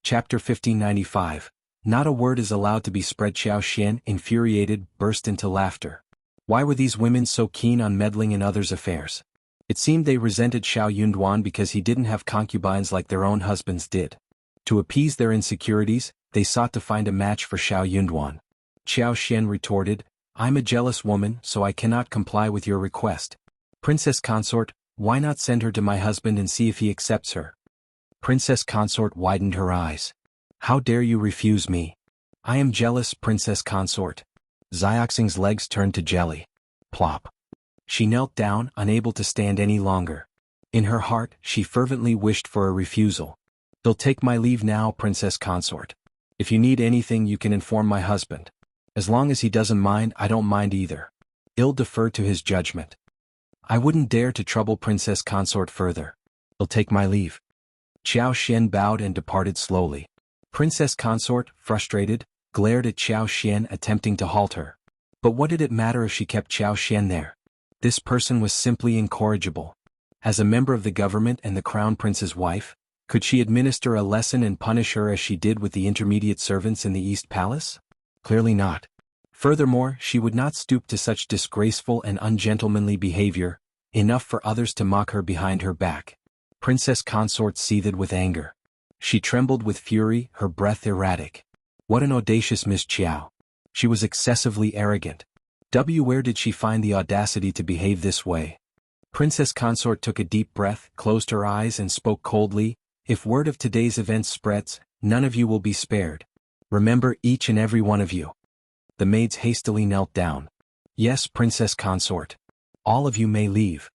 Chapter 1595. Not a word is allowed to be spread. Xianxia, infuriated, burst into laughter. Why were these women so keen on meddling in others' affairs? It seemed they resented Shao Yunduan because he didn't have concubines like their own husbands did. To appease their insecurities, they sought to find a match for Shao Yunduan. Xianxia retorted, "I'm a jealous woman, so I cannot comply with your request. Princess Consort, why not send her to my husband and see if he accepts her?" Princess Consort widened her eyes. "How dare you refuse me? I am jealous, Princess Consort." Xianxia's legs turned to jelly. Plop. She knelt down, unable to stand any longer. In her heart, she fervently wished for a refusal. "They'll take my leave now, Princess Consort. If you need anything you can inform my husband. As long as he doesn't mind, I don't mind either. I'll defer to his judgment. I wouldn't dare to trouble Princess Consort further. I'll take my leave." Xianxia bowed and departed slowly. Princess Consort, frustrated, glared at Xianxia, attempting to halt her. But what did it matter if she kept Xianxia there? This person was simply incorrigible. As a member of the government and the crown prince's wife, could she administer a lesson and punish her as she did with the intermediate servants in the East Palace? Clearly not. Furthermore, she would not stoop to such disgraceful and ungentlemanly behavior, enough for others to mock her behind her back. Princess Consort seethed with anger. She trembled with fury, her breath erratic. What an audacious Miss Xiao. She was excessively arrogant. Where did she find the audacity to behave this way? Princess Consort took a deep breath, closed her eyes and spoke coldly, "If word of today's events spreads, none of you will be spared. Remember, each and every one of you." The maids hastily knelt down. "Yes, Princess Consort. All of you may leave."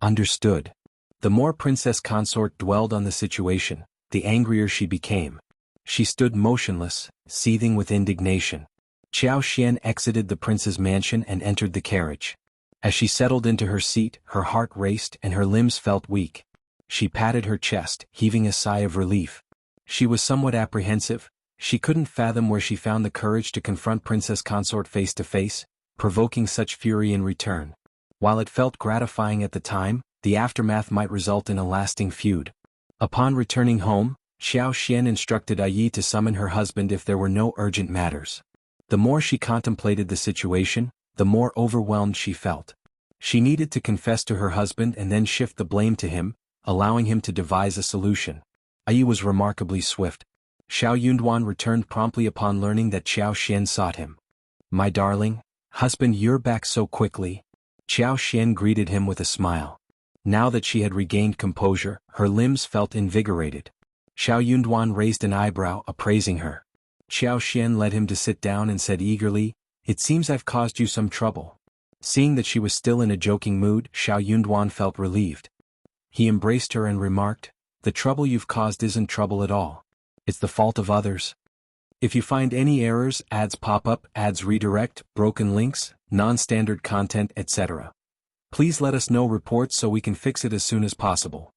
"Understood." The more Princess Consort dwelled on the situation, the angrier she became. She stood motionless, seething with indignation. Xianxia exited the prince's mansion and entered the carriage. As she settled into her seat, her heart raced and her limbs felt weak. She patted her chest, heaving a sigh of relief. She was somewhat apprehensive. She couldn't fathom where she found the courage to confront Princess Consort face to face, provoking such fury in return. While it felt gratifying at the time, the aftermath might result in a lasting feud. Upon returning home, Xianxia instructed Yi to summon her husband if there were no urgent matters. The more she contemplated the situation, the more overwhelmed she felt. She needed to confess to her husband and then shift the blame to him, allowing him to devise a solution. Yi was remarkably swift. Shao Yunduan returned promptly upon learning that Xianxia sought him. "My darling, husband, you're back so quickly." Xianxia greeted him with a smile. Now that she had regained composure, her limbs felt invigorated. Shao Yunduan raised an eyebrow, appraising her. Xianxia led him to sit down and said eagerly, "It seems I've caused you some trouble." Seeing that she was still in a joking mood, Shao Yunduan felt relieved. He embraced her and remarked, "The trouble you've caused isn't trouble at all. It's the fault of others. If you find any errors, ads pop up, ads redirect, broken links, non-standard content, etc. please let us know reports so we can fix it as soon as possible."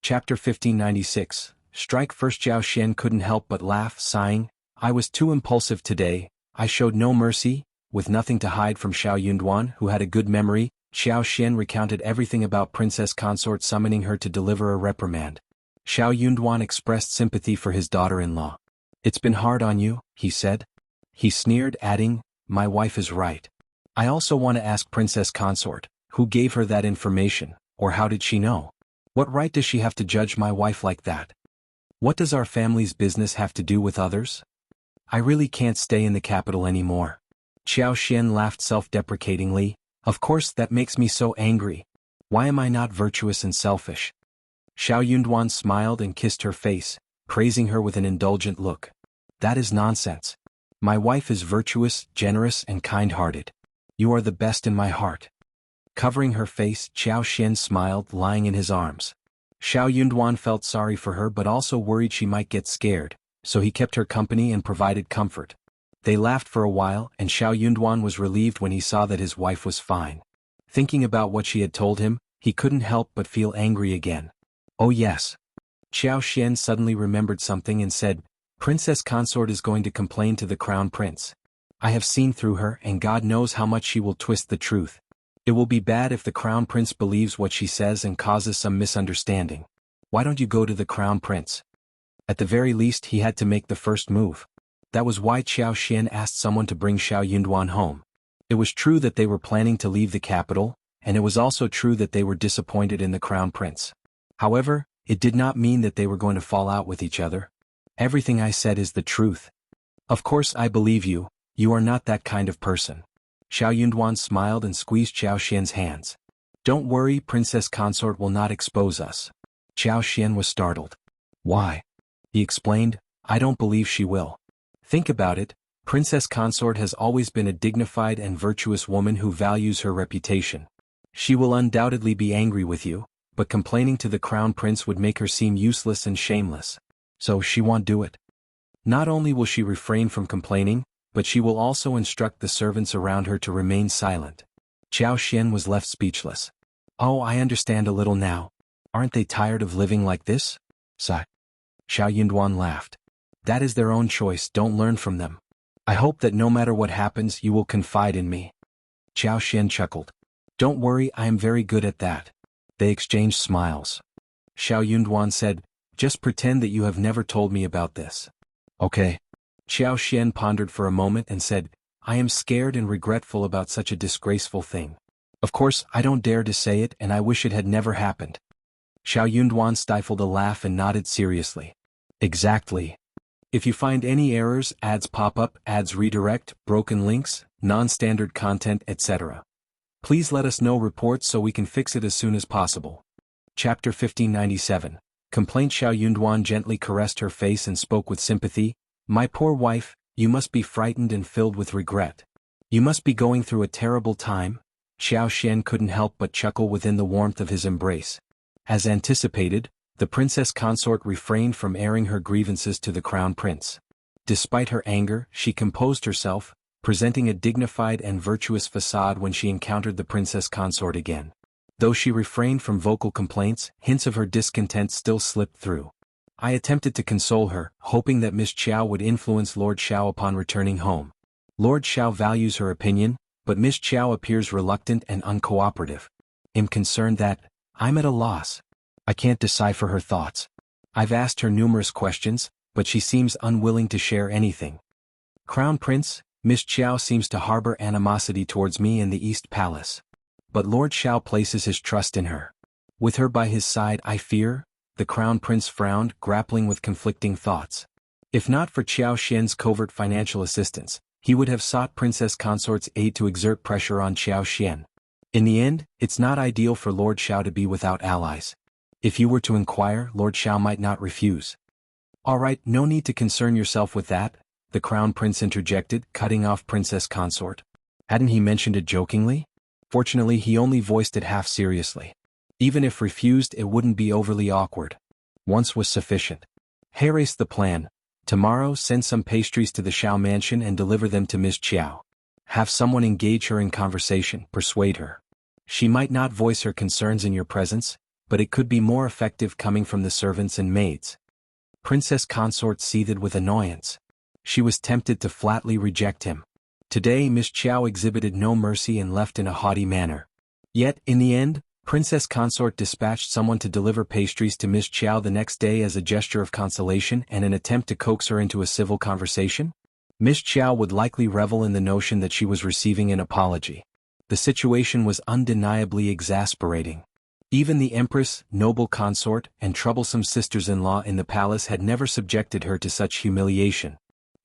Chapter 1596. Strike First. Xianxia couldn't help but laugh, sighing, "I was too impulsive today, I showed no mercy." With nothing to hide from Shao Yunduan, who had a good memory, Xianxia recounted everything about Princess Consort summoning her to deliver a reprimand. Shao Yunduan expressed sympathy for his daughter-in-law. "It's been hard on you," he said. He sneered, adding, "My wife is right. I also want to ask Princess Consort, who gave her that information, or how did she know? What right does she have to judge my wife like that? What does our family's business have to do with others? I really can't stay in the capital anymore." Xianxia laughed self-deprecatingly. "Of course that makes me so angry. Why am I not virtuous and selfish?" Shao Yunduan smiled and kissed her face, praising her with an indulgent look. "That is nonsense. My wife is virtuous, generous and kind-hearted. You are the best in my heart." Covering her face, Xianxia smiled, lying in his arms. Shao Yunduan felt sorry for her but also worried she might get scared, so he kept her company and provided comfort. They laughed for a while, and Shao Yunduan was relieved when he saw that his wife was fine. Thinking about what she had told him, he couldn't help but feel angry again. "Oh yes." Xianxia suddenly remembered something and said, "Princess Consort is going to complain to the crown prince. I have seen through her and God knows how much she will twist the truth. It will be bad if the crown prince believes what she says and causes some misunderstanding. Why don't you go to the crown prince?" At the very least he had to make the first move. That was why Xian asked someone to bring Xiao Yunduan home. It was true that they were planning to leave the capital, and it was also true that they were disappointed in the crown prince. However, it did not mean that they were going to fall out with each other. Everything I said is the truth. Of course I believe you, you are not that kind of person. Xiao Yunduan smiled and squeezed Xiao Xian's hands. Don't worry, Princess Consort will not expose us. Xiao Xian was startled. Why? He explained, I don't believe she will. Think about it, Princess Consort has always been a dignified and virtuous woman who values her reputation. She will undoubtedly be angry with you, but complaining to the crown prince would make her seem useless and shameless. So she won't do it. Not only will she refrain from complaining, but she will also instruct the servants around her to remain silent. Xiao Xian was left speechless. Oh, I understand a little now. Aren't they tired of living like this? Sigh. Xiao Yunduan laughed. That is their own choice, don't learn from them. I hope that no matter what happens you will confide in me. Xiao Xian chuckled. Don't worry, I am very good at that. They exchanged smiles. Xiao Yunduan said, just pretend that you have never told me about this. Okay. Xiao Xian pondered for a moment and said, I am scared and regretful about such a disgraceful thing. Of course, I don't dare to say it and I wish it had never happened. Xiao Yunduan stifled a laugh and nodded seriously. Exactly. If you find any errors, ads pop up, ads redirect, broken links, non-standard content, etc. Please let us know reports so we can fix it as soon as possible. Chapter 1597. Complaint. Xiao Yunduan gently caressed her face and spoke with sympathy. My poor wife, you must be frightened and filled with regret. You must be going through a terrible time. Xiao Xian couldn't help but chuckle within the warmth of his embrace. As anticipated, the princess consort refrained from airing her grievances to the crown prince. Despite her anger, she composed herself, presenting a dignified and virtuous facade when she encountered the princess consort again. Though she refrained from vocal complaints, hints of her discontent still slipped through. I attempted to console her, hoping that Miss Xiao would influence Lord Shao upon returning home. Lord Shao values her opinion, but Miss Xiao appears reluctant and uncooperative. I'm concerned that, I'm at a loss. I can't decipher her thoughts. I've asked her numerous questions, but she seems unwilling to share anything. Crown Prince, Miss Xiao seems to harbor animosity towards me in the East Palace. But Lord Shao places his trust in her. With her by his side, I fear. The Crown Prince frowned, grappling with conflicting thoughts. If not for Xiao Xian's covert financial assistance, he would have sought Princess Consort's aid to exert pressure on Xiao Xian. In the end, it's not ideal for Lord Shao to be without allies. If you were to inquire, Lord Shao might not refuse. All right, no need to concern yourself with that, the Crown Prince interjected, cutting off Princess Consort. Hadn't he mentioned it jokingly? Fortunately, he only voiced it half seriously. Even if refused, it wouldn't be overly awkward. Once was sufficient. Erase the plan. Tomorrow send some pastries to the Shao mansion and deliver them to Miss Xiao. Have someone engage her in conversation, persuade her. She might not voice her concerns in your presence, but it could be more effective coming from the servants and maids. Princess Consort seethed with annoyance. She was tempted to flatly reject him. Today Miss Xiao exhibited no mercy and left in a haughty manner. Yet, in the end, Princess Consort dispatched someone to deliver pastries to Miss Xiao the next day as a gesture of consolation and an attempt to coax her into a civil conversation. Miss Xiao would likely revel in the notion that she was receiving an apology. The situation was undeniably exasperating. Even the Empress, noble consort, and troublesome sisters-in-law in the palace had never subjected her to such humiliation.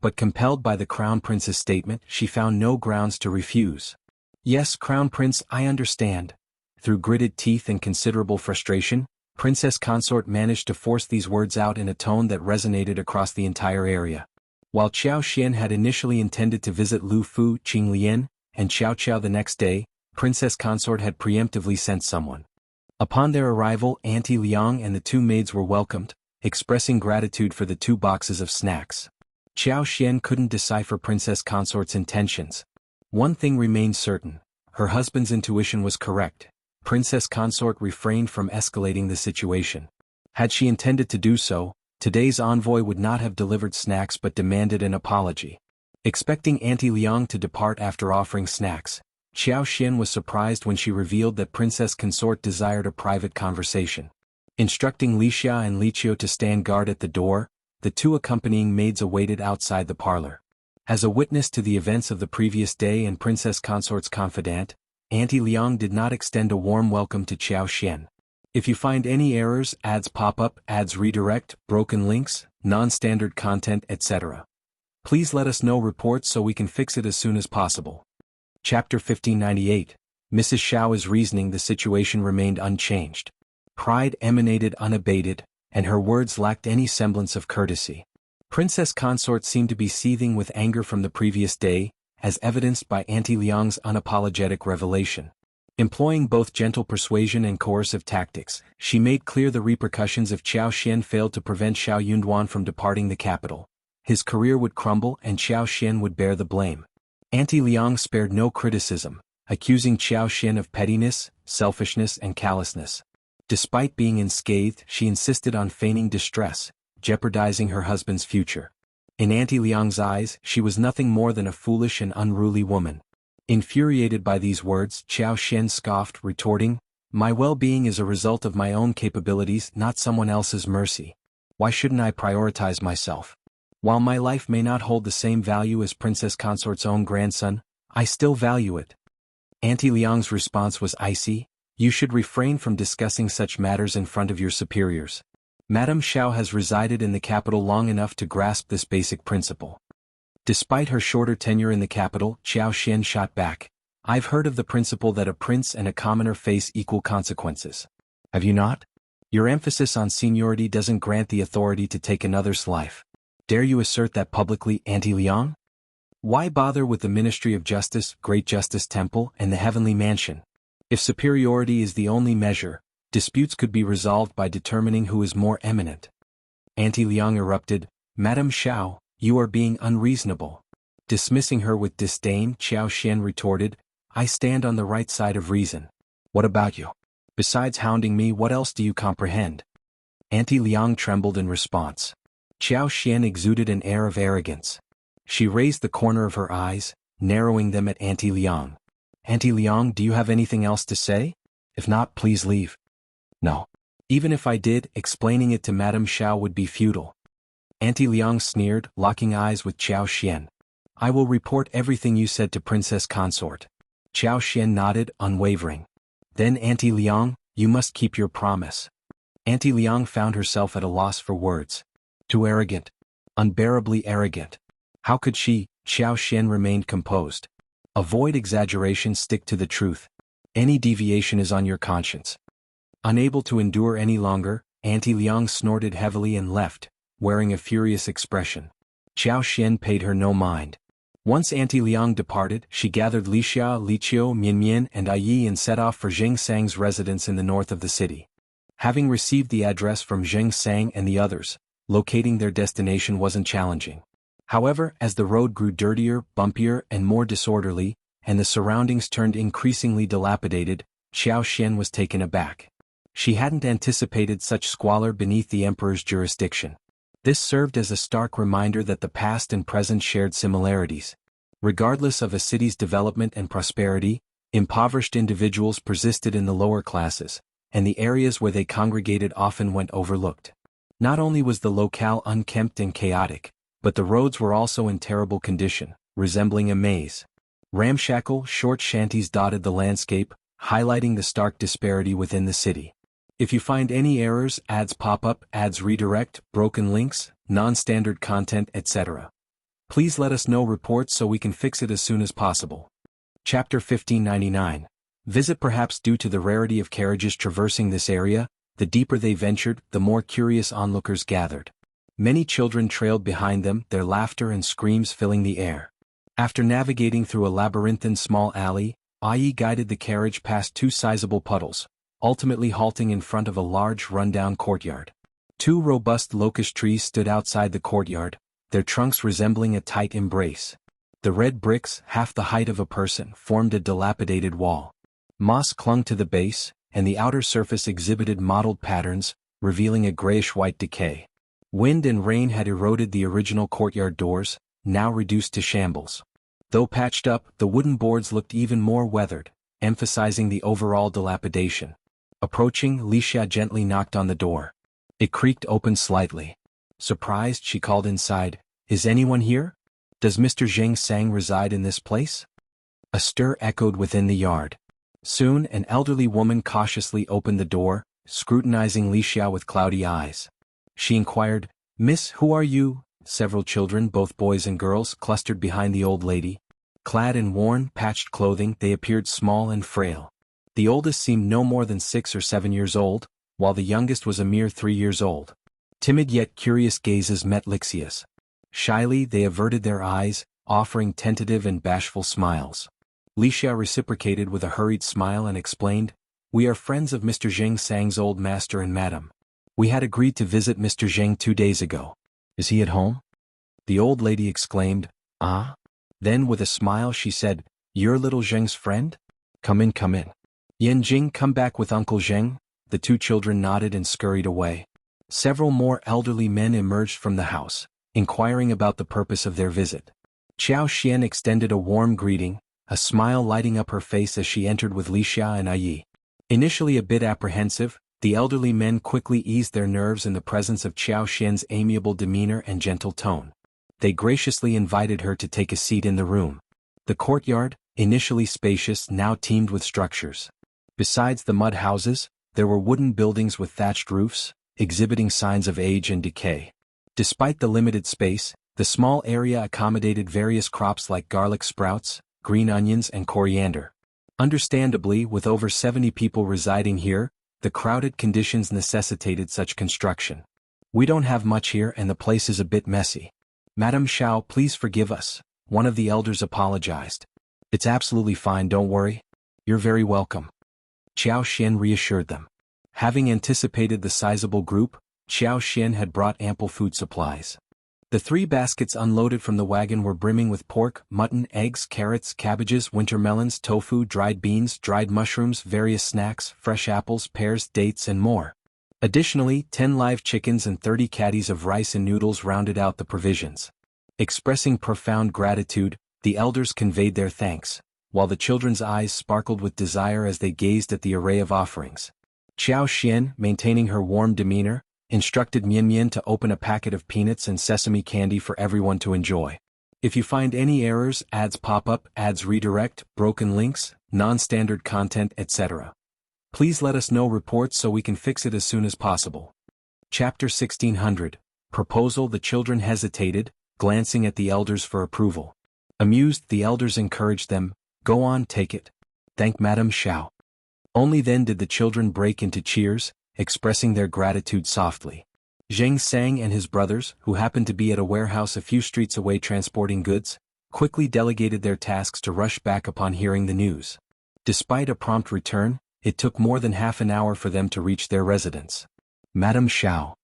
But compelled by the Crown Prince's statement, she found no grounds to refuse. Yes, Crown Prince, I understand. Through gritted teeth and considerable frustration, Princess Consort managed to force these words out in a tone that resonated across the entire area. While Xiao Xian had initially intended to visit Lu Fu, Qing Lian, and Xiao Qiao the next day, Princess Consort had preemptively sent someone. Upon their arrival, Auntie Liang and the two maids were welcomed, expressing gratitude for the 2 boxes of snacks. Xiao Xian couldn't decipher Princess Consort's intentions. One thing remained certain: her husband's intuition was correct. Princess Consort refrained from escalating the situation. Had she intended to do so, today's envoy would not have delivered snacks but demanded an apology. Expecting Auntie Liang to depart after offering snacks, Xiao Xian was surprised when she revealed that Princess Consort desired a private conversation. Instructing Li Xia and Li Qiu to stand guard at the door, the two accompanying maids awaited outside the parlor. As a witness to the events of the previous day and princess consort's confidant, Auntie Liang did not extend a warm welcome to Xiao Xian. If you find any errors, ads pop up, ads redirect, broken links, non-standard content, etc., please let us know reports so we can fix it as soon as possible. Chapter 1598. Mrs. Shao's reasoning. The situation remained unchanged. Pride emanated unabated, and her words lacked any semblance of courtesy. Princess Consort seemed to be seething with anger from the previous day, as evidenced by Auntie Liang's unapologetic revelation. Employing both gentle persuasion and coercive tactics, she made clear the repercussions if Xiao Xian failed to prevent Shao Yunduan from departing the capital. His career would crumble and Xiao Xian would bear the blame. Auntie Liang spared no criticism, accusing Xiao Xian of pettiness, selfishness and callousness. Despite being unscathed, she insisted on feigning distress, jeopardizing her husband's future. In Auntie Liang's eyes, she was nothing more than a foolish and unruly woman. Infuriated by these words, Xiao Xian scoffed, retorting, "My well-being is a result of my own capabilities, not someone else's mercy. Why shouldn't I prioritize myself? While my life may not hold the same value as Princess Consort's own grandson, I still value it." Auntie Liang's response was icy. "You should refrain from discussing such matters in front of your superiors. Madame Shao has resided in the capital long enough to grasp this basic principle." Despite her shorter tenure in the capital, Xiao Xian shot back, "I've heard of the principle that a prince and a commoner face equal consequences. Have you not? Your emphasis on seniority doesn't grant the authority to take another's life. Dare you assert that publicly, Auntie Liang? Why bother with the Ministry of Justice, Great Justice Temple, and the Heavenly Mansion? If superiority is the only measure, disputes could be resolved by determining who is more eminent." Auntie Liang erupted, "Madame Shao, you are being unreasonable." Dismissing her with disdain, Xiao Xian retorted, "I stand on the right side of reason. What about you? Besides hounding me, what else do you comprehend?" Auntie Liang trembled in response. Xiao Xian exuded an air of arrogance. She raised the corner of her eyes, narrowing them at Auntie Liang. "Auntie Liang, do you have anything else to say? If not, please leave." "No. Even if I did, explaining it to Madame Shao would be futile." Auntie Liang sneered, locking eyes with Xiao Xian. "I will report everything you said to Princess Consort." Xiao Xian nodded, unwavering. "Then Auntie Liang, you must keep your promise." Auntie Liang found herself at a loss for words. Too arrogant. Unbearably arrogant. How could she? Xiao Xian remained composed. "Avoid exaggeration, stick to the truth. Any deviation is on your conscience." Unable to endure any longer, Auntie Liang snorted heavily and left, wearing a furious expression. Xiao Xian paid her no mind. Once Auntie Liang departed, she gathered Li Xia, Li Qiu, Mian Mian and Ai Yi and set off for Zheng Sang's residence in the north of the city. Having received the address from Zheng Sang and the others, locating their destination wasn't challenging. However, as the road grew dirtier, bumpier and more disorderly, and the surroundings turned increasingly dilapidated, Xiao Xian was taken aback. She hadn't anticipated such squalor beneath the emperor's jurisdiction. This served as a stark reminder that the past and present shared similarities. Regardless of a city's development and prosperity, impoverished individuals persisted in the lower classes, and the areas where they congregated often went overlooked. Not only was the locale unkempt and chaotic, but the roads were also in terrible condition, resembling a maze. Ramshackle, short shanties dotted the landscape, highlighting the stark disparity within the city. If you find any errors, ads pop up, ads redirect, broken links, non-standard content, etc., please let us know reports so we can fix it as soon as possible. Chapter 1599. Visit. Perhaps due to the rarity of carriages traversing this area, the deeper they ventured, the more curious onlookers gathered. Many children trailed behind them, their laughter and screams filling the air. After navigating through a labyrinthine small alley, Ai Yi guided the carriage past two sizable puddles, ultimately halting in front of a large rundown courtyard. Two robust locust trees stood outside the courtyard, their trunks resembling a tight embrace. The red bricks, half the height of a person, formed a dilapidated wall. Moss clung to the base, and the outer surface exhibited mottled patterns, revealing a grayish-white decay. Wind and rain had eroded the original courtyard doors, now reduced to shambles. Though patched up, the wooden boards looked even more weathered, emphasizing the overall dilapidation. Approaching, Li Xia gently knocked on the door. It creaked open slightly. Surprised, she called inside, "Is anyone here? Does Mr. Xianxia reside in this place?" A stir echoed within the yard. Soon an elderly woman cautiously opened the door, scrutinizing Xiao with cloudy eyes. She inquired, "Miss, who are you?" Several children, both boys and girls, clustered behind the old lady. Clad in worn, patched clothing, they appeared small and frail. The oldest seemed no more than 6 or 7 years old, while the youngest was a mere 3 years old. Timid yet curious gazes met Lixia's. Shyly they averted their eyes, offering tentative and bashful smiles. Lixia reciprocated with a hurried smile and explained, "We are friends of Mr. Xiang's old master and madam. We had agreed to visit Mr. Xiang 2 days ago. Is he at home?" The old lady exclaimed, "Ah?" Then with a smile she said, "You're little Zheng's friend? Come in, come in. Yan Jing, come back with Uncle Zheng." The 2 children nodded and scurried away. Several more elderly men emerged from the house, inquiring about the purpose of their visit. Xiao Xian extended a warm greeting, a smile lighting up her face as she entered with Lixia and Yi. Initially a bit apprehensive, the elderly men quickly eased their nerves in the presence of Xiao Xian's amiable demeanor and gentle tone. They graciously invited her to take a seat in the room. The courtyard, initially spacious, now teemed with structures. Besides the mud houses, there were wooden buildings with thatched roofs, exhibiting signs of age and decay. Despite the limited space, the small area accommodated various crops like garlic sprouts, green onions and coriander. Understandably, with over 70 people residing here, the crowded conditions necessitated such construction. "We don't have much here and the place is a bit messy. Madam Shao, please forgive us," one of the elders apologized. "It's absolutely fine, don't worry. You're very welcome." Xiao Xian reassured them. Having anticipated the sizable group, Xiao Xian had brought ample food supplies. The 3 baskets unloaded from the wagon were brimming with pork, mutton, eggs, carrots, cabbages, winter melons, tofu, dried beans, dried mushrooms, various snacks, fresh apples, pears, dates and more. Additionally, 10 live chickens and 30 caddies of rice and noodles rounded out the provisions. Expressing profound gratitude, the elders conveyed their thanks, while the children's eyes sparkled with desire as they gazed at the array of offerings. Xiao Xian, maintaining her warm demeanor, instructed Mian Mian to open a packet of peanuts and sesame candy for everyone to enjoy. If you find any errors, ads pop up, ads redirect, broken links, non-standard content, etc., please let us know reports so we can fix it as soon as possible. Chapter 1600. Proposal. The children hesitated, glancing at the elders for approval. Amused, the elders encouraged them, "Go on, take it. Thank Madame Shao." Only then did the children break into cheers, expressing their gratitude softly. Xianxia and his brothers, who happened to be at a warehouse a few streets away transporting goods, quickly delegated their tasks to rush back upon hearing the news. Despite a prompt return, it took more than half an hour for them to reach their residence. Madame Shao.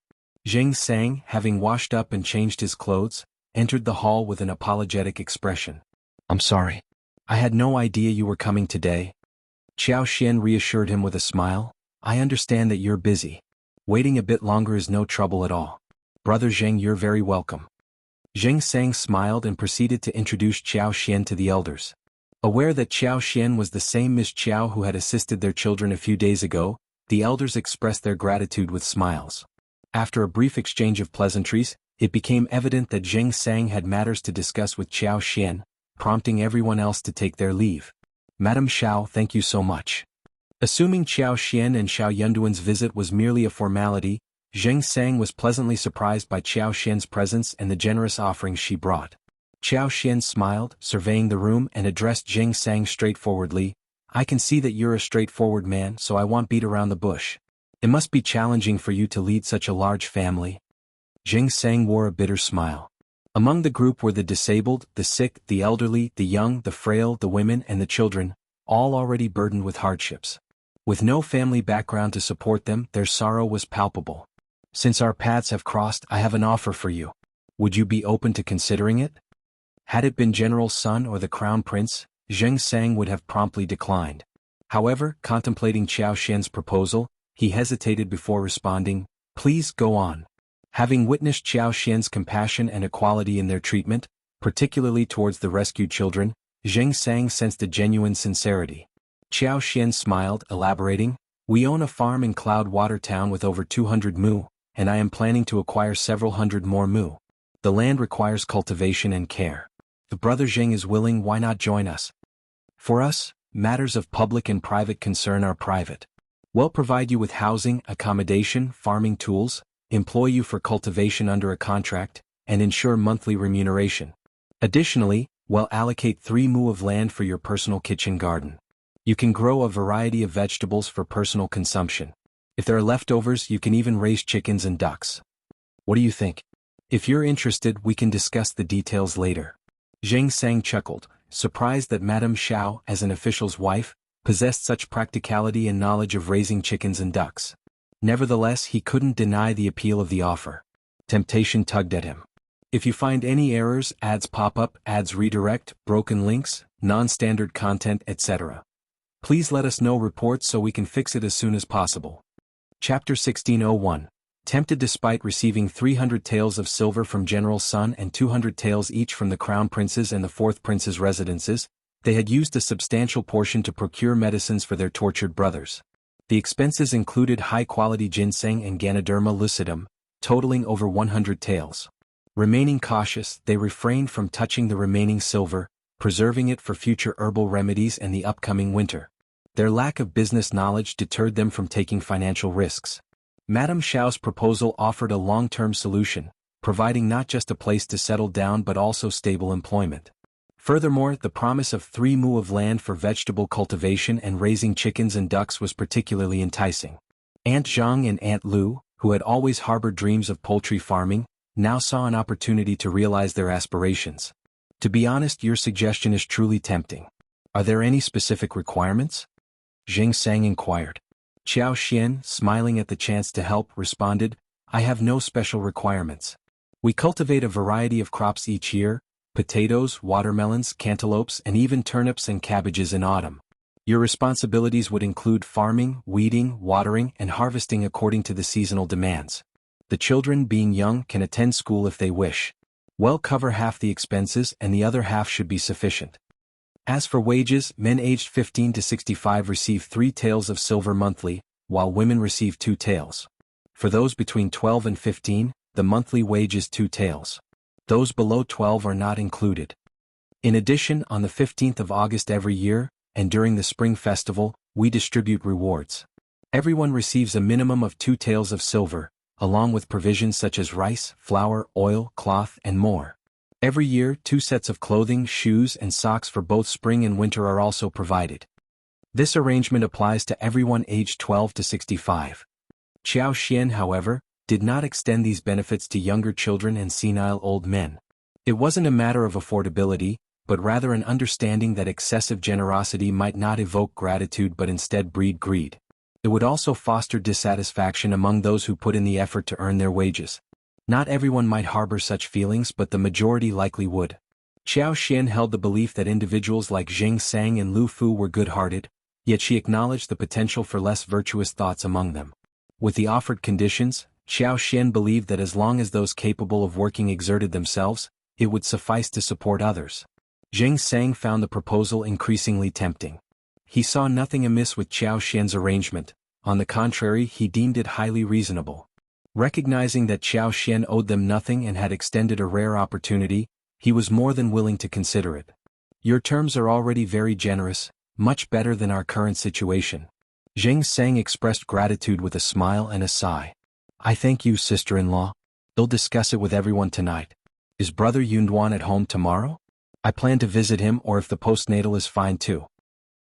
Xianxia, having washed up and changed his clothes, entered the hall with an apologetic expression. "I'm sorry. I had no idea you were coming today." Xiao Xian reassured him with a smile, "I understand that you're busy. Waiting a bit longer is no trouble at all. Brother Zheng, you're very welcome." Xianxia smiled and proceeded to introduce Xiao Xian to the elders. Aware that Xiao Xian was the same Miss Xiao who had assisted their children a few days ago, the elders expressed their gratitude with smiles. After a brief exchange of pleasantries, it became evident that Xianxia had matters to discuss with Xiao Xian, prompting everyone else to take their leave. "Madame Shao, thank you so much." Assuming Xiao Xian and Xiao Yunduan's visit was merely a formality, Xianxia was pleasantly surprised by Xiao Xian's presence and the generous offerings she brought. Xiao Xian smiled, surveying the room, and addressed Xianxia straightforwardly, "I can see that you're a straightforward man, so I won't beat around the bush. It must be challenging for you to lead such a large family." Xianxia wore a bitter smile. Among the group were the disabled, the sick, the elderly, the young, the frail, the women, and the children, all already burdened with hardships. With no family background to support them, their sorrow was palpable. "Since our paths have crossed, I have an offer for you. Would you be open to considering it?" Had it been General Sun or the Crown Prince, Xianxia would have promptly declined. However, contemplating Xiao Xian's proposal, he hesitated before responding, "Please go on." Having witnessed Xiao Xian's compassion and equality in their treatment, particularly towards the rescued children, Xianxia sensed a genuine sincerity. Xiao Xian smiled, elaborating, "We own a farm in Cloud Water Town with over 200 mu, and I am planning to acquire several hundred more mu. The land requires cultivation and care. If Brother Zheng is willing, why not join us? For us, matters of public and private concern are private. We'll provide you with housing, accommodation, farming tools, employ you for cultivation under a contract, and ensure monthly remuneration. Additionally, we'll allocate 3 mu of land for your personal kitchen garden. You can grow a variety of vegetables for personal consumption. If there are leftovers, you can even raise chickens and ducks. What do you think? If you're interested, we can discuss the details later. Xianxia chuckled, surprised that Madame Shao, as an official's wife, possessed such practicality and knowledge of raising chickens and ducks. Nevertheless, he couldn't deny the appeal of the offer. Temptation tugged at him. If you find any errors, ads pop up, ads redirect, broken links, non-standard content, etc., please let us know reports so we can fix it as soon as possible. Chapter 1601. Tempted. Despite receiving 300 taels of silver from General Sun and 200 taels each from the Crown Prince's and the Fourth Prince's residences, they had used a substantial portion to procure medicines for their tortured brothers. The expenses included high-quality ginseng and Ganoderma lucidum, totaling over 100 taels. Remaining cautious, they refrained from touching the remaining silver, preserving it for future herbal remedies and the upcoming winter. Their lack of business knowledge deterred them from taking financial risks. Madame Shao's proposal offered a long-term solution, providing not just a place to settle down but also stable employment. Furthermore, the promise of 3 mu of land for vegetable cultivation and raising chickens and ducks was particularly enticing. Aunt Zhang and Aunt Lu, who had always harbored dreams of poultry farming, now saw an opportunity to realize their aspirations. To be honest, your suggestion is truly tempting. Are there any specific requirements? Xianxia inquired. Qiao Xian, smiling at the chance to help, responded, I have no special requirements. We cultivate a variety of crops each year, potatoes, watermelons, cantaloupes, and even turnips and cabbages in autumn. Your responsibilities would include farming, weeding, watering, and harvesting according to the seasonal demands. The children, being young, can attend school if they wish. We'll cover half the expenses and the other half should be sufficient. As for wages, men aged 15 to 65 receive 3 taels of silver monthly, while women receive 2 taels. For those between 12 and 15, the monthly wage is 2 taels. Those below 12 are not included. In addition, on the 15th of August every year, and during the Spring Festival, we distribute rewards. Everyone receives a minimum of 2 taels of silver, along with provisions such as rice, flour, oil, cloth, and more. Every year, 2 sets of clothing, shoes, and socks for both spring and winter are also provided. This arrangement applies to everyone aged 12 to 65. Qiao Xian, however, did not extend these benefits to younger children and senile old men. It wasn't a matter of affordability, but rather an understanding that excessive generosity might not evoke gratitude but instead breed greed. It would also foster dissatisfaction among those who put in the effort to earn their wages. Not everyone might harbor such feelings, but the majority likely would. Qiao Xian held the belief that individuals like Xianxia and Lu Fu were good-hearted, yet she acknowledged the potential for less virtuous thoughts among them. With the offered conditions, Qiao Xian believed that as long as those capable of working exerted themselves, it would suffice to support others. Xianxia found the proposal increasingly tempting. He saw nothing amiss with Qiao Xian's arrangement, on the contrary he deemed it highly reasonable. Recognizing that Qiao Xian owed them nothing and had extended a rare opportunity, he was more than willing to consider it. Your terms are already very generous, much better than our current situation. Xianxia expressed gratitude with a smile and a sigh. I thank you, sister-in-law. I'll discuss it with everyone tonight. Is Brother Yunduan at home tomorrow? I plan to visit him, or if the postnatal is fine too.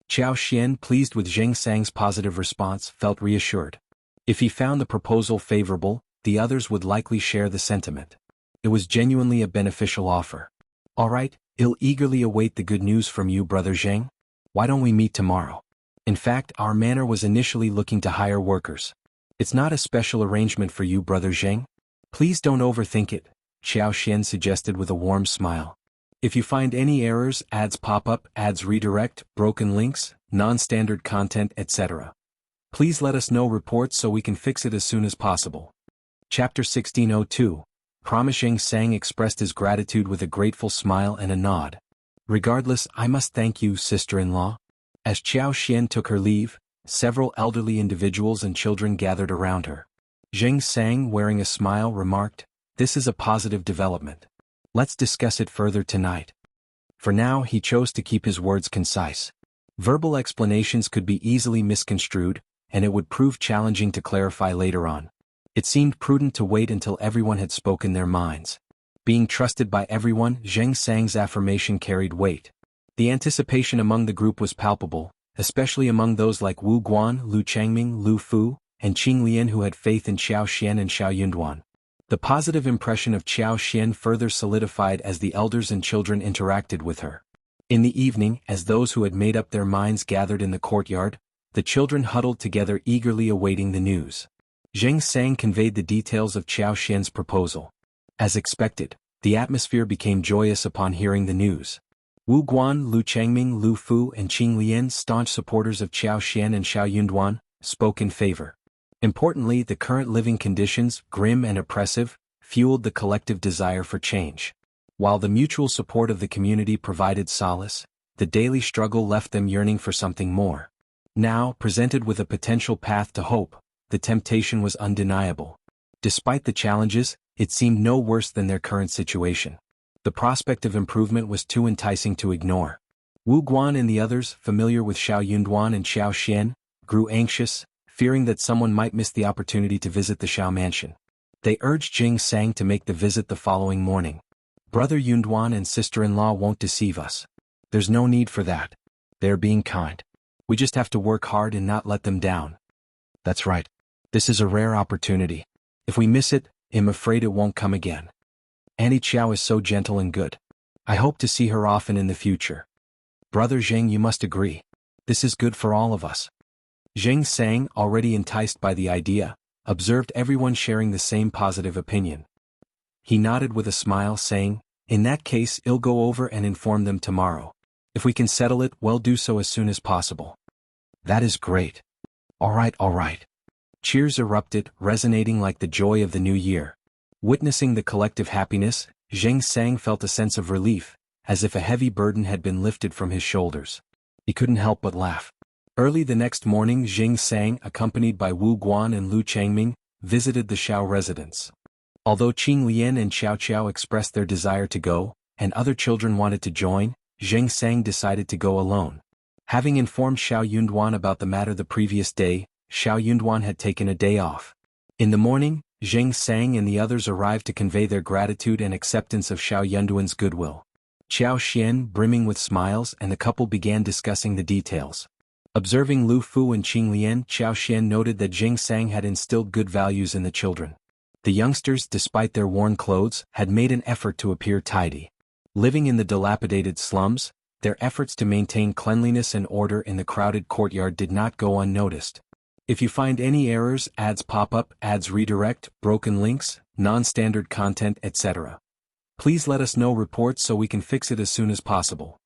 Qiao Xian, pleased with Xianxia's positive response, felt reassured. If he found the proposal favorable, the others would likely share the sentiment. It was genuinely a beneficial offer. All right, I'll eagerly await the good news from you, Brother Zheng. Why don't we meet tomorrow? In fact, our manor was initially looking to hire workers. It's not a special arrangement for you, Brother Zheng. Please don't overthink it, Qiao Xian suggested with a warm smile. If you find any errors, ads pop up, ads redirect, broken links, non-standard content, etc., please let us know reports so we can fix it as soon as possible. Chapter 1602. Xianxia expressed his gratitude with a grateful smile and a nod. Regardless, I must thank you, sister-in-law. As Qiao Xian took her leave, several elderly individuals and children gathered around her. Xianxia, wearing a smile, remarked, "This is a positive development. Let's discuss it further tonight." For now, he chose to keep his words concise. Verbal explanations could be easily misconstrued, and it would prove challenging to clarify later on. It seemed prudent to wait until everyone had spoken their minds. Being trusted by everyone, Xianxia's affirmation carried weight. The anticipation among the group was palpable, especially among those like Wu Guan, Lu Changming, Lu Fu, and Qing Lian who had faith in Xiao Xian and Xiao Yunduan. The positive impression of Xiao Xian further solidified as the elders and children interacted with her. In the evening, as those who had made up their minds gathered in the courtyard, the children huddled together eagerly awaiting the news. Xianxia conveyed the details of Xiao Xian's proposal. As expected, the atmosphere became joyous upon hearing the news. Wu Guan, Lu Changming, Lu Fu and Qing Lian, staunch supporters of Xiao Xian and Xiao Yunduan, spoke in favor. Importantly, the current living conditions, grim and oppressive, fueled the collective desire for change. While the mutual support of the community provided solace, the daily struggle left them yearning for something more. Now, presented with a potential path to hope, the temptation was undeniable. Despite the challenges, it seemed no worse than their current situation. The prospect of improvement was too enticing to ignore. Wu Guan and the others, familiar with Xiao Yunduan and Xiao Xian, grew anxious, fearing that someone might miss the opportunity to visit the Shao mansion. They urged Xianxia to make the visit the following morning. "Brother Yunduan and sister-in-law won't deceive us. There's no need for that. They're being kind. We just have to work hard and not let them down." "That's right. This is a rare opportunity. If we miss it, I'm afraid it won't come again. Auntie Xiao is so gentle and good. I hope to see her often in the future." "Brother Zhang, you must agree. This is good for all of us." Xianxia, already enticed by the idea, observed everyone sharing the same positive opinion. He nodded with a smile, saying, "In that case, I'll go over and inform them tomorrow. If we can settle it, we'll do so as soon as possible." "That is great. All right, all right." Cheers erupted, resonating like the joy of the new year. Witnessing the collective happiness, Xianxia felt a sense of relief, as if a heavy burden had been lifted from his shoulders. He couldn't help but laugh. Early the next morning, Xianxia, accompanied by Wu Guan and Lu Changming, visited the Shao residence. Although Qing Lian and Xiao Qiao expressed their desire to go, and other children wanted to join, Xianxia decided to go alone. Having informed Xiao Yunduan about the matter the previous day, Xiao Yunduan had taken a day off. In the morning, Xianxia and the others arrived to convey their gratitude and acceptance of Xiao Yunduan's goodwill. Xiao Xian brimming with smiles, and the couple began discussing the details. Observing Lu Fu and Qing Lian, Xiao Xian noted that Xianxia had instilled good values in the children. The youngsters, despite their worn clothes, had made an effort to appear tidy. Living in the dilapidated slums, their efforts to maintain cleanliness and order in the crowded courtyard did not go unnoticed. If you find any errors, ads pop up, ads redirect, broken links, non-standard content, etc., please let us know reports so we can fix it as soon as possible.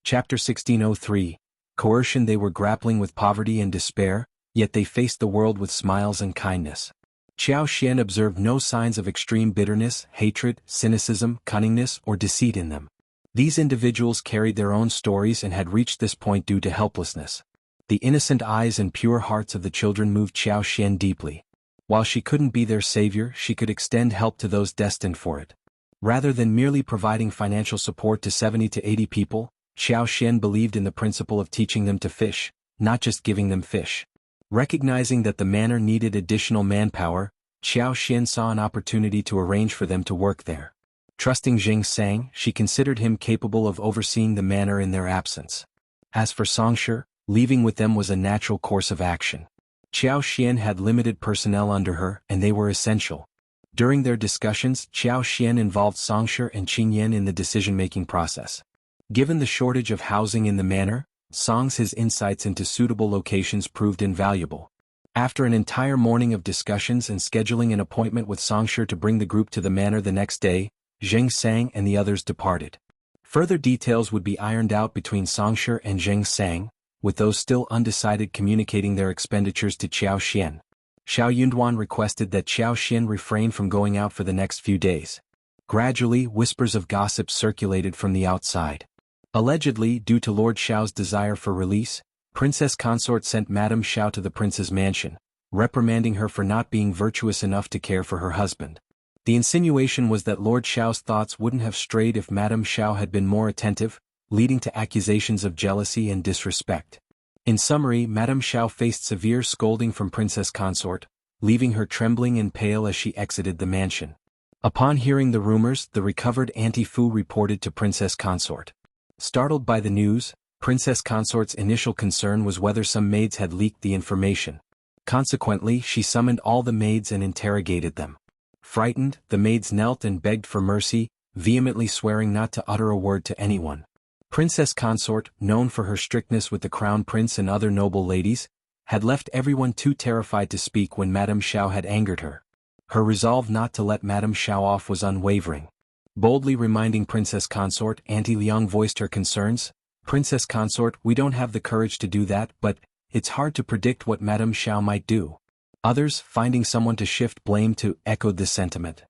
Chapter 1603. Coercion. They were grappling with poverty and despair, yet they faced the world with smiles and kindness. Xiao Xian observed no signs of extreme bitterness, hatred, cynicism, cunningness, or deceit in them. These individuals carried their own stories and had reached this point due to helplessness. The innocent eyes and pure hearts of the children moved Xiao Xian deeply. While she couldn't be their savior, she could extend help to those destined for it. Rather than merely providing financial support to 70 to 80 people, Xiao Xian believed in the principle of teaching them to fish, not just giving them fish. Recognizing that the manor needed additional manpower, Xiao Xian saw an opportunity to arrange for them to work there. Trusting Xianxia, she considered him capable of overseeing the manor in their absence. As for Xianxia, leaving with them was a natural course of action. Xiao Xian had limited personnel under her, and they were essential. During their discussions, Xiao Xian involved Xianxia and Qingyan in the decision-making process. Given the shortage of housing in the manor, His insights into suitable locations proved invaluable. After an entire morning of discussions and scheduling an appointment with Xianxia to bring the group to the manor the next day, Xianxia and the others departed. Further details would be ironed out between Xianxia and Xianxia, with those still undecided communicating their expenditures to Xiao Xian. Xiao Yunduan requested that Xiao Xian refrain from going out for the next few days. Gradually, whispers of gossip circulated from the outside. Allegedly, due to Lord Xiao's desire for release, Princess Consort sent Madame Xiao to the prince's mansion, reprimanding her for not being virtuous enough to care for her husband. The insinuation was that Lord Xiao's thoughts wouldn't have strayed if Madame Xiao had been more attentive, leading to accusations of jealousy and disrespect. In summary, Madame Xiao faced severe scolding from Princess Consort, leaving her trembling and pale as she exited the mansion. Upon hearing the rumors, the recovered Auntie Fu reported to Princess Consort. Startled by the news, Princess Consort's initial concern was whether some maids had leaked the information. Consequently, she summoned all the maids and interrogated them. Frightened, the maids knelt and begged for mercy, vehemently swearing not to utter a word to anyone. Princess Consort, known for her strictness with the Crown Prince and other noble ladies, had left everyone too terrified to speak when Madame Xiao had angered her. Her resolve not to let Madame Xiao off was unwavering. Boldly reminding Princess Consort, Auntie Liang voiced her concerns. "Princess Consort, we don't have the courage to do that, but it's hard to predict what Madame Xiao might do." Others, finding someone to shift blame to, echoed this sentiment.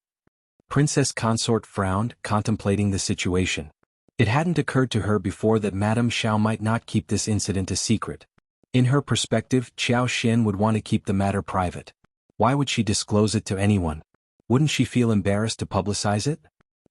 Princess Consort frowned, contemplating the situation. It hadn't occurred to her before that Madame Xiao might not keep this incident a secret. In her perspective, Xiao Xian would want to keep the matter private. Why would she disclose it to anyone? Wouldn't she feel embarrassed to publicize it?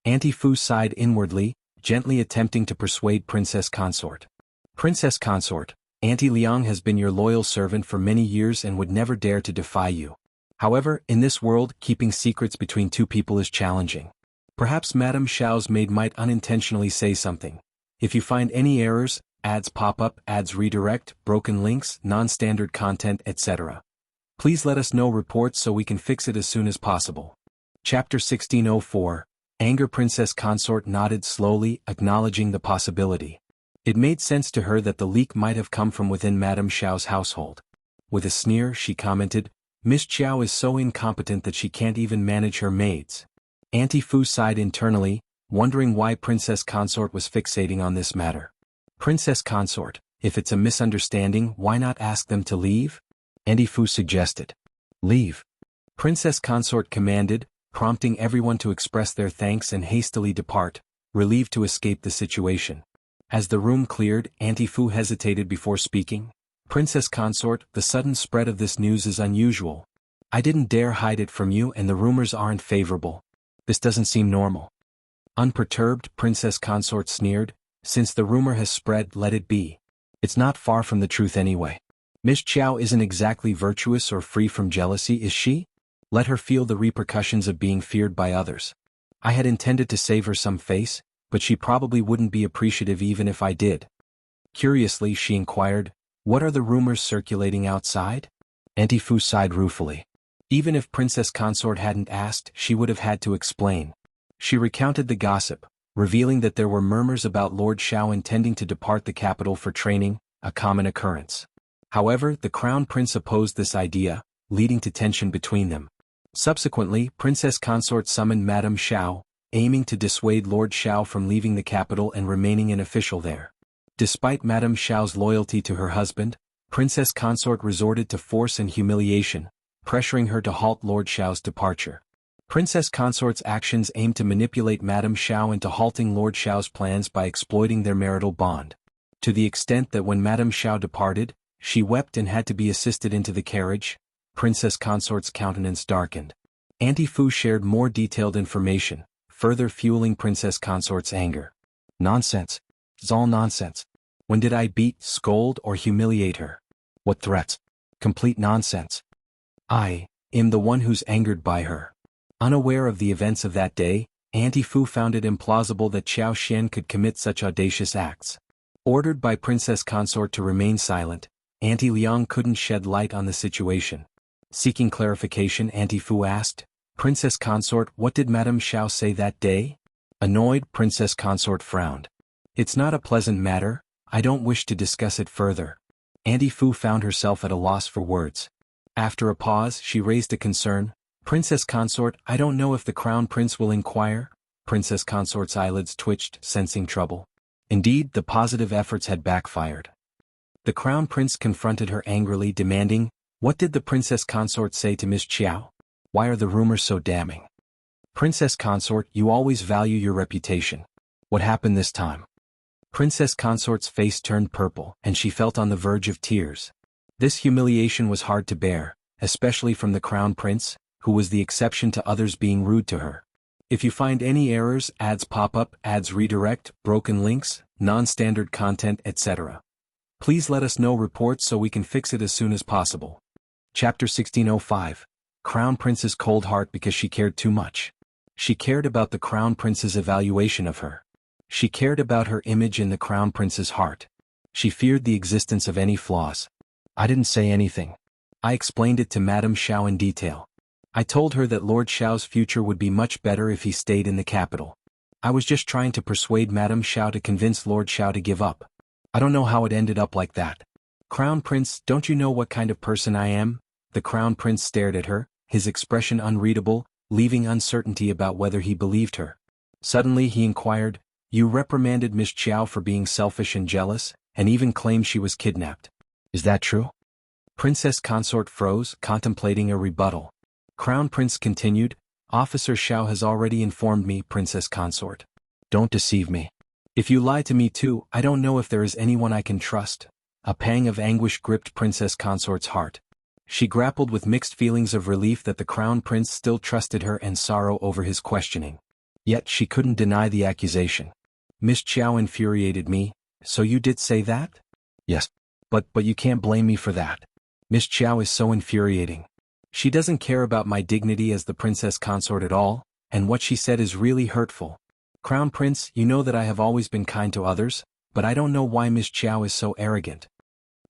Auntie Fu sighed inwardly, gently attempting to persuade Princess Consort. "Princess Consort, Auntie Liang has been your loyal servant for many years and would never dare to defy you. However, in this world, keeping secrets between two people is challenging. Perhaps Madame Xiao's maid might unintentionally say something. If you find any errors, ads pop up, ads redirect, broken links, non-standard content, etc. Please let us know reports so we can fix it as soon as possible." Chapter 1604. Anger. Princess Consort nodded slowly, acknowledging the possibility. It made sense to her that the leak might have come from within Madame Xiao's household. With a sneer, she commented, "Miss Xiao is so incompetent that she can't even manage her maids." Auntie Fu sighed internally, wondering why Princess Consort was fixating on this matter. "Princess Consort, if it's a misunderstanding, why not ask them to leave?" Auntie Fu suggested. "Leave." Princess Consort commanded, prompting everyone to express their thanks and hastily depart, relieved to escape the situation. As the room cleared, Auntie Fu hesitated before speaking. "Princess Consort, the sudden spread of this news is unusual. I didn't dare hide it from you and the rumors aren't favorable. This doesn't seem normal." Unperturbed, Princess Consort sneered, "Since the rumor has spread, let it be. It's not far from the truth anyway. Miss Xiao isn't exactly virtuous or free from jealousy, is she? Let her feel the repercussions of being feared by others. I had intended to save her some face, but she probably wouldn't be appreciative even if I did." Curiously, she inquired, "What are the rumors circulating outside?" Auntie Fu sighed ruefully. Even if Princess Consort hadn't asked, she would have had to explain. She recounted the gossip, revealing that there were murmurs about Lord Shao intending to depart the capital for training, a common occurrence. However, the Crown Prince opposed this idea, leading to tension between them. Subsequently, Princess Consort summoned Madame Xiao, aiming to dissuade Lord Shao from leaving the capital and remaining an official there. Despite Madame Xiao's loyalty to her husband, Princess Consort resorted to force and humiliation, pressuring her to halt Lord Xiao's departure. Princess Consort's actions aimed to manipulate Madame Xiao into halting Lord Xiao's plans by exploiting their marital bond. To the extent that when Madame Xiao departed, she wept and had to be assisted into the carriage. Princess Consort's countenance darkened. Auntie Fu shared more detailed information, further fueling Princess Consort's anger. "Nonsense. It's all nonsense. When did I beat, scold, or humiliate her? What threats? Complete nonsense. I am the one who's angered by her." Unaware of the events of that day, Auntie Fu found it implausible that Xiao Xian could commit such audacious acts. Ordered by Princess Consort to remain silent, Auntie Liang couldn't shed light on the situation. Seeking clarification, Auntie Fu asked, "Princess Consort, what did Madame Xiao say that day?" Annoyed, Princess Consort frowned. "It's not a pleasant matter, I don't wish to discuss it further." Auntie Fu found herself at a loss for words. After a pause, she raised a concern. "Princess Consort, I don't know if the Crown Prince will inquire." Princess Consort's eyelids twitched, sensing trouble. Indeed, the positive efforts had backfired. The Crown Prince confronted her angrily, demanding, "What did the Princess Consort say to Miss Xiao? Why are the rumors so damning?" "Princess Consort, you always value your reputation. What happened this time?" Princess Consort's face turned purple, and she felt on the verge of tears. This humiliation was hard to bear, especially from the Crown Prince, who was the exception to others being rude to her. If you find any errors, ads pop up, ads redirect, broken links, non-standard content, etc. Please let us know reports so we can fix it as soon as possible. Chapter 1605. Crown Prince's cold heart because she cared too much. She cared about the Crown Prince's evaluation of her. She cared about her image in the Crown Prince's heart. She feared the existence of any flaws. I didn't say anything. I explained it to Madame Shao in detail. I told her that Lord Shao's future would be much better if he stayed in the capital. I was just trying to persuade Madame Shao to convince Lord Shao to give up. I don't know how it ended up like that. Crown Prince, don't you know what kind of person I am? The Crown Prince stared at her, his expression unreadable, leaving uncertainty about whether he believed her. Suddenly he inquired, "You reprimanded Miss Xiao for being selfish and jealous, and even claimed she was kidnapped. Is that true?" Princess Consort froze, contemplating a rebuttal. Crown Prince continued, "Officer Shao has already informed me, Princess Consort. Don't deceive me. If you lie to me too, I don't know if there is anyone I can trust." A pang of anguish gripped Princess Consort's heart. She grappled with mixed feelings of relief that the Crown Prince still trusted her and sorrow over his questioning. Yet she couldn't deny the accusation. "Miss Xiao infuriated me, so you did say that?" "Yes. But you can't blame me for that. Miss Xiao is so infuriating. She doesn't care about my dignity as the Princess Consort at all, and what she said is really hurtful. Crown Prince, you know that I have always been kind to others, but I don't know why Miss Xiao is so arrogant.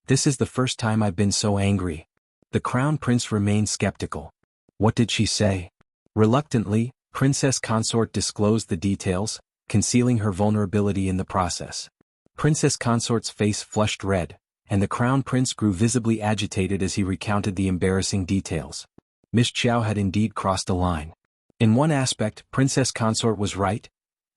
This is the first time I've been so angry." The Crown Prince remained skeptical. "What did she say?" Reluctantly, Princess Consort disclosed the details, concealing her vulnerability in the process. Princess Consort's face flushed red, and the Crown Prince grew visibly agitated as he recounted the embarrassing details. Miss Xiao had indeed crossed a line. In one aspect, Princess Consort was right.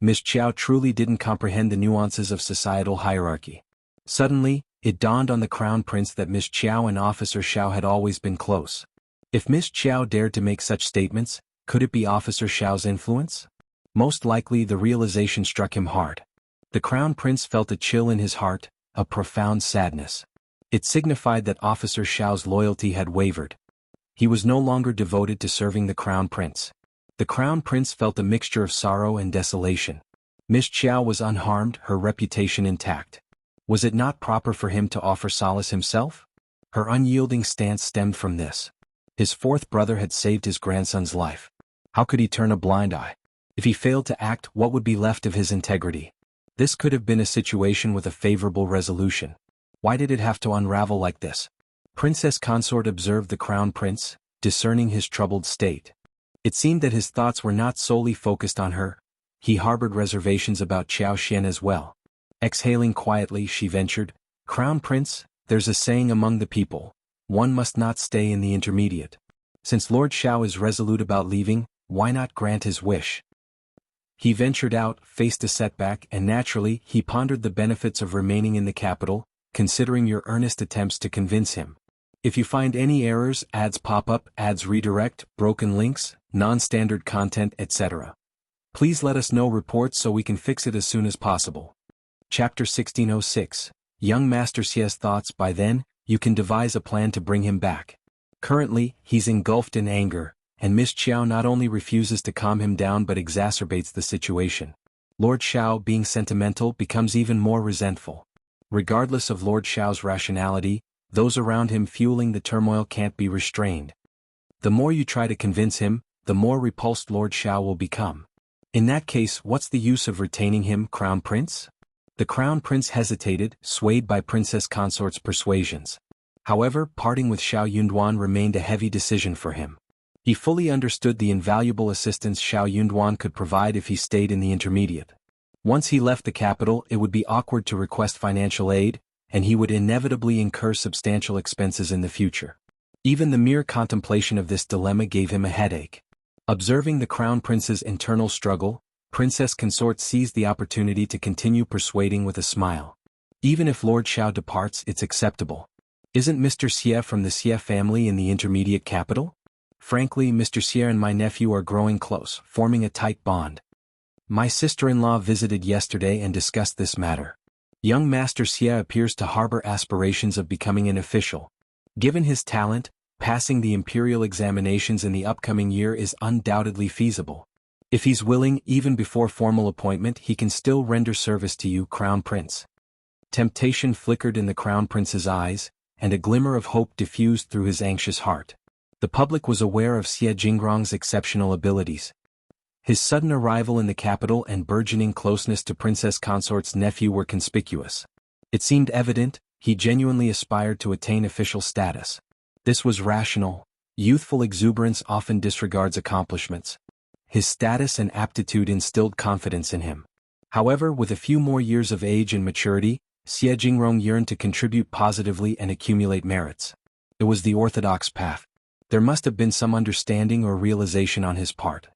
Miss Xiao truly didn't comprehend the nuances of societal hierarchy. Suddenly, it dawned on the Crown Prince that Miss Xiao and Officer Shao had always been close. If Miss Xiao dared to make such statements, could it be Officer Shao's influence? Most likely the realization struck him hard. The Crown Prince felt a chill in his heart, a profound sadness. It signified that Officer Shao's loyalty had wavered. He was no longer devoted to serving the Crown Prince. The Crown Prince felt a mixture of sorrow and desolation. Miss Xiao was unharmed, her reputation intact. Was it not proper for him to offer solace himself? Her unyielding stance stemmed from this. His fourth brother had saved his grandson's life. How could he turn a blind eye? If he failed to act, what would be left of his integrity? This could have been a situation with a favorable resolution. Why did it have to unravel like this? Princess Consort observed the Crown Prince, discerning his troubled state. It seemed that his thoughts were not solely focused on her. He harbored reservations about Xiaoxian as well. Exhaling quietly, she ventured, "Crown Prince, there's a saying among the people, one must not stay in the intermediate. Since Lord Shao is resolute about leaving, why not grant his wish?" He ventured out, faced a setback, and naturally, he pondered the benefits of remaining in the capital, considering your earnest attempts to convince him. If you find any errors, ads pop up, ads redirect, broken links, non-standard content, etc. Please let us know reports so we can fix it as soon as possible. Chapter 1606. Young Master Xia's thoughts. By then, you can devise a plan to bring him back. Currently, he's engulfed in anger, and Miss Xiao not only refuses to calm him down but exacerbates the situation. Lord Shao, being sentimental, becomes even more resentful. Regardless of Lord Shao's rationality, those around him fueling the turmoil can't be restrained. The more you try to convince him, the more repulsed Lord Shao will become. In that case, what's the use of retaining him, Crown Prince? The Crown Prince hesitated, swayed by Princess Consort's persuasions. However, parting with Xiao Yunduan remained a heavy decision for him. He fully understood the invaluable assistance Xiao Yunduan could provide if he stayed in the intermediate. Once he left the capital, it would be awkward to request financial aid, and he would inevitably incur substantial expenses in the future. Even the mere contemplation of this dilemma gave him a headache. Observing the Crown Prince's internal struggle, Princess Consort seized the opportunity to continue persuading with a smile. Even if Lord Shao departs, it's acceptable. Isn't Mr. Xie from the Xie family in the intermediate capital? Frankly, Mr. Xie and my nephew are growing close, forming a tight bond. My sister-in-law visited yesterday and discussed this matter. Young Master Xie appears to harbor aspirations of becoming an official. Given his talent, Passing the imperial examinations in the upcoming year is undoubtedly feasible. If he's willing, even before formal appointment, he can still render service to you, Crown Prince. Temptation flickered in the Crown Prince's eyes, and a glimmer of hope diffused through his anxious heart. The public was aware of Xie Jingrong's exceptional abilities. His sudden arrival in the capital and burgeoning closeness to Princess Consort's nephew were conspicuous. It seemed evident, he genuinely aspired to attain official status. This was rational. Youthful exuberance often disregards accomplishments. His status and aptitude instilled confidence in him. However, with a few more years of age and maturity, Xie Jingrong yearned to contribute positively and accumulate merits. It was the orthodox path. There must have been some understanding or realization on his part.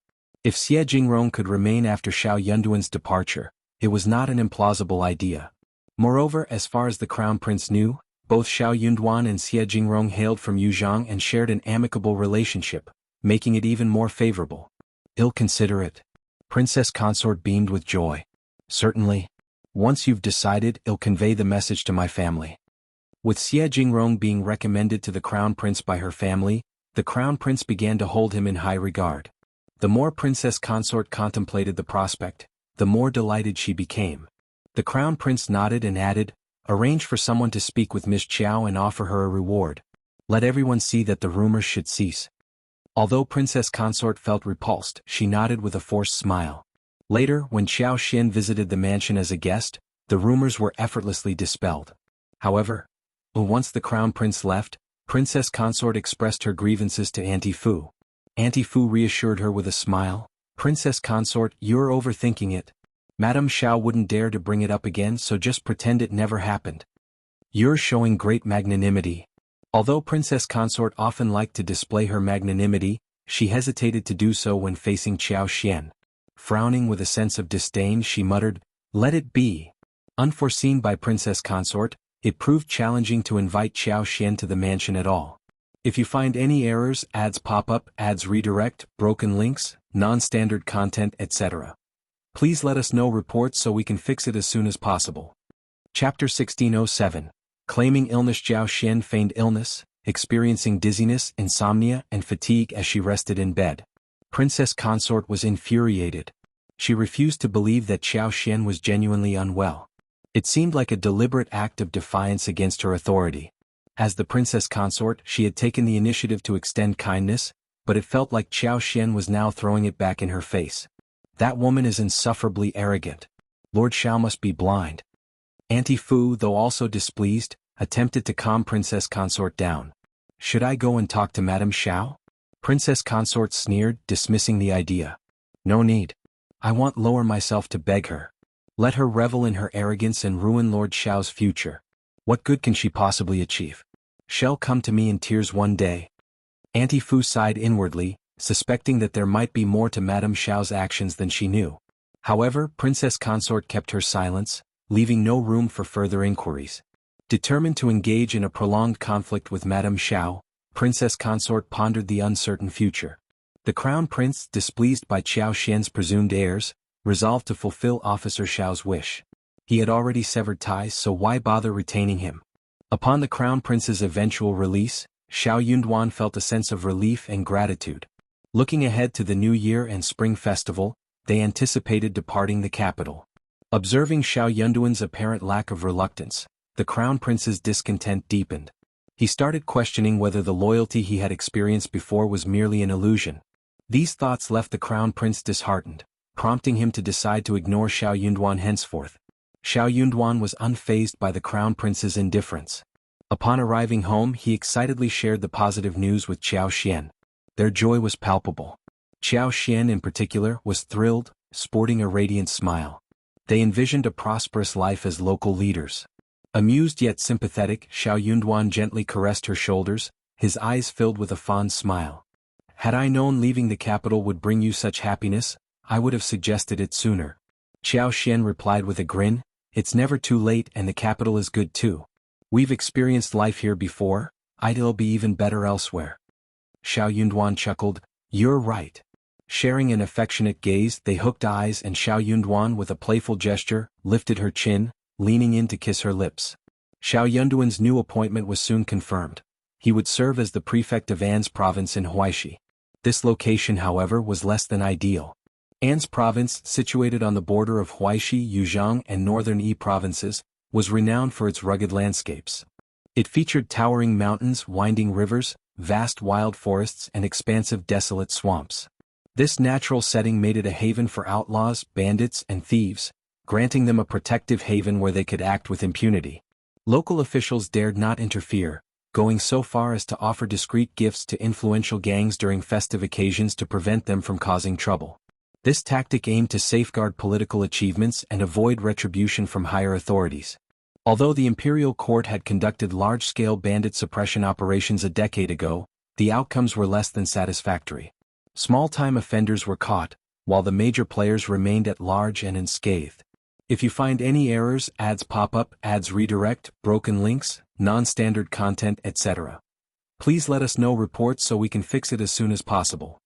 If Xie Jingrong could remain after Shao Yunduan's departure, it was not an implausible idea. Moreover, as far as the Crown Prince knew, both Shao Yunduan and Xie Jingrong hailed from Yuzhang and shared an amicable relationship, making it even more favorable. Ill-considerate. Princess Consort beamed with joy. Certainly. Once you've decided, I'll convey the message to my family. With Xie Jingrong being recommended to the Crown Prince by her family, the Crown Prince began to hold him in high regard. The more Princess Consort contemplated the prospect, the more delighted she became. The Crown Prince nodded and added, "Arrange for someone to speak with Miss Xiao and offer her a reward. Let everyone see that the rumors should cease." Although Princess Consort felt repulsed, she nodded with a forced smile. Later, when Xiao Xian visited the mansion as a guest, the rumors were effortlessly dispelled. However, once the Crown Prince left, Princess Consort expressed her grievances to Auntie Fu. Auntie Fu reassured her with a smile, "Princess Consort, you're overthinking it. Madame Shao wouldn't dare to bring it up again, so just pretend it never happened. You're showing great magnanimity." Although Princess Consort often liked to display her magnanimity, she hesitated to do so when facing Xiao Xian. Frowning with a sense of disdain, she muttered, "Let it be." Unforeseen by Princess Consort, it proved challenging to invite Xiao Xian to the mansion at all. If you find any errors, ads pop up, ads redirect, broken links, non-standard content, etc., please let us know reports so we can fix it as soon as possible. Chapter 1607. Claiming illness. Xiao Xian feigned illness, experiencing dizziness, insomnia, and fatigue as she rested in bed. Princess Consort was infuriated. She refused to believe that Xiao Xian was genuinely unwell. It seemed like a deliberate act of defiance against her authority. As the Princess Consort, she had taken the initiative to extend kindness, but it felt like Xiao Xian was now throwing it back in her face. That woman is insufferably arrogant. Lord Shao must be blind. Auntie Fu, though also displeased, attempted to calm Princess Consort down. "Should I go and talk to Madame Shao?" Princess Consort sneered, dismissing the idea. "No need. I won't lower myself to beg her. Let her revel in her arrogance and ruin Lord Shao's future. What good can she possibly achieve? She'll come to me in tears one day." Auntie Fu sighed inwardly, suspecting that there might be more to Madame Shao's actions than she knew. However, Princess Consort kept her silence, leaving no room for further inquiries. Determined to engage in a prolonged conflict with Madame Shao, Princess Consort pondered the uncertain future. The Crown Prince, displeased by Xiao Xian's presumed heirs, resolved to fulfill Officer Shao's wish. He had already severed ties, so why bother retaining him? Upon the Crown Prince's eventual release, Shao Yunduan felt a sense of relief and gratitude. Looking ahead to the New Year and Spring Festival, they anticipated departing the capital. Observing Shao Yunduan's apparent lack of reluctance, the Crown Prince's discontent deepened. He started questioning whether the loyalty he had experienced before was merely an illusion. These thoughts left the Crown Prince disheartened, prompting him to decide to ignore Shao Yunduan henceforth. Shao Yunduan was unfazed by the Crown Prince's indifference. Upon arriving home, he excitedly shared the positive news with Xiao Xian. Their joy was palpable. Xiao Xian in particular was thrilled, sporting a radiant smile. They envisioned a prosperous life as local leaders. Amused yet sympathetic, Shao Yunduan gently caressed her shoulders, his eyes filled with a fond smile. "Had I known leaving the capital would bring you such happiness, I would have suggested it sooner." Xiao Xian replied with a grin, "It's never too late and the capital is good too. We've experienced life here before, it'll be even better elsewhere." Shao Yunduan chuckled, "You're right." Sharing an affectionate gaze, they hooked eyes and Shao Yunduan with a playful gesture, lifted her chin, leaning in to kiss her lips. Shao Yunduan's new appointment was soon confirmed. He would serve as the prefect of An's province in Huaishi. This location, however, was less than ideal. An's province, situated on the border of Huaishi, Yuzhang, and northern Yi provinces, was renowned for its rugged landscapes. It featured towering mountains, winding rivers, vast wild forests, and expansive desolate swamps. This natural setting made it a haven for outlaws, bandits, and thieves, granting them a protective haven where they could act with impunity. Local officials dared not interfere, going so far as to offer discreet gifts to influential gangs during festive occasions to prevent them from causing trouble. This tactic aimed to safeguard political achievements and avoid retribution from higher authorities. Although the imperial court had conducted large-scale bandit suppression operations a decade ago, the outcomes were less than satisfactory. Small-time offenders were caught, while the major players remained at large and unscathed. If you find any errors, ads pop up, ads redirect, broken links, non-standard content, etc., please let us know reports so we can fix it as soon as possible.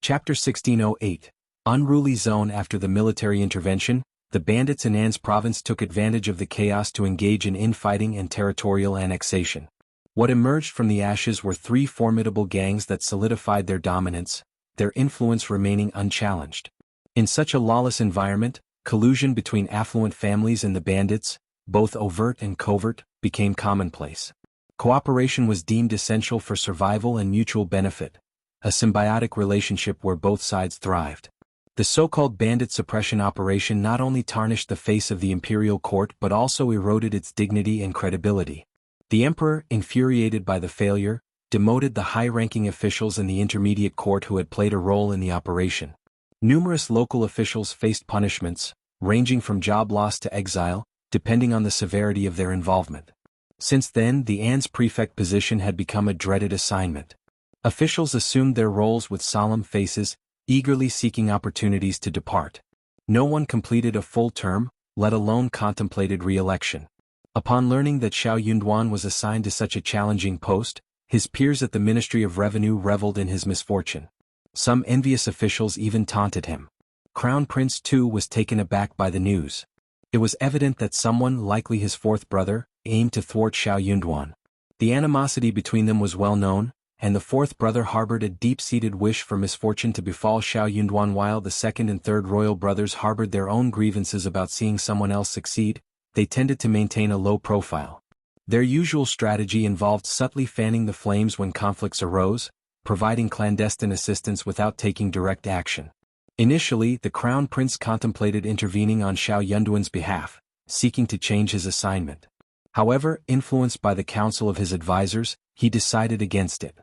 Chapter 1608. Unruly Zone. After the military intervention, the bandits in An's province took advantage of the chaos to engage in infighting and territorial annexation. What emerged from the ashes were three formidable gangs that solidified their dominance, their influence remaining unchallenged. In such a lawless environment, collusion between affluent families and the bandits, both overt and covert, became commonplace. Cooperation was deemed essential for survival and mutual benefit, a symbiotic relationship where both sides thrived. The so-called bandit suppression operation not only tarnished the face of the imperial court but also eroded its dignity and credibility. The emperor, infuriated by the failure, demoted the high-ranking officials in the intermediate court who had played a role in the operation. Numerous local officials faced punishments, ranging from job loss to exile, depending on the severity of their involvement. Since then, the An's prefect position had become a dreaded assignment. Officials assumed their roles with solemn faces, eagerly seeking opportunities to depart. No one completed a full term, let alone contemplated re-election. Upon learning that Shao Yunduan was assigned to such a challenging post, his peers at the Ministry of Revenue reveled in his misfortune. Some envious officials even taunted him. Crown Prince too was taken aback by the news. It was evident that someone, likely his fourth brother, aimed to thwart Shao Yunduan. The animosity between them was well known, and the fourth brother harbored a deep-seated wish for misfortune to befall Shao Yunduan while the second and third royal brothers harbored their own grievances about seeing someone else succeed. They tended to maintain a low profile. Their usual strategy involved subtly fanning the flames when conflicts arose, providing clandestine assistance without taking direct action. Initially, the Crown Prince contemplated intervening on Shao Yunduan's behalf, seeking to change his assignment. However, influenced by the counsel of his advisors, he decided against it.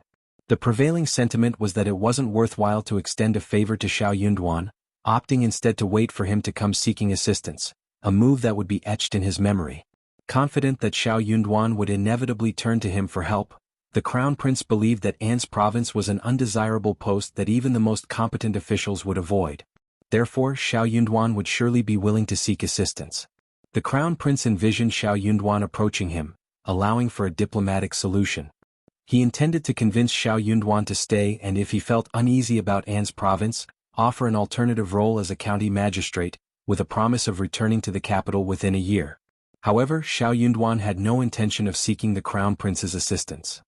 The prevailing sentiment was that it wasn't worthwhile to extend a favor to Shao Yunduan, opting instead to wait for him to come seeking assistance, a move that would be etched in his memory. Confident that Shao Yunduan would inevitably turn to him for help, the Crown Prince believed that An's province was an undesirable post that even the most competent officials would avoid. Therefore, Shao Yunduan would surely be willing to seek assistance. The Crown Prince envisioned Shao Yunduan approaching him, allowing for a diplomatic solution. He intended to convince Shao Yunduan to stay and, if he felt uneasy about An's province, offer an alternative role as a county magistrate, with a promise of returning to the capital within a year. However, Shao Yunduan had no intention of seeking the Crown Prince's assistance.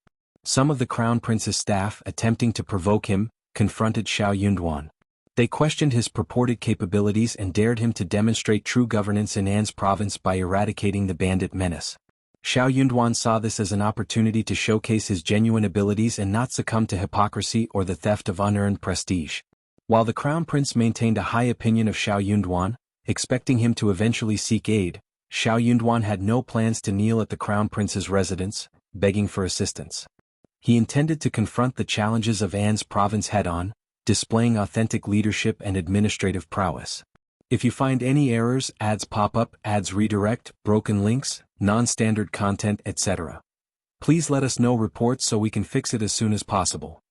Some of the Crown Prince's staff, attempting to provoke him, confronted Shao Yunduan. They questioned his purported capabilities and dared him to demonstrate true governance in An's province by eradicating the bandit menace. Shao Yunduan saw this as an opportunity to showcase his genuine abilities and not succumb to hypocrisy or the theft of unearned prestige. While the Crown Prince maintained a high opinion of Shao Yunduan, expecting him to eventually seek aid, Shao Yunduan had no plans to kneel at the Crown Prince's residence, begging for assistance. He intended to confront the challenges of An's province head-on, displaying authentic leadership and administrative prowess. If you find any errors, ads pop up, ads redirect, broken links, non-standard content, etc., please let us know reports so we can fix it as soon as possible.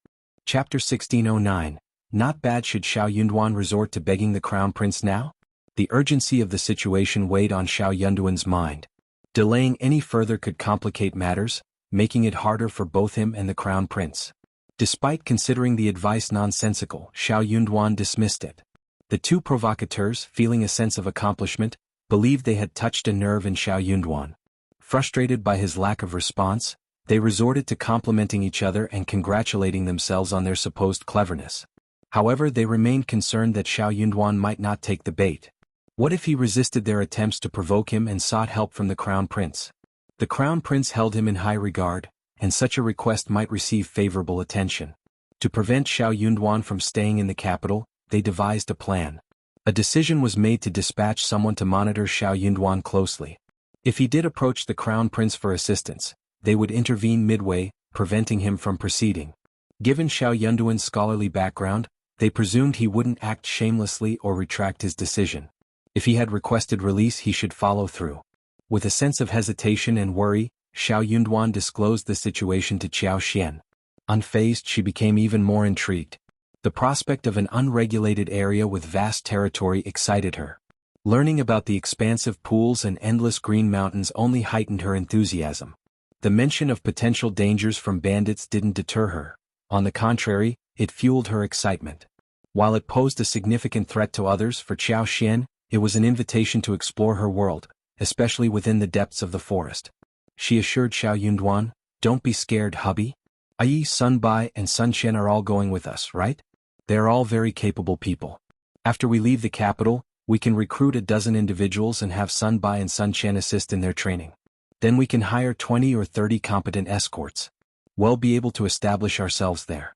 Chapter 1609. Not bad. Should Shao Yunduan resort to begging the Crown Prince now? The urgency of the situation weighed on Shao Yunduan's mind. Delaying any further could complicate matters, making it harder for both him and the Crown Prince. Despite considering the advice nonsensical, Shao Yunduan dismissed it. The two provocateurs, feeling a sense of accomplishment, believed they had touched a nerve in Shao Yunduan. Frustrated by his lack of response, They resorted to complimenting each other and congratulating themselves on their supposed cleverness. However, they remained concerned that Xiao Yunduan might not take the bait. What if he resisted their attempts to provoke him and sought help from the Crown Prince? The Crown Prince held him in high regard, and such a request might receive favorable attention. To prevent Xiao Yunduan from staying in the capital, they devised a plan. A decision was made to dispatch someone to monitor Xiao Yunduan closely. If he did approach the Crown Prince for assistance, they would intervene midway, preventing him from proceeding. Given Xiao Yunduan's scholarly background, they presumed he wouldn't act shamelessly or retract his decision. If he had requested release, he should follow through. With a sense of hesitation and worry, Xiao Yunduan disclosed the situation to Qiao Xian. Unfazed, she became even more intrigued. The prospect of an unregulated area with vast territory excited her. Learning about the expansive pools and endless green mountains only heightened her enthusiasm. The mention of potential dangers from bandits didn't deter her. On the contrary, it fueled her excitement. While it posed a significant threat to others, for Qiao Xian, it was an invitation to explore her world, especially within the depths of the forest. She assured Xiao Yunduan, "Don't be scared, hubby. Ai, Sun Bai and Sun Qian are all going with us, right? They are all very capable people. After we leave the capital, we can recruit a dozen individuals and have Sun Bai and Sun Qian assist in their training. Then we can hire 20 or 30 competent escorts. We'll be able to establish ourselves there."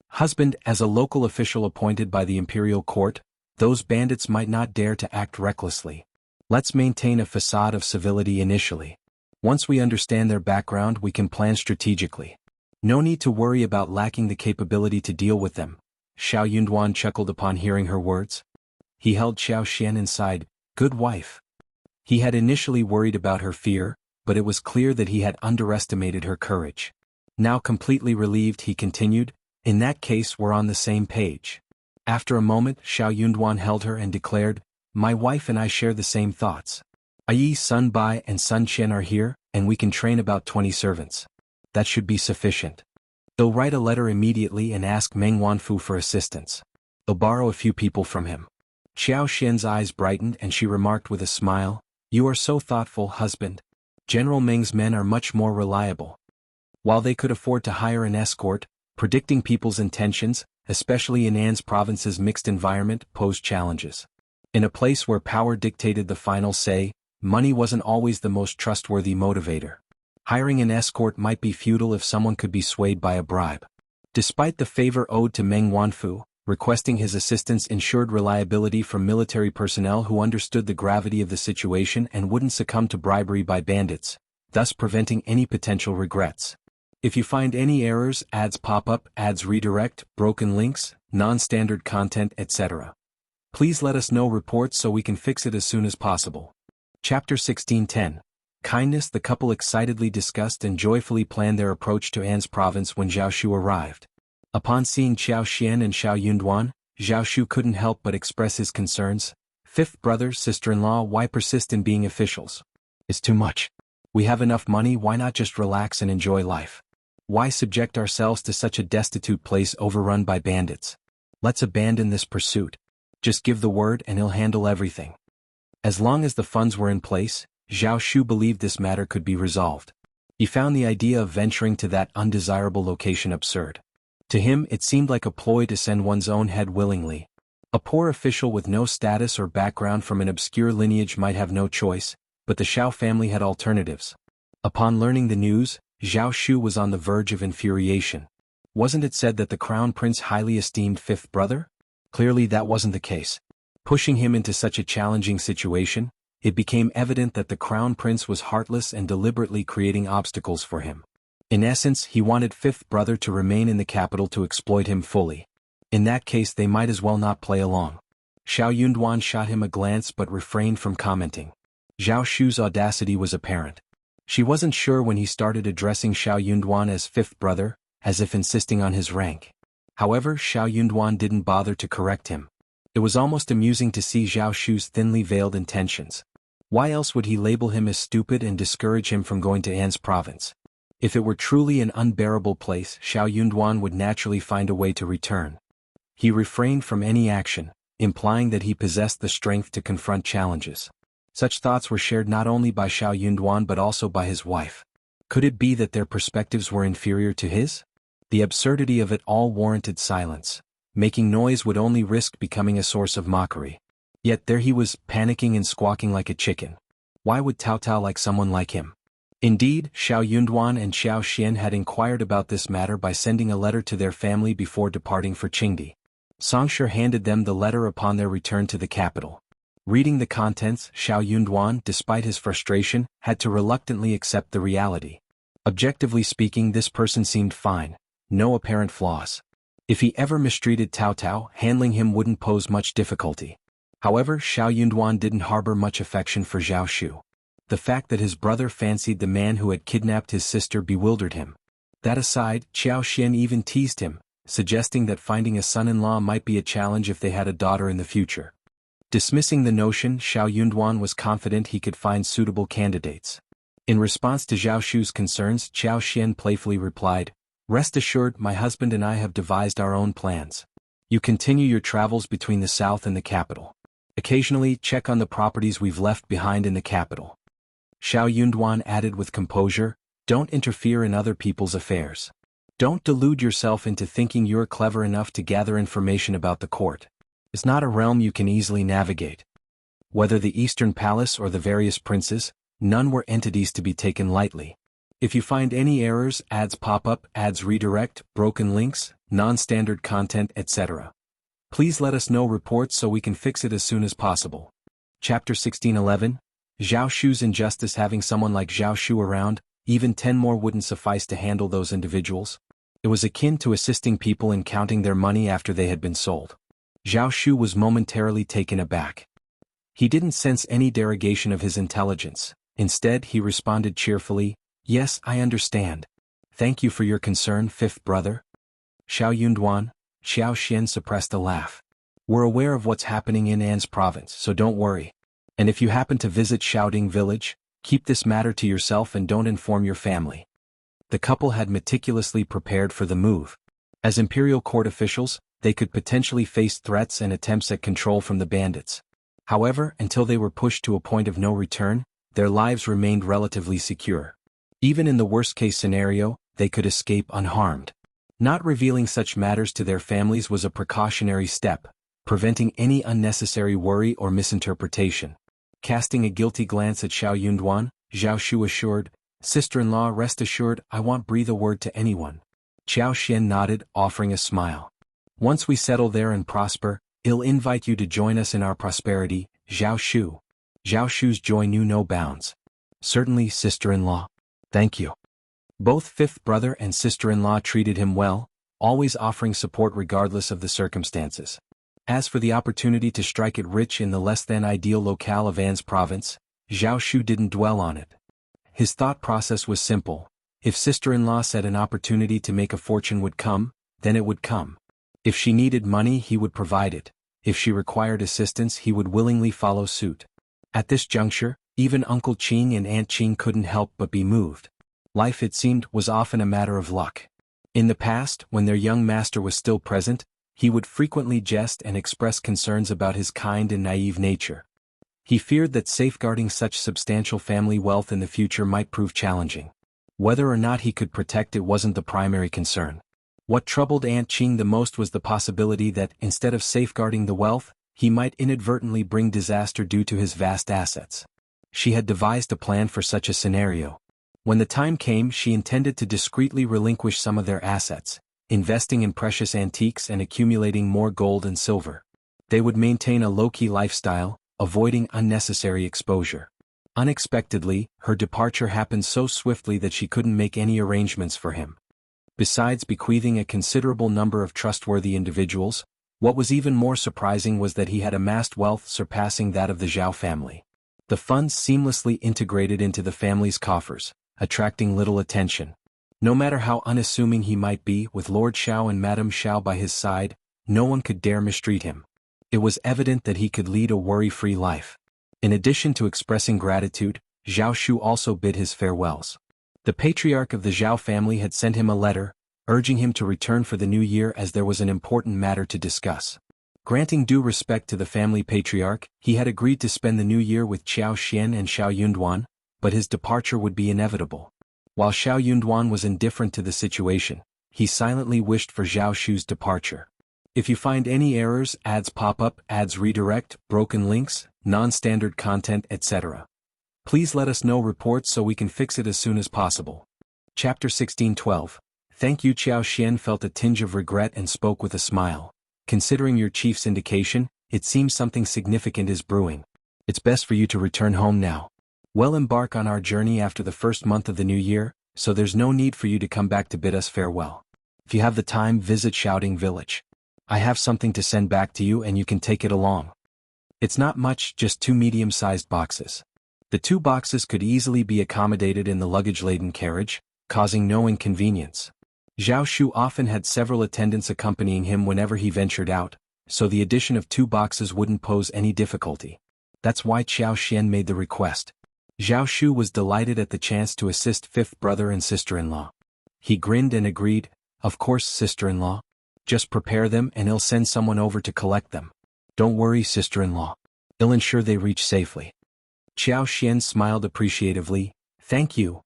Husband, as a local official appointed by the imperial court, those bandits might not dare to act recklessly. Let's maintain a facade of civility initially. Once we understand their background, we can plan strategically. No need to worry about lacking the capability to deal with them. Xiao Yunduan chuckled upon hearing her words. He held Xiao Xian inside. Good wife. He had initially worried about her fear, but it was clear that he had underestimated her courage. Now completely relieved, he continued, in that case we're on the same page. After a moment, Xiao Yunduan held her and declared, my wife and I share the same thoughts. Ai, Sun Bai and Sun Qian are here, and we can train about 20 servants. That should be sufficient. They'll write a letter immediately and ask Meng Wanfu for assistance. They'll borrow a few people from him. Xiao Xian's eyes brightened and she remarked with a smile, you are so thoughtful, husband. General Meng's men are much more reliable. While they could afford to hire an escort, predicting people's intentions, especially in An's province's mixed environment, posed challenges. In a place where power dictated the final say, money wasn't always the most trustworthy motivator. Hiring an escort might be futile if someone could be swayed by a bribe. Despite the favor owed to Meng Wanfu, requesting his assistance ensured reliability from military personnel who understood the gravity of the situation and wouldn't succumb to bribery by bandits, thus preventing any potential regrets. If you find any errors, ads pop up, ads redirect, broken links, non-standard content, etc., please let us know reports so we can fix it as soon as possible. Chapter 16:10. Kindness. The couple excitedly discussed and joyfully planned their approach to An's province when Zhao Shu arrived. Upon seeing Qiao Xian and Xiao Yunduan, Zhao Shu couldn't help but express his concerns. Fifth brother, sister-in-law, why persist in being officials? It's too much. We have enough money, why not just relax and enjoy life? Why subject ourselves to such a destitute place overrun by bandits? Let's abandon this pursuit. Just give the word and he'll handle everything. As long as the funds were in place, Zhao Shu believed this matter could be resolved. He found the idea of venturing to that undesirable location absurd. To him, it seemed like a ploy to send one's own head willingly. A poor official with no status or background from an obscure lineage might have no choice, but the Shao family had alternatives. Upon learning the news, Zhao Shu was on the verge of infuriation. Wasn't it said that the Crown Prince highly esteemed fifth brother? Clearly that wasn't the case. Pushing him into such a challenging situation, it became evident that the Crown Prince was heartless and deliberately creating obstacles for him. In essence, he wanted fifth brother to remain in the capital to exploit him fully. In that case they might as well not play along. Xiao Yunduan shot him a glance but refrained from commenting. Zhao Shu's audacity was apparent. She wasn't sure when he started addressing Xiao Yunduan as fifth brother, as if insisting on his rank. However, Xiao Yunduan didn't bother to correct him. It was almost amusing to see Zhao Shu's thinly veiled intentions. Why else would he label him as stupid and discourage him from going to An's province? If it were truly an unbearable place, Xiao Yunduan would naturally find a way to return. He refrained from any action, implying that he possessed the strength to confront challenges. Such thoughts were shared not only by Xiao Yunduan but also by his wife. Could it be that their perspectives were inferior to his? The absurdity of it all warranted silence. Making noise would only risk becoming a source of mockery. Yet there he was, panicking and squawking like a chicken. Why would Tao Tao like someone like him? Indeed, Xiao Yunduan and Xiao Xian had inquired about this matter by sending a letter to their family before departing for Qingdi. Xianxia handed them the letter upon their return to the capital. Reading the contents, Xiao Yunduan, despite his frustration, had to reluctantly accept the reality. Objectively speaking, this person seemed fine, no apparent flaws. If he ever mistreated Tao Tao, handling him wouldn't pose much difficulty. However, Xiao Yunduan didn't harbor much affection for Zhao Shu. The fact that his brother fancied the man who had kidnapped his sister bewildered him. That aside, Xiao Xian even teased him, suggesting that finding a son-in-law might be a challenge if they had a daughter in the future. Dismissing the notion, Xiao Yunduan was confident he could find suitable candidates. In response to Zhao Shu's concerns, Xiao Xian playfully replied, "Rest assured, my husband and I have devised our own plans. You continue your travels between the south and the capital. Occasionally, check on the properties we've left behind in the capital." Xiao Yunduan added with composure, "Don't interfere in other people's affairs. Don't delude yourself into thinking you're clever enough to gather information about the court. It's not a realm you can easily navigate. Whether the Eastern Palace or the various princes, none were entities to be taken lightly. If you find any errors, ads pop up, ads redirect, broken links, non-standard content, etc., please let us know reports so we can fix it as soon as possible." Chapter 1611, Zhao Shu's injustice. Having someone like Zhao Shu around, even 10 more wouldn't suffice to handle those individuals. It was akin to assisting people in counting their money after they had been sold. Zhao Shu was momentarily taken aback. He didn't sense any derogation of his intelligence. Instead, he responded cheerfully, "Yes, I understand. Thank you for your concern, fifth brother." Xiao Yunduan, Xiao Xian suppressed a laugh. "We're aware of what's happening in An's province, so don't worry. And if you happen to visit Shaoding village, keep this matter to yourself and don't inform your family." The couple had meticulously prepared for the move. As imperial court officials, they could potentially face threats and attempts at control from the bandits. However, until they were pushed to a point of no return, their lives remained relatively secure. Even in the worst-case scenario, they could escape unharmed. Not revealing such matters to their families was a precautionary step, preventing any unnecessary worry or misinterpretation. Casting a guilty glance at Xiao Yunduan, Zhao Shu assured, "Sister-in-law, rest assured, I won't breathe a word to anyone." Xiao Xian nodded, offering a smile. "Once we settle there and prosper, I'll invite you to join us in our prosperity, Zhao Shu." Zhao Shu's joy knew no bounds. "Certainly, sister-in-law. Thank you." Both fifth brother and sister-in-law treated him well, always offering support regardless of the circumstances. As for the opportunity to strike it rich in the less-than-ideal locale of An's province, Zhao Shu didn't dwell on it. His thought process was simple. If sister-in-law said an opportunity to make a fortune would come, then it would come. If she needed money, he would provide it. If she required assistance, he would willingly follow suit. At this juncture, even Uncle Qing and Aunt Qing couldn't help but be moved. Life, it seemed, was often a matter of luck. In the past, when their young master was still present, he would frequently jest and express concerns about his kind and naive nature. He feared that safeguarding such substantial family wealth in the future might prove challenging. Whether or not he could protect it wasn't the primary concern. What troubled Aunt Qing the most was the possibility that, instead of safeguarding the wealth, he might inadvertently bring disaster due to his vast assets. She had devised a plan for such a scenario. When the time came, she intended to discreetly relinquish some of their assets, investing in precious antiques and accumulating more gold and silver. They would maintain a low-key lifestyle, avoiding unnecessary exposure. Unexpectedly, her departure happened so swiftly that she couldn't make any arrangements for him. Besides bequeathing a considerable number of trustworthy individuals, what was even more surprising was that he had amassed wealth surpassing that of the Zhao family. The funds seamlessly integrated into the family's coffers, attracting little attention. No matter how unassuming he might be, with Lord Shao and Madame Shao by his side, no one could dare mistreat him. It was evident that he could lead a worry-free life. In addition to expressing gratitude, Zhao Shu also bid his farewells. The patriarch of the Zhao family had sent him a letter, urging him to return for the new year as there was an important matter to discuss. Granting due respect to the family patriarch, he had agreed to spend the new year with Xiao Xian and Xiao Yunduan, but his departure would be inevitable. While Xiao Yunduan was indifferent to the situation, he silently wished for Zhao Shu's departure. If you find any errors, ads pop up, ads redirect, broken links, non-standard content, etc., please let us know reports so we can fix it as soon as possible. Chapter 16:12. Thank you. Xiao Xian felt a tinge of regret and spoke with a smile. Considering your chief's indication, it seems something significant is brewing. It's best for you to return home now. We'll embark on our journey after the first month of the new year, so there's no need for you to come back to bid us farewell. If you have the time, visit Shouting Village. I have something to send back to you and you can take it along. It's not much, just 2 medium-sized boxes. The 2 boxes could easily be accommodated in the luggage-laden carriage, causing no inconvenience. Zhao Shu often had several attendants accompanying him whenever he ventured out, so the addition of 2 boxes wouldn't pose any difficulty. That's why Xiao Xian made the request. Zhao Shu was delighted at the chance to assist 5th brother and sister-in-law. He grinned and agreed, "Of course, sister-in-law. Just prepare them and I'll send someone over to collect them. Don't worry, sister-in-law. I'll ensure they reach safely." Xiao Xian smiled appreciatively. "Thank you."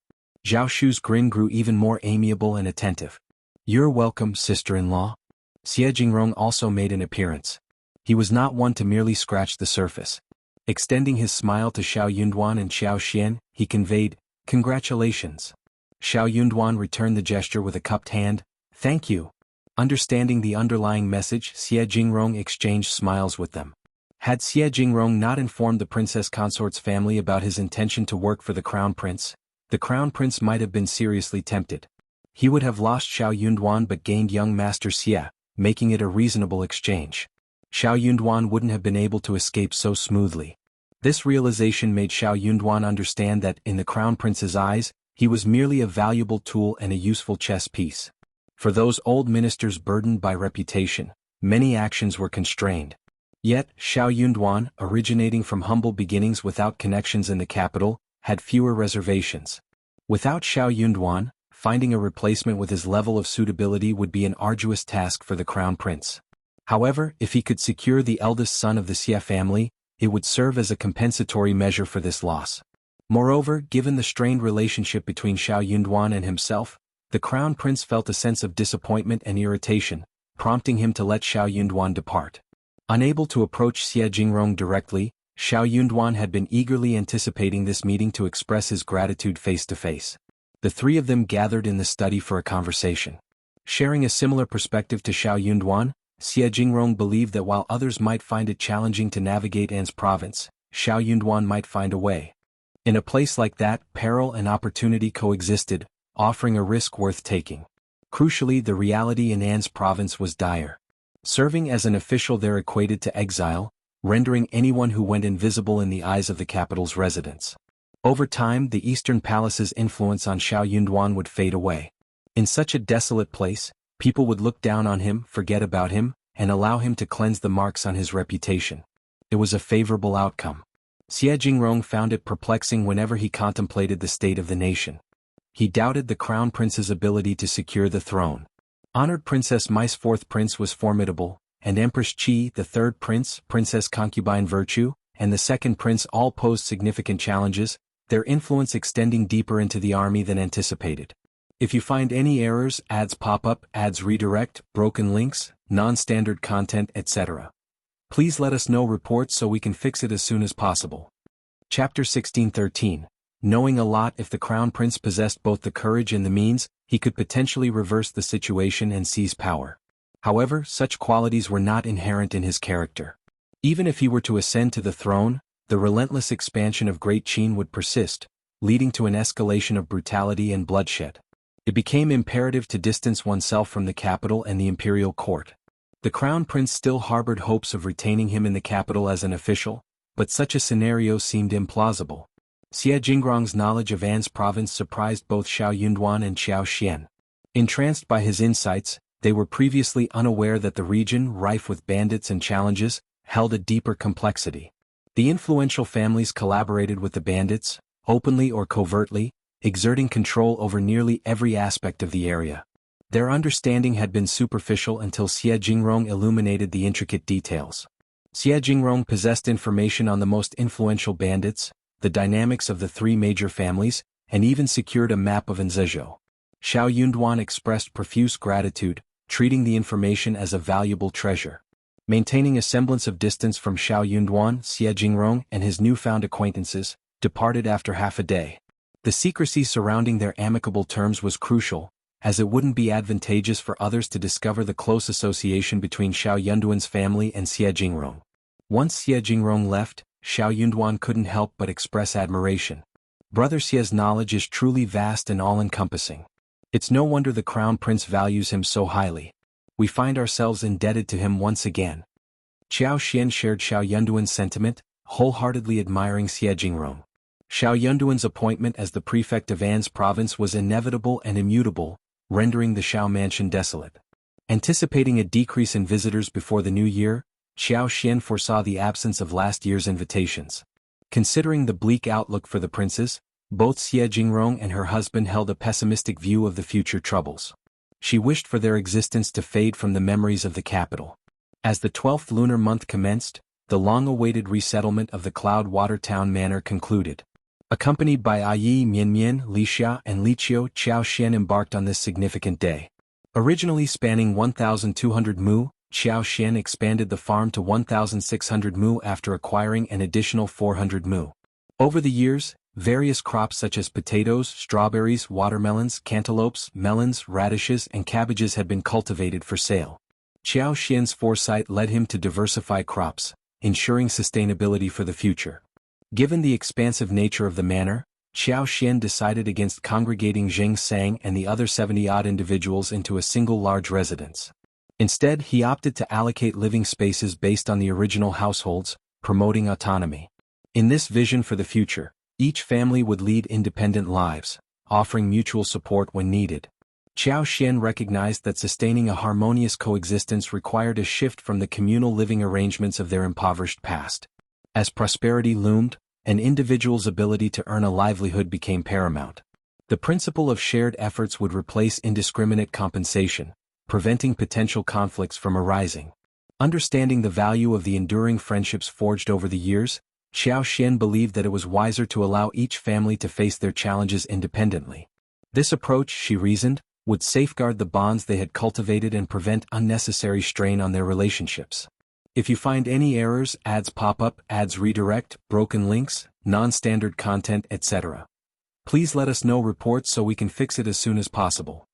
Zhao Shu's grin grew even more amiable and attentive. "You're welcome, sister-in-law." Xie Jingrong also made an appearance. He was not one to merely scratch the surface. Extending his smile to Xiao Yunduan and Xiao Xian, he conveyed, "Congratulations." Xiao Yunduan returned the gesture with a cupped hand, "Thank you." Understanding the underlying message, Xie Jingrong exchanged smiles with them. Had Xie Jingrong not informed the princess consort's family about his intention to work for the crown prince, the crown prince might have been seriously tempted. He would have lost Xiao Yunduan but gained young Master Xie, making it a reasonable exchange. Xiao Yunduan wouldn't have been able to escape so smoothly. This realization made Xiao Yunduan understand that, in the crown prince's eyes, he was merely a valuable tool and a useful chess piece. For those old ministers burdened by reputation, many actions were constrained. Yet, Xiao Yunduan, originating from humble beginnings without connections in the capital, had fewer reservations. Without Xiao Yunduan, finding a replacement with his level of suitability would be an arduous task for the crown prince. However, if he could secure the eldest son of the Xie family, it would serve as a compensatory measure for this loss. Moreover, given the strained relationship between Xiao Yunduan and himself, the crown prince felt a sense of disappointment and irritation, prompting him to let Xiao Yunduan depart. Unable to approach Xie Jingrong directly, Xiao Yunduan had been eagerly anticipating this meeting to express his gratitude face-to-face. The 3 of them gathered in the study for a conversation. Sharing a similar perspective to Xiao Yunduan, Xie Jingrong believed that while others might find it challenging to navigate An's province, Xiao Yunduan might find a way. In a place like that, peril and opportunity coexisted, offering a risk worth taking. Crucially, the reality in An's province was dire. Serving as an official there equated to exile, rendering anyone who went invisible in the eyes of the capital's residents. Over time, the Eastern Palace's influence on Xiao Yunduan would fade away. In such a desolate place, people would look down on him, forget about him, and allow him to cleanse the marks on his reputation. It was a favorable outcome. Xie Jingrong found it perplexing whenever he contemplated the state of the nation. He doubted the crown prince's ability to secure the throne. Honored Princess Mai's 4th prince was formidable, and Empress Qi, the 3rd prince, Princess Concubine Virtue, and the 2nd prince all posed significant challenges, their influence extending deeper into the army than anticipated. If you find any errors, ads pop up, ads redirect, broken links, non-standard content, etc., please let us know reports so we can fix it as soon as possible. Chapter 16:13. Knowing a lot. If the crown prince possessed both the courage and the means, he could potentially reverse the situation and seize power. However, such qualities were not inherent in his character. Even if he were to ascend to the throne, the relentless expansion of Great Qin would persist, leading to an escalation of brutality and bloodshed. It became imperative to distance oneself from the capital and the imperial court. The crown prince still harbored hopes of retaining him in the capital as an official, but such a scenario seemed implausible. Xie Jingrong's knowledge of An's province surprised both Xiao Yunduan and Xiao Xian. Entranced by his insights, they were previously unaware that the region, rife with bandits and challenges, held a deeper complexity. The influential families collaborated with the bandits, openly or covertly, exerting control over nearly every aspect of the area. Their understanding had been superficial until Xie Jingrong illuminated the intricate details. Xie Jingrong possessed information on the most influential bandits, the dynamics of the 3 major families, and even secured a map of Zhao. Xiao Yunduan expressed profuse gratitude, treating the information as a valuable treasure. Maintaining a semblance of distance from Xiao Yunduan, Xie Jingrong and his newfound acquaintances, departed after half a day. The secrecy surrounding their amicable terms was crucial, as it wouldn't be advantageous for others to discover the close association between Xiao Yunduan's family and Xie Jingrong. Once Xie Jingrong left, Xiao Yunduan couldn't help but express admiration. Brother Xie's knowledge is truly vast and all-encompassing. It's no wonder the Crown Prince values him so highly. We find ourselves indebted to him once again. Xiao Xian shared Xiao Yunduan's sentiment, wholeheartedly admiring Xie Jingrong. Xiao Yunduan's appointment as the prefect of An's province was inevitable and immutable, rendering the Shao mansion desolate. Anticipating a decrease in visitors before the new year, Xiao Xian foresaw the absence of last year's invitations. Considering the bleak outlook for the princes, both Xie Jingrong and her husband held a pessimistic view of the future troubles. She wished for their existence to fade from the memories of the capital. As the 12th lunar month commenced, the long-awaited resettlement of the Cloud Water Town Manor concluded. Accompanied by Ai Mianmian, Li Xia and Li Qiu, Xiao Xian embarked on this significant day. Originally spanning 1,200 mu, Xiao Xian expanded the farm to 1,600 mu after acquiring an additional 400 mu. Over the years, various crops such as potatoes, strawberries, watermelons, cantaloupes, melons, radishes and cabbages had been cultivated for sale. Xiao Xian's foresight led him to diversify crops, ensuring sustainability for the future. Given the expansive nature of the manor, Xiao Xian decided against congregating Xianxia and the other 70-odd individuals into a single large residence. Instead, he opted to allocate living spaces based on the original households, promoting autonomy. In this vision for the future, each family would lead independent lives, offering mutual support when needed. Xiao Xian recognized that sustaining a harmonious coexistence required a shift from the communal living arrangements of their impoverished past. As prosperity loomed, an individual's ability to earn a livelihood became paramount. The principle of shared efforts would replace indiscriminate compensation, preventing potential conflicts from arising. Understanding the value of the enduring friendships forged over the years, Xiao Xian believed that it was wiser to allow each family to face their challenges independently. This approach, she reasoned, would safeguard the bonds they had cultivated and prevent unnecessary strain on their relationships. If you find any errors, ads pop up, ads redirect, broken links, non-standard content, etc., please let us know reports so we can fix it as soon as possible.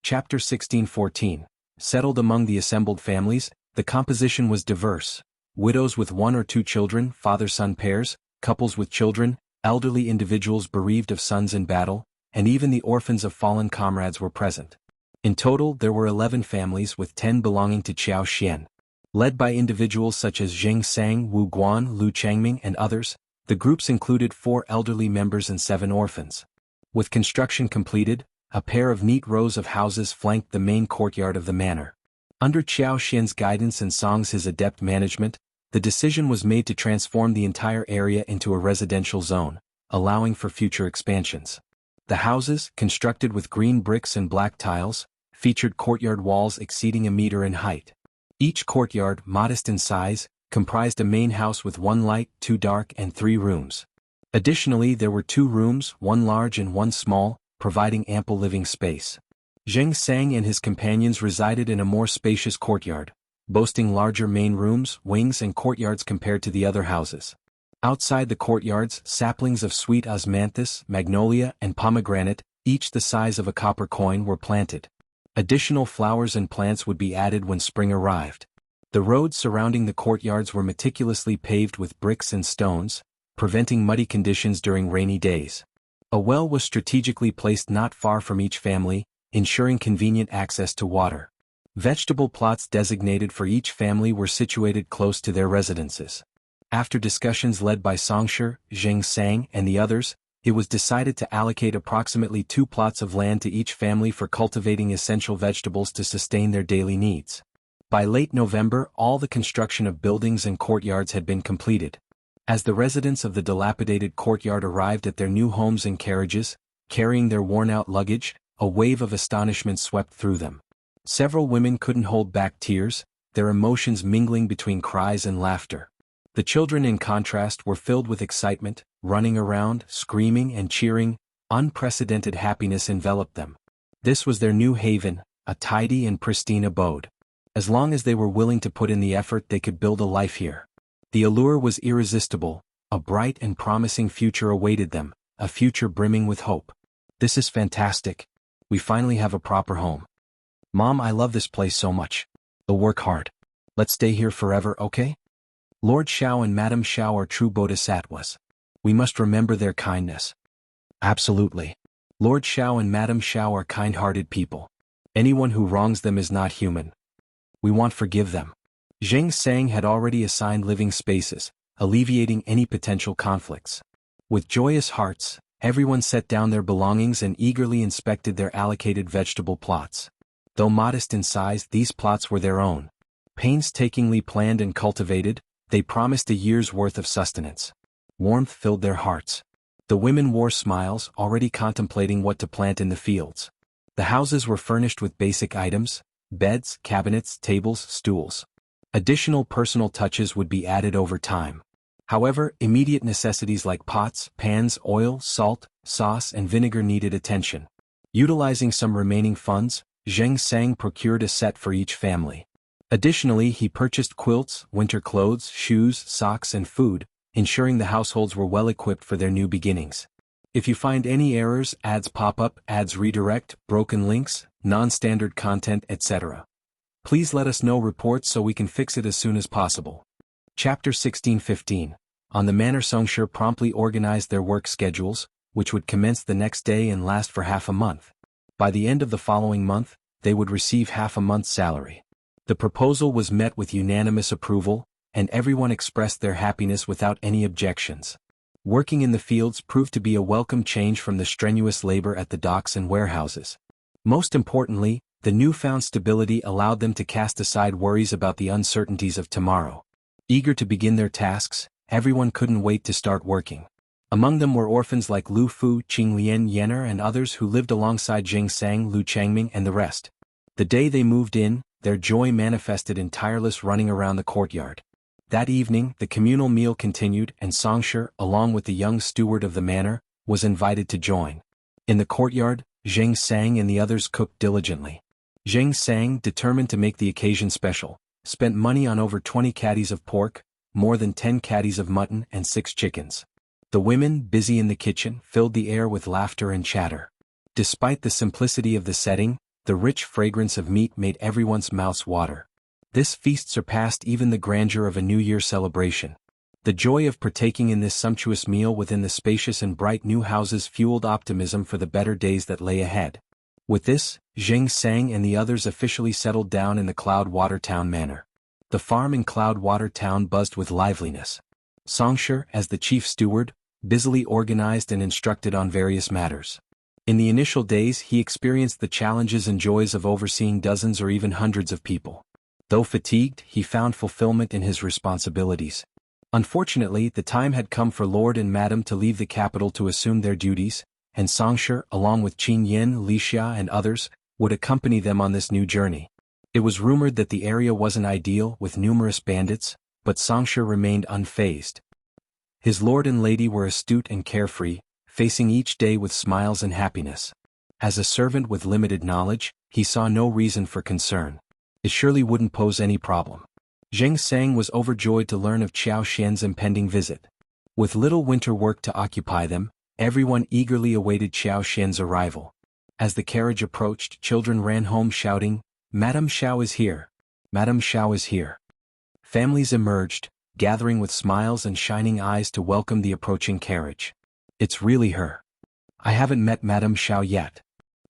Chapter 1614. Settled among the assembled families, the composition was diverse. Widows with one or two children, father-son pairs, couples with children, elderly individuals bereaved of sons in battle, and even the orphans of fallen comrades were present. In total, there were 11 families with 10 belonging to Xiao Xian. Led by individuals such as Xianxia, Wu Guan, Lu Changming and others, the groups included 4 elderly members and 7 orphans. With construction completed, a pair of neat rows of houses flanked the main courtyard of the manor. Under Xiao Xian's guidance and Song's his adept management, the decision was made to transform the entire area into a residential zone, allowing for future expansions. The houses, constructed with green bricks and black tiles, featured courtyard walls exceeding a meter in height. Each courtyard, modest in size, comprised a main house with 1 light, 2 dark and 3 rooms. Additionally, there were 2 rooms, 1 large and 1 small, providing ample living space. Xianxia and his companions resided in a more spacious courtyard, boasting larger main rooms, wings and courtyards compared to the other houses. Outside the courtyards, saplings of sweet osmanthus, magnolia and pomegranate, each the size of a copper coin, were planted. Additional flowers and plants would be added when spring arrived. The roads surrounding the courtyards were meticulously paved with bricks and stones, preventing muddy conditions during rainy days. A well was strategically placed not far from each family, ensuring convenient access to water. Vegetable plots designated for each family were situated close to their residences. After discussions led by Songshi, Xianxia and the others, it was decided to allocate approximately 2 plots of land to each family for cultivating essential vegetables to sustain their daily needs. By late November, all the construction of buildings and courtyards had been completed. As the residents of the dilapidated courtyard arrived at their new homes in carriages, carrying their worn-out luggage, a wave of astonishment swept through them. Several women couldn't hold back tears, their emotions mingling between cries and laughter. The children, in contrast, were filled with excitement, running around, screaming and cheering, Unprecedented happiness enveloped them. This was their new haven, a tidy and pristine abode. As long as they were willing to put in the effort, they could build a life here. The allure was irresistible. A bright and promising future awaited them, a future brimming with hope. This is fantastic. We finally have a proper home. Mom, I love this place so much. We'll work hard. Let's stay here forever, okay? Lord Shao and Madame Shao are true bodhisattvas. We must remember their kindness. Absolutely. Lord Shao and Madame Shao are kind-hearted people. Anyone who wrongs them is not human. We want to forgive them. Xianxia had already assigned living spaces, alleviating any potential conflicts. With joyous hearts, everyone set down their belongings and eagerly inspected their allocated vegetable plots. Though modest in size, these plots were their own. Painstakingly planned and cultivated, they promised a year's worth of sustenance. Warmth filled their hearts. The women wore smiles, already contemplating what to plant in the fields. The houses were furnished with basic items: beds, cabinets, tables, stools. Additional personal touches would be added over time. However, immediate necessities like pots, pans, oil, salt, sauce, and vinegar needed attention. Utilizing some remaining funds, Xianxia procured a set for each family. Additionally, he purchased quilts, winter clothes, shoes, socks, and food, ensuring the households were well equipped for their new beginnings. If you find any errors, ads pop up, ads redirect, broken links, non-standard content, etc., please let us know reports so we can fix it as soon as possible. Chapter 16:15. On the Manor, Xianxia promptly organized their work schedules, which would commence the next day and last for half a month. By the end of the following month, they would receive half a month's salary. The proposal was met with unanimous approval, and everyone expressed their happiness without any objections. Working in the fields proved to be a welcome change from the strenuous labor at the docks and warehouses. Most importantly, the newfound stability allowed them to cast aside worries about the uncertainties of tomorrow. Eager to begin their tasks, everyone couldn't wait to start working. Among them were orphans like Lu Fu, Qinglian Yenner, and others who lived alongside Xianxia, Lu Changming, and the rest. The day they moved in, their joy manifested in tireless running around the courtyard. That evening, the communal meal continued, and Xianxia, along with the young steward of the manor, was invited to join. In the courtyard, Xianxia and the others cooked diligently. Xianxia, determined to make the occasion special, spent money on over 20 caddies of pork, more than 10 caddies of mutton, and 6 chickens. The women, busy in the kitchen, filled the air with laughter and chatter. Despite the simplicity of the setting, the rich fragrance of meat made everyone's mouths water. This feast surpassed even the grandeur of a New Year celebration. The joy of partaking in this sumptuous meal within the spacious and bright new houses fueled optimism for the better days that lay ahead. With this, Xianxia and the others officially settled down in the Cloudwater Town manor. The farm in Cloudwater Town buzzed with liveliness. Xianxia, as the chief steward, busily organized and instructed on various matters. In the initial days, he experienced the challenges and joys of overseeing dozens or even hundreds of people. Though fatigued, he found fulfillment in his responsibilities. Unfortunately, the time had come for Lord and Madam to leave the capital to assume their duties, and Xianxia, along with Qin Yin, Lixia, and others, would accompany them on this new journey. It was rumored that the area wasn't ideal, with numerous bandits, but Xianxia remained unfazed. His lord and lady were astute and carefree, facing each day with smiles and happiness. As a servant with limited knowledge, he saw no reason for concern. It surely wouldn't pose any problem. Xianxia was overjoyed to learn of Qiao Xian's impending visit. With little winter work to occupy them, everyone eagerly awaited Qiao Xian's arrival. As the carriage approached, children ran home shouting, "Madame Shao is here! Madame Shao is here!" Families emerged, gathering with smiles and shining eyes to welcome the approaching carriage. "It's really her. I haven't met Madame Shao yet.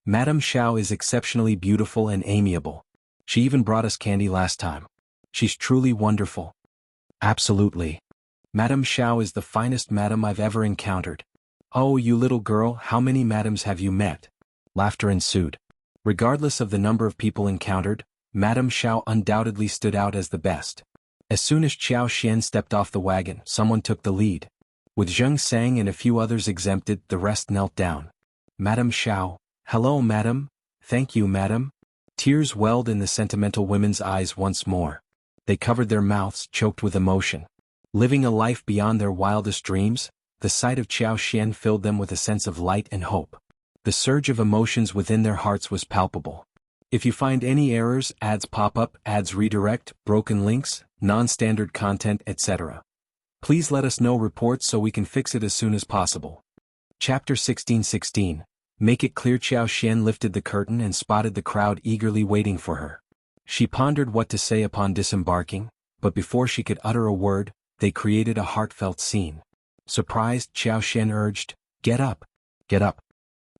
Madame Shao is exceptionally beautiful and amiable. She even brought us candy last time. She's truly wonderful." "Absolutely. Madame Shao is the finest madam I've ever encountered. Oh, you little girl, how many madams have you met?" Laughter ensued. Regardless of the number of people encountered, Madame Shao undoubtedly stood out as the best. As soon as Qiao Xian stepped off the wagon, someone took the lead. With Xianxia and a few others exempted, the rest knelt down. "Madame Shao, hello madam, thank you madam." Tears welled in the sentimental women's eyes once more. They covered their mouths, choked with emotion. Living a life beyond their wildest dreams, The sight of Xiao Xian filled them with a sense of light and hope. The surge of emotions within their hearts was palpable. If you find any errors, ads pop up, ads redirect, broken links, non-standard content, etc., please let us know reports so we can fix it as soon as possible. Chapter 16:16. Make it clear. Xiao Xian lifted the curtain and spotted the crowd eagerly waiting for her. She pondered what to say upon disembarking, but before she could utter a word, they created a heartfelt scene. Surprised, Xiao Xian urged, "Get up! Get up!"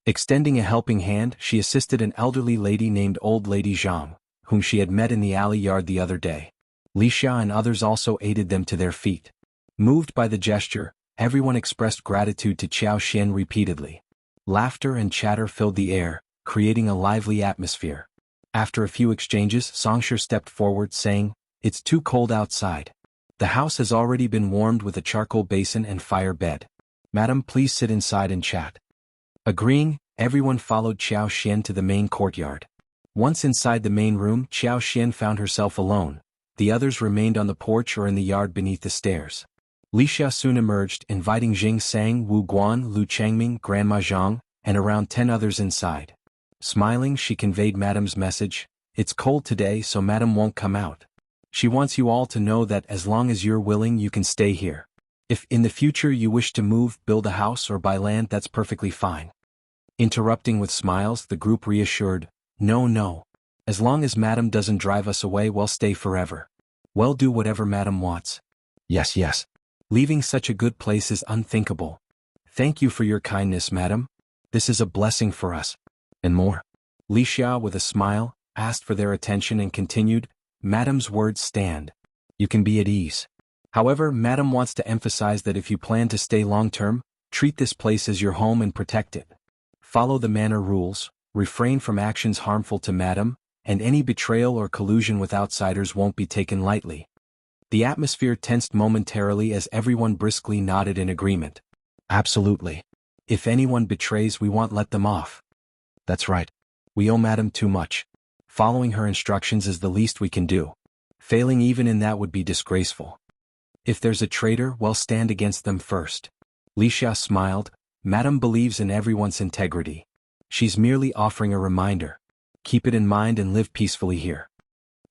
Extending a helping hand, she assisted an elderly lady named Old Lady Zhang, whom she had met in the alley yard the other day. Xia and others also aided them to their feet. Moved by the gesture, everyone expressed gratitude to Xiao Xian repeatedly. Laughter and chatter filled the air, creating a lively atmosphere. After a few exchanges, Xianxia stepped forward saying, "It's too cold outside. The house has already been warmed with a charcoal basin and fire bed. Madam, please sit inside and chat." Agreeing, everyone followed Xiao Xian to the main courtyard. Once inside the main room, Xiao Xian found herself alone. The others remained on the porch or in the yard beneath the stairs. Xia soon emerged, inviting Jing Sang, Wu Guan, Lu Changming, Grandma Zhang, and around 10 others inside. Smiling, she conveyed Madam's message. "It's cold today, so Madam won't come out. She wants you all to know that as long as you're willing, you can stay here. If in the future you wish to move, build a house or buy land, that's perfectly fine." Interrupting with smiles, the group reassured, No. As long as Madam doesn't drive us away, we'll stay forever. We'll do whatever Madam wants." Yes. Leaving such a good place is unthinkable. Thank you for your kindness, Madam. This is a blessing for us." And more. Xia, with a smile, asked for their attention and continued, "Madam's words stand. You can be at ease. However, Madam wants to emphasize that if you plan to stay long-term, treat this place as your home and protect it. Follow the Manor rules, refrain from actions harmful to Madam, and any betrayal or collusion with outsiders won't be taken lightly." The atmosphere tensed momentarily as everyone briskly nodded in agreement. "Absolutely. If anyone betrays, we won't let them off." "That's right. We owe Madam too much. Following her instructions is the least we can do. Failing even in that would be disgraceful. If there's a traitor, we'll stand against them first." Xia smiled. Madam believes in everyone's integrity. She's merely offering a reminder. Keep it in mind and live peacefully here.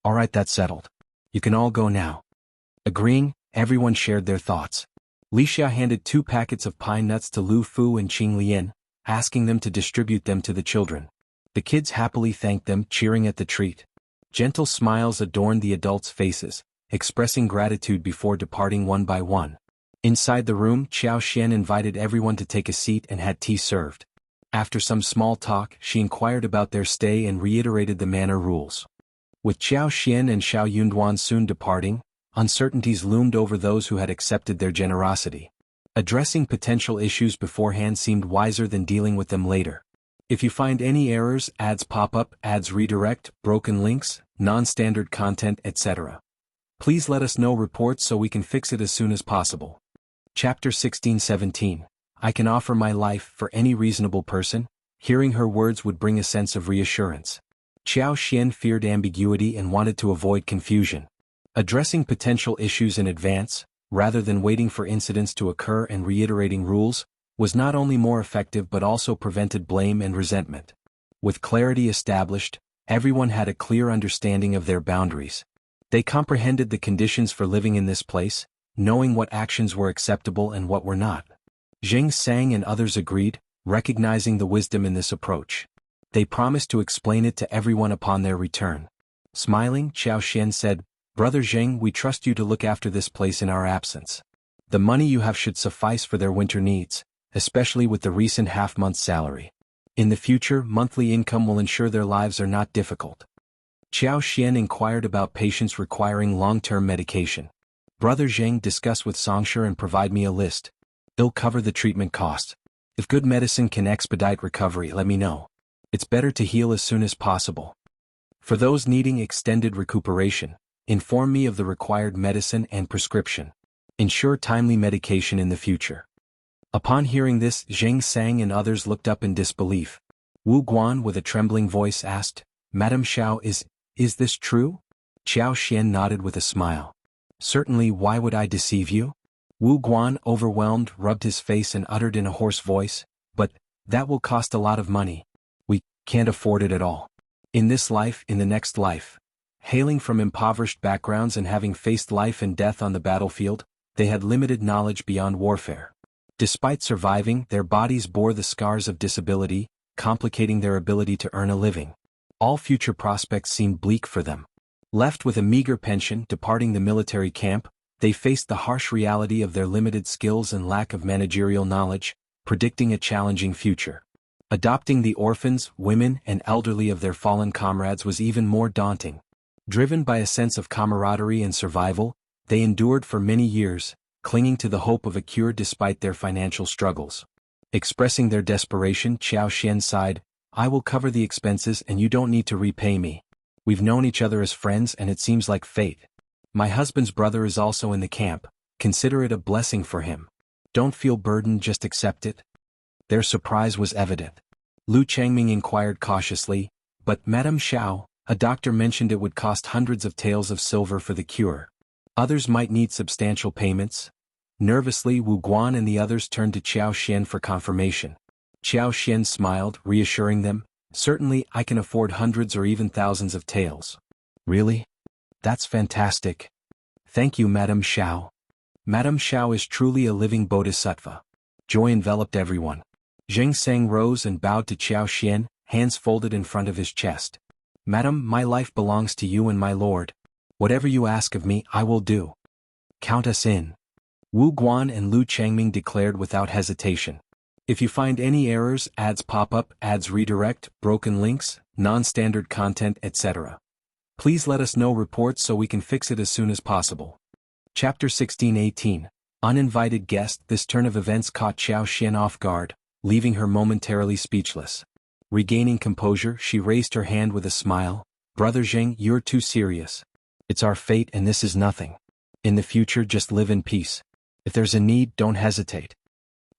"All right, that's settled. You can all go now." Agreeing, everyone shared their thoughts. Xia handed 2 packets of pine nuts to Lu Fu and Qing Lian, asking them to distribute them to the children. The kids happily thanked them, cheering at the treat. Gentle smiles adorned the adults' faces, expressing gratitude before departing one by one. Inside the room, Xiao Xian invited everyone to take a seat and had tea served. After some small talk, she inquired about their stay and reiterated the Manor rules. With Xiao Xian and Shao Yunduan soon departing, uncertainties loomed over those who had accepted their generosity. Addressing potential issues beforehand seemed wiser than dealing with them later. If you find any errors, ads pop up, ads redirect, broken links, non-standard content, etc., please let us know reports so we can fix it as soon as possible. Chapter 16:17. I can offer my life for any reasonable person. Hearing her words would bring a sense of reassurance. Xiao Xian feared ambiguity and wanted to avoid confusion. Addressing potential issues in advance, rather than waiting for incidents to occur and reiterating rules, was not only more effective but also prevented blame and resentment. With clarity established, everyone had a clear understanding of their boundaries. They comprehended the conditions for living in this place, knowing what actions were acceptable and what were not. Jing Sang and others agreed, recognizing the wisdom in this approach. They promised to explain it to everyone upon their return. Smiling, Xiao Xian said, "Brother Jing, we trust you to look after this place in our absence. The money you have should suffice for their winter needs, especially with the recent half-month salary. In the future, monthly income will ensure their lives are not difficult." Xiao Xian inquired about patients requiring long-term medication. "Brother Zheng, discuss with Xianxia and provide me a list. They'll cover the treatment costs. If good medicine can expedite recovery, let me know. It's better to heal as soon as possible. For those needing extended recuperation, inform me of the required medicine and prescription. Ensure timely medication in the future." Upon hearing this, Jing Sang and others looked up in disbelief. Wu Guan with a trembling voice asked, "Madam Shao, is this true?" Xiao Xian nodded with a smile. "Certainly, why would I deceive you?" Wu Guan, overwhelmed, rubbed his face and uttered in a hoarse voice, "But, that will cost a lot of money. We can't afford it at all. In this life, in the next life." Hailing from impoverished backgrounds and having faced life and death on the battlefield, they had limited knowledge beyond warfare. Despite surviving, their bodies bore the scars of disability, complicating their ability to earn a living. All future prospects seemed bleak for them. Left with a meager pension departing the military camp, they faced the harsh reality of their limited skills and lack of managerial knowledge, predicting a challenging future. Adopting the orphans, women, and elderly of their fallen comrades was even more daunting. Driven by a sense of camaraderie and survival, they endured for many years, clinging to the hope of a cure despite their financial struggles. Expressing their desperation, Xianxia sighed, "I will cover the expenses and you don't need to repay me. We've known each other as friends and it seems like fate. My husband's brother is also in the camp, consider it a blessing for him. Don't feel burdened, just accept it." Their surprise was evident. Lu Changming inquired cautiously, "But Madame Shao, a doctor mentioned it would cost hundreds of taels of silver for the cure. Others might need substantial payments." Nervously, Wu Guan and the others turned to Xianxia for confirmation. Xianxia smiled, reassuring them, "Certainly I can afford hundreds or even thousands of taels." "Really? That's fantastic. Thank you, Madame Shao." Madame Shao is truly a living bodhisattva. Joy enveloped everyone. Zheng rose and bowed to Xianxia, hands folded in front of his chest. "Madam, my life belongs to you and my lord. Whatever you ask of me, I will do. Count us in." Wu Guan and Lu Changming declared without hesitation. "If you find any errors, ads pop up, ads redirect, broken links, non-standard content, etc. Please let us know reports so we can fix it as soon as possible." Chapter 16:18. Uninvited guest. This turn of events caught Xianxia off guard, leaving her momentarily speechless. Regaining composure, she raised her hand with a smile. "Brother Zheng, you're too serious. It's our fate and this is nothing. In the future, just live in peace. If there's a need, don't hesitate."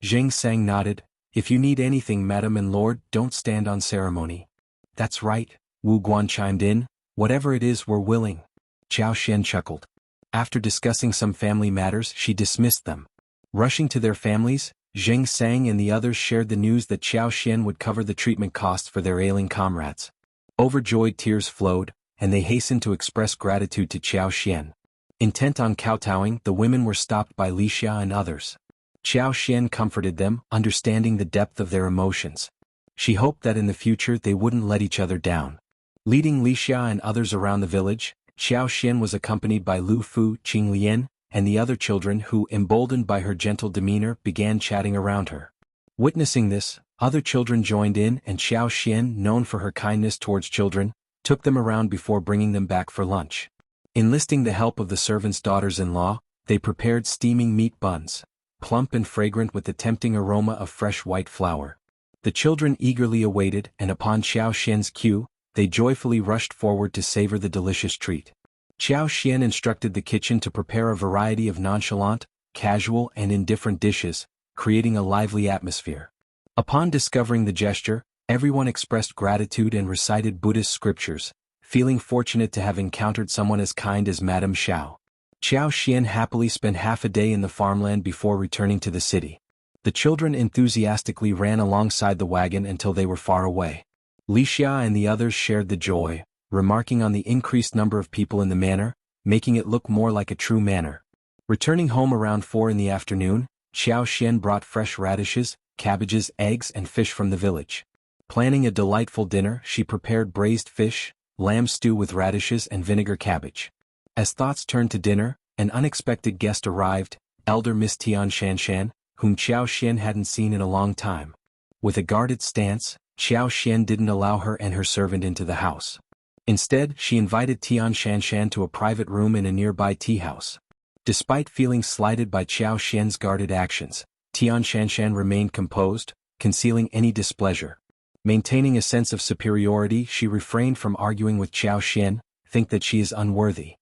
Zheng nodded. "If you need anything, madam and lord, don't stand on ceremony." "That's right," Wu Guan chimed in. "Whatever it is, we're willing." Xianxia chuckled. After discussing some family matters, she dismissed them. Rushing to their families, Zheng and the others shared the news that Xianxia would cover the treatment costs for their ailing comrades. Overjoyed, tears flowed, and they hastened to express gratitude to Xianxia. Intent on kowtowing, the women were stopped by Wuxia and others. Xianxia comforted them, understanding the depth of their emotions. She hoped that in the future they wouldn't let each other down. Leading Wuxia and others around the village, Xianxia was accompanied by Lu Fu, Qinglian, and the other children who, emboldened by her gentle demeanor, began chatting around her. Witnessing this, other children joined in and Xianxia, known for her kindness towards children, took them around before bringing them back for lunch. Enlisting the help of the servants' daughters-in-law, they prepared steaming meat buns, plump and fragrant with the tempting aroma of fresh white flour. The children eagerly awaited, and upon Xianxia's cue, they joyfully rushed forward to savor the delicious treat. Xianxia instructed the kitchen to prepare a variety of nonchalant, casual and indifferent dishes, creating a lively atmosphere. Upon discovering the gesture, everyone expressed gratitude and recited Buddhist scriptures, feeling fortunate to have encountered someone as kind as Madame Shao. Xianxia happily spent half a day in the farmland before returning to the city. The children enthusiastically ran alongside the wagon until they were far away. Wuxia and the others shared the joy, remarking on the increased number of people in the manor, making it look more like a true manor. Returning home around 4 in the afternoon, Xianxia brought fresh radishes, cabbages, eggs and fish from the village. Planning a delightful dinner, she prepared braised fish, lamb stew with radishes and vinegar cabbage. As thoughts turned to dinner, an unexpected guest arrived, elder Miss Xianxia, whom Xianxia hadn't seen in a long time. With a guarded stance, Xianxia didn't allow her and her servant into the house. Instead, she invited Xianxia to a private room in a nearby tea house. Despite feeling slighted by Xianxia's guarded actions, Xianxia remained composed, concealing any displeasure. Maintaining a sense of superiority, she refrained from arguing with Xianxia, think that she is unworthy.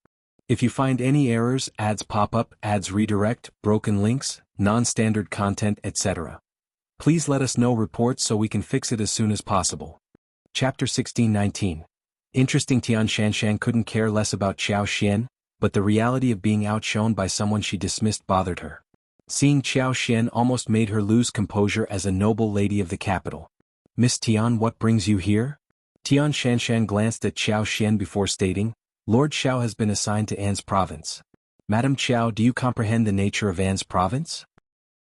"If you find any errors, ads pop up, ads redirect, broken links, non-standard content, etc. Please let us know reports so we can fix it as soon as possible." Chapter 16:19. Interesting. Xianxia couldn't care less about Xianxia, but the reality of being outshone by someone she dismissed bothered her. Seeing Xiao Xian almost made her lose composure as a noble lady of the capital. "Miss Tian, what brings you here?" Tian Shanshan glanced at Xiao Xian before stating, "Lord Shao has been assigned to An's province." "Madam Xiao, do you comprehend the nature of An's province?"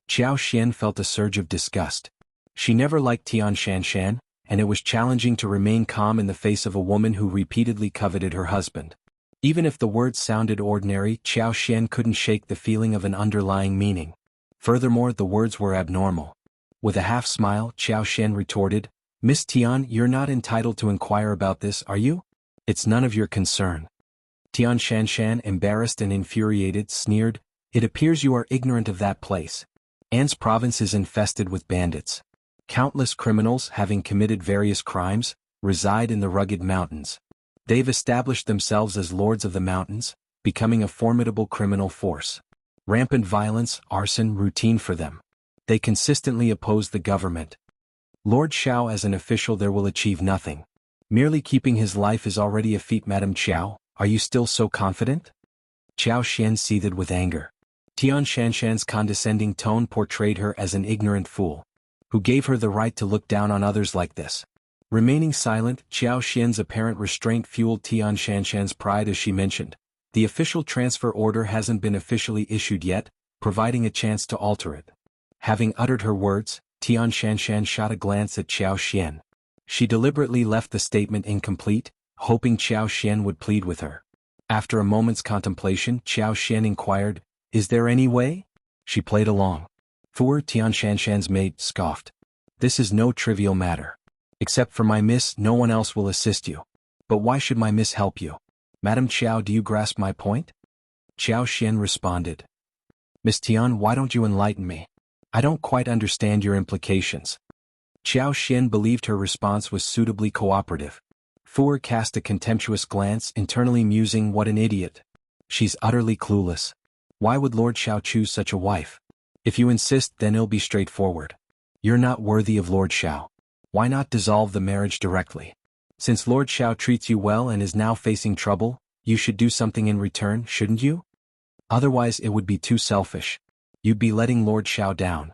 Xiao Xian felt a surge of disgust. She never liked Tian Shanshan, and it was challenging to remain calm in the face of a woman who repeatedly coveted her husband. Even if the words sounded ordinary, Xiao Xian couldn't shake the feeling of an underlying meaning. Furthermore, the words were abnormal. With a half-smile, Xiao Xian retorted, "Miss Tian, you're not entitled to inquire about this, are you? It's none of your concern." Tian Shanshan, embarrassed and infuriated, sneered, "It appears you are ignorant of that place. An's province is infested with bandits. Countless criminals, having committed various crimes, reside in the rugged mountains. They've established themselves as lords of the mountains, becoming a formidable criminal force. Rampant violence, arson, routine for them. They consistently oppose the government. Lord Shao, as an official there will achieve nothing. Merely keeping his life is already a feat." "Madam Xiao, are you still so confident?" Xiao Xian seethed with anger. Tian Shanshan's condescending tone portrayed her as an ignorant fool. Who gave her the right to look down on others like this? Remaining silent, Xiao Xian's apparent restraint fueled Tian Shanshan's pride as she mentioned, "The official transfer order hasn't been officially issued yet, providing a chance to alter it." Having uttered her words, Tian Shanshan shot a glance at Xiao Xian. She deliberately left the statement incomplete, hoping Xiao Xian would plead with her. After a moment's contemplation, Xiao Xian inquired, "Is there any way?" She played along. "For," Tian Shanshan's maid scoffed. "This is no trivial matter. Except for my miss, no one else will assist you. But why should my miss help you? Madam Xiao, do you grasp my point?" Xiao Xian responded. "Miss Tian, why don't you enlighten me? I don't quite understand your implications." Xiao Xian believed her response was suitably cooperative. Fu cast a contemptuous glance, internally musing, "What an idiot. She's utterly clueless. Why would Lord Shao choose such a wife? If you insist, then it'll be straightforward. You're not worthy of Lord Shao. Why not dissolve the marriage directly? Since Lord Shao treats you well and is now facing trouble, you should do something in return, shouldn't you? Otherwise it would be too selfish. You'd be letting Lord Shao down."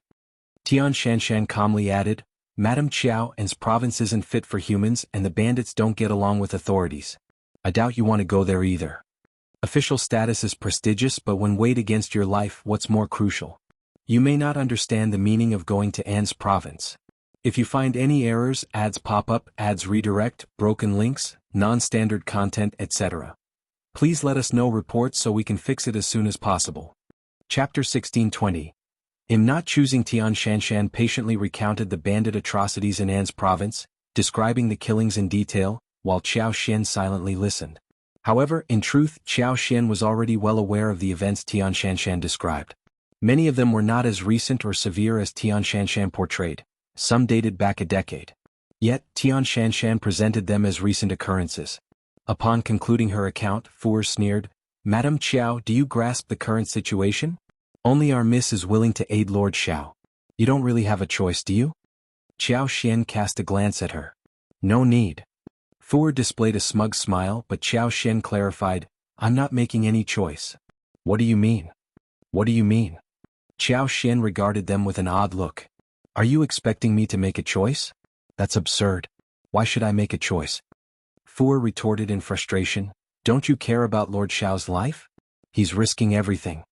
Tian Shanshan calmly added, "Madam Xiao, An's province isn't fit for humans and the bandits don't get along with authorities. I doubt you want to go there either. Official status is prestigious, but when weighed against your life, what's more crucial? You may not understand the meaning of going to An's province. If you find any errors, ads pop up, ads redirect, broken links, non-standard content, etc. Please let us know reports so we can fix it as soon as possible." Chapter 1620. Not choosing. Tian Shanshan patiently recounted the bandit atrocities in An's province, describing the killings in detail, while Xiao Xian silently listened. However, in truth, Xiao Xian was already well aware of the events Tian Shanshan described. Many of them were not as recent or severe as Tian Shanshan portrayed. Some dated back a decade. Yet, Tian Shanshan presented them as recent occurrences. Upon concluding her account, Fu sneered, "Madam Xiao, do you grasp the current situation? Only our miss is willing to aid Lord Shao. You don't really have a choice, do you?" Xiao Xian cast a glance at her. "No need." Fu displayed a smug smile, but Xiao Xian clarified, "I'm not making any choice." "What do you mean? What do you mean?" Xiao Xian regarded them with an odd look. "Are you expecting me to make a choice? That's absurd. Why should I make a choice?" Fu retorted in frustration, "Don't you care about Lord Shao's life? He's risking everything.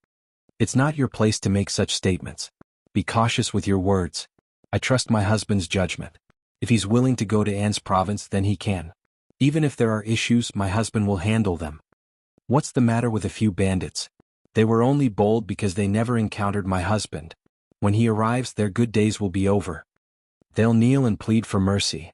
It's not your place to make such statements. Be cautious with your words. I trust my husband's judgment. If he's willing to go to An's province, then he can. Even if there are issues, my husband will handle them. What's the matter with a few bandits? They were only bold because they never encountered my husband. When he arrives, their good days will be over. They'll kneel and plead for mercy."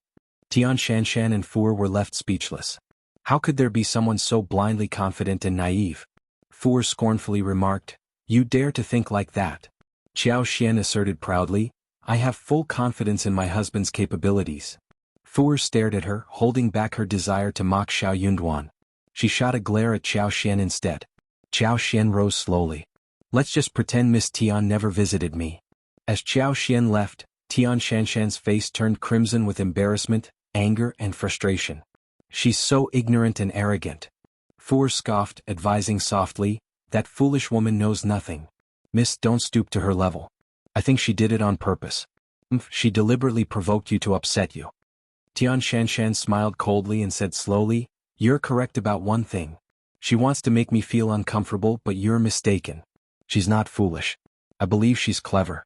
Tian Shanshan and Fu were left speechless. How could there be someone so blindly confident and naive? Fu scornfully remarked, "You dare to think like that?" Xiao Xian asserted proudly, "I have full confidence in my husband's capabilities." Fu stared at her, holding back her desire to mock Xiao Yunduan. She shot a glare at Xiao Xian instead. Xiao Xian rose slowly. "Let's just pretend Miss Tian never visited me." As Xiao Xian left, Tian Shanshan's face turned crimson with embarrassment, anger, and frustration. "She's so ignorant and arrogant." Fu scoffed, advising softly, "That foolish woman knows nothing. Miss, don't stoop to her level. I think she did it on purpose. She deliberately provoked you to upset you. Xianxia smiled coldly and said slowly, "You're correct about one thing. She wants to make me feel uncomfortable, but you're mistaken. She's not foolish. I believe she's clever."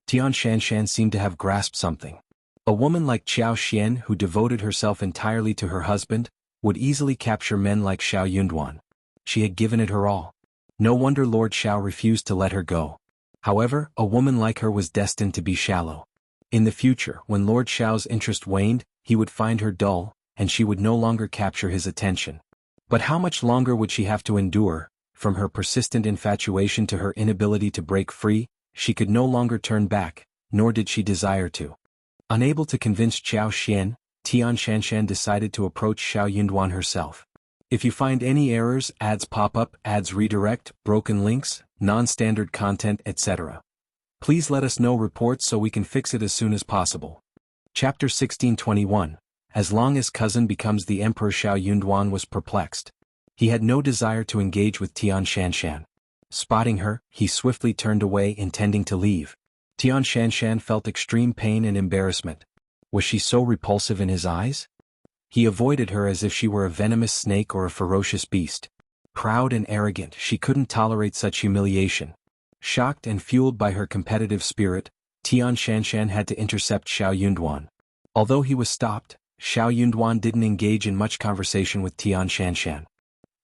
Xianxia seemed to have grasped something. A woman like Xiao Xian, who devoted herself entirely to her husband, would easily capture men like Shao Yunduan. She had given it her all. No wonder Lord Shao refused to let her go. However, a woman like her was destined to be shallow. In the future, when Lord Shao's interest waned, he would find her dull, and she would no longer capture his attention. But how much longer would she have to endure? From her persistent infatuation to her inability to break free, she could no longer turn back, nor did she desire to. Unable to convince Xiao Xian, Xianxia decided to approach Shao Yunduan herself. If you find any errors, ads pop up, ads redirect, broken links, non-standard content, etc., please let us know reports so we can fix it as soon as possible. Chapter 1621. As long as cousin becomes the emperor, Shao Yunduan was perplexed. He had no desire to engage with Xianxia. Spotting her, he swiftly turned away, intending to leave. Xianxia felt extreme pain and embarrassment. Was she so repulsive in his eyes? He avoided her as if she were a venomous snake or a ferocious beast. Proud and arrogant, she couldn't tolerate such humiliation. Shocked and fueled by her competitive spirit, Xianxia had to intercept Shao Yunduan. Although he was stopped, Shao Yunduan didn't engage in much conversation with Xianxia.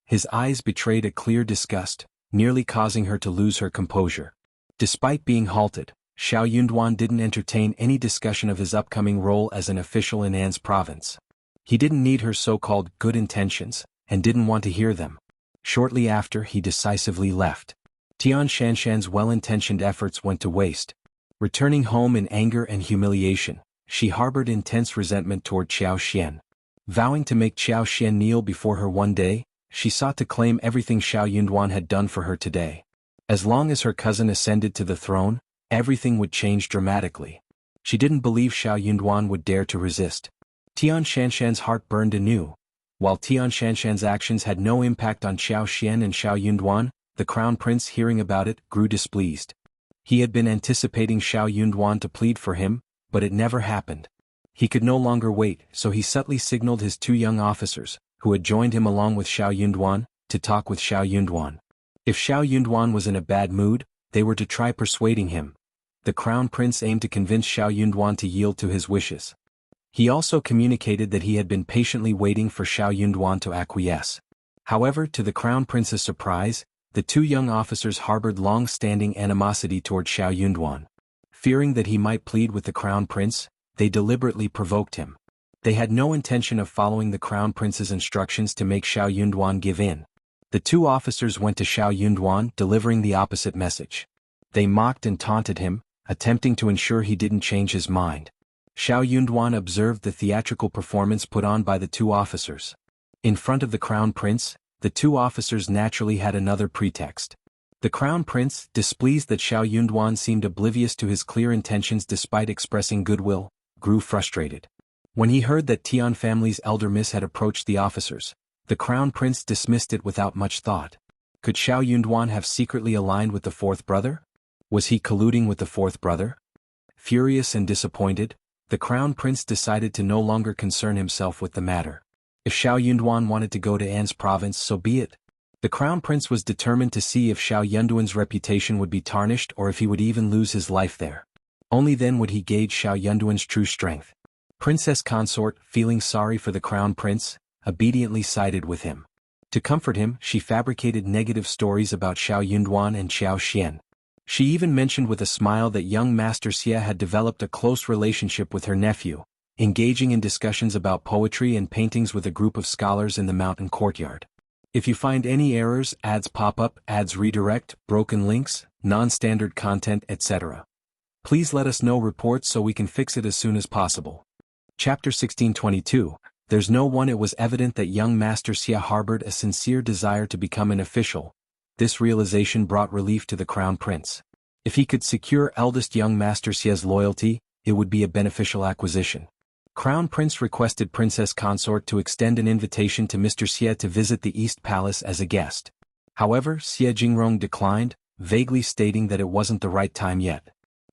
His eyes betrayed a clear disgust, nearly causing her to lose her composure. Despite being halted, Shao Yunduan didn't entertain any discussion of his upcoming role as an official in An's province. He didn't need her so-called good intentions, and didn't want to hear them. Shortly after, he decisively left. Xianxia's well-intentioned efforts went to waste. Returning home in anger and humiliation, she harbored intense resentment toward Xiao Xian. Vowing to make Xiao Xian kneel before her one day, she sought to claim everything Shao Yunduan had done for her today. As long as her cousin ascended to the throne, everything would change dramatically. She didn't believe Shao Yunduan would dare to resist. Xianxia's heart burned anew. While Xianxia's actions had no impact on Xiao Xian and Shao Yunduan, the crown prince, hearing about it, grew displeased. He had been anticipating Shao Yunduan to plead for him, but it never happened. He could no longer wait, so he subtly signaled his two young officers, who had joined him along with Shao Yunduan, to talk with Shao Yunduan. If Shao Yunduan was in a bad mood, they were to try persuading him. The crown prince aimed to convince Shao Yunduan to yield to his wishes. He also communicated that he had been patiently waiting for Shao Yunduan to acquiesce. However, to the crown prince's surprise, the two young officers harbored long-standing animosity toward Shao Yunduan. Fearing that he might plead with the crown prince, they deliberately provoked him. They had no intention of following the crown prince's instructions to make Shao Yunduan give in. The two officers went to Shao Yunduan, delivering the opposite message. They mocked and taunted him, attempting to ensure he didn't change his mind. Shao Yunduan observed the theatrical performance put on by the two officers. In front of the crown prince, the two officers naturally had another pretext. The crown prince, displeased that Shao Yunduan seemed oblivious to his clear intentions despite expressing goodwill, grew frustrated. When he heard that Tian family's elder miss had approached the officers, the crown prince dismissed it without much thought. Could Shao Yunduan have secretly aligned with the fourth brother? Was he colluding with the fourth brother? Furious and disappointed, the crown prince decided to no longer concern himself with the matter. If Shao Yunduan wanted to go to An's province, so be it. The crown prince was determined to see if Shao Yunduan's reputation would be tarnished or if he would even lose his life there. Only then would he gauge Shao Yunduan's true strength. Princess consort, feeling sorry for the crown prince, obediently sided with him. To comfort him, she fabricated negative stories about Shao Yunduan and Xiao Xian. She even mentioned with a smile that young Master Xia had developed a close relationship with her nephew, engaging in discussions about poetry and paintings with a group of scholars in the mountain courtyard. If you find any errors, ads pop up, ads redirect, broken links, non-standard content, etc., please let us know reports so we can fix it as soon as possible. Chapter 1622. There's no one. It was evident that young Master Xia harbored a sincere desire to become an official. This realization brought relief to the crown prince. If he could secure eldest young Master Xia's loyalty, it would be a beneficial acquisition. Crown Prince requested Princess Consort to extend an invitation to Mr. Xia to visit the East Palace as a guest. However, Xie Jingrong declined, vaguely stating that it wasn't the right time yet.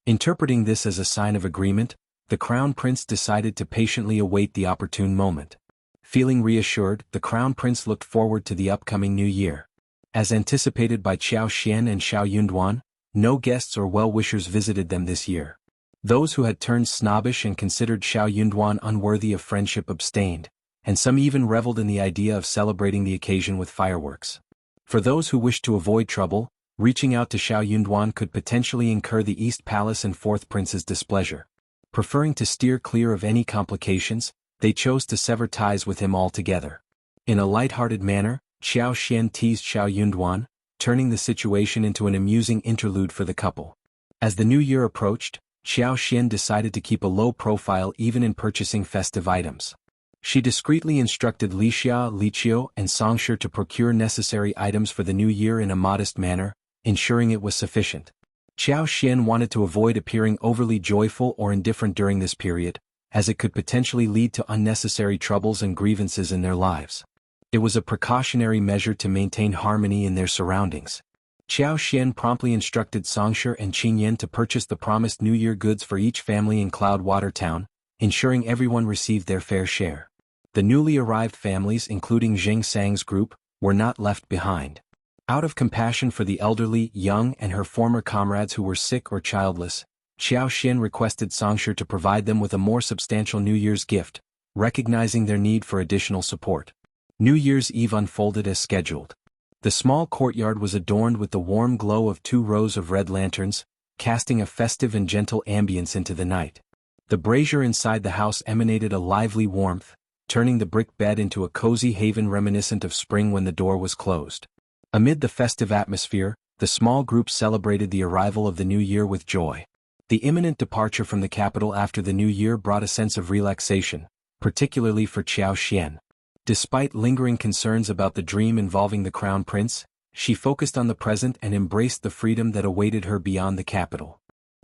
Interpreting this as a sign of agreement, the Crown Prince decided to patiently await the opportune moment. Feeling reassured, the Crown Prince looked forward to the upcoming new year. As anticipated by Qiao Xian and Xiao Yunduan, no guests or well-wishers visited them this year. Those who had turned snobbish and considered Xiao Yunduan unworthy of friendship abstained, and some even reveled in the idea of celebrating the occasion with fireworks. For those who wished to avoid trouble, reaching out to Xiao Yunduan could potentially incur the East Palace and Fourth Prince's displeasure. Preferring to steer clear of any complications, they chose to sever ties with him altogether. In a light-hearted manner, Xiao Xian teased Xiao Yunduan, turning the situation into an amusing interlude for the couple. As the new year approached, Xiao Xian decided to keep a low profile even in purchasing festive items. She discreetly instructed Li Xia, Li Qiu, and Xianxia to procure necessary items for the new year in a modest manner, ensuring it was sufficient. Xiao Xian wanted to avoid appearing overly joyful or indifferent during this period, as it could potentially lead to unnecessary troubles and grievances in their lives. It was a precautionary measure to maintain harmony in their surroundings. Xiao Xian promptly instructed Xianxia and Qingyan to purchase the promised New Year goods for each family in Cloudwater Town, ensuring everyone received their fair share. The newly arrived families, including Zheng Sang's group, were not left behind. Out of compassion for the elderly, young, and her former comrades who were sick or childless, Xiao Xian requested Xianxia to provide them with a more substantial New Year's gift, recognizing their need for additional support. New Year's Eve unfolded as scheduled. The small courtyard was adorned with the warm glow of 2 rows of red lanterns, casting a festive and gentle ambience into the night. The brazier inside the house emanated a lively warmth, turning the brick bed into a cozy haven reminiscent of spring when the door was closed. Amid the festive atmosphere, the small group celebrated the arrival of the new year with joy. The imminent departure from the capital after the new year brought a sense of relaxation, particularly for Qiao Xian. Despite lingering concerns about the dream involving the Crown Prince, she focused on the present and embraced the freedom that awaited her beyond the capital.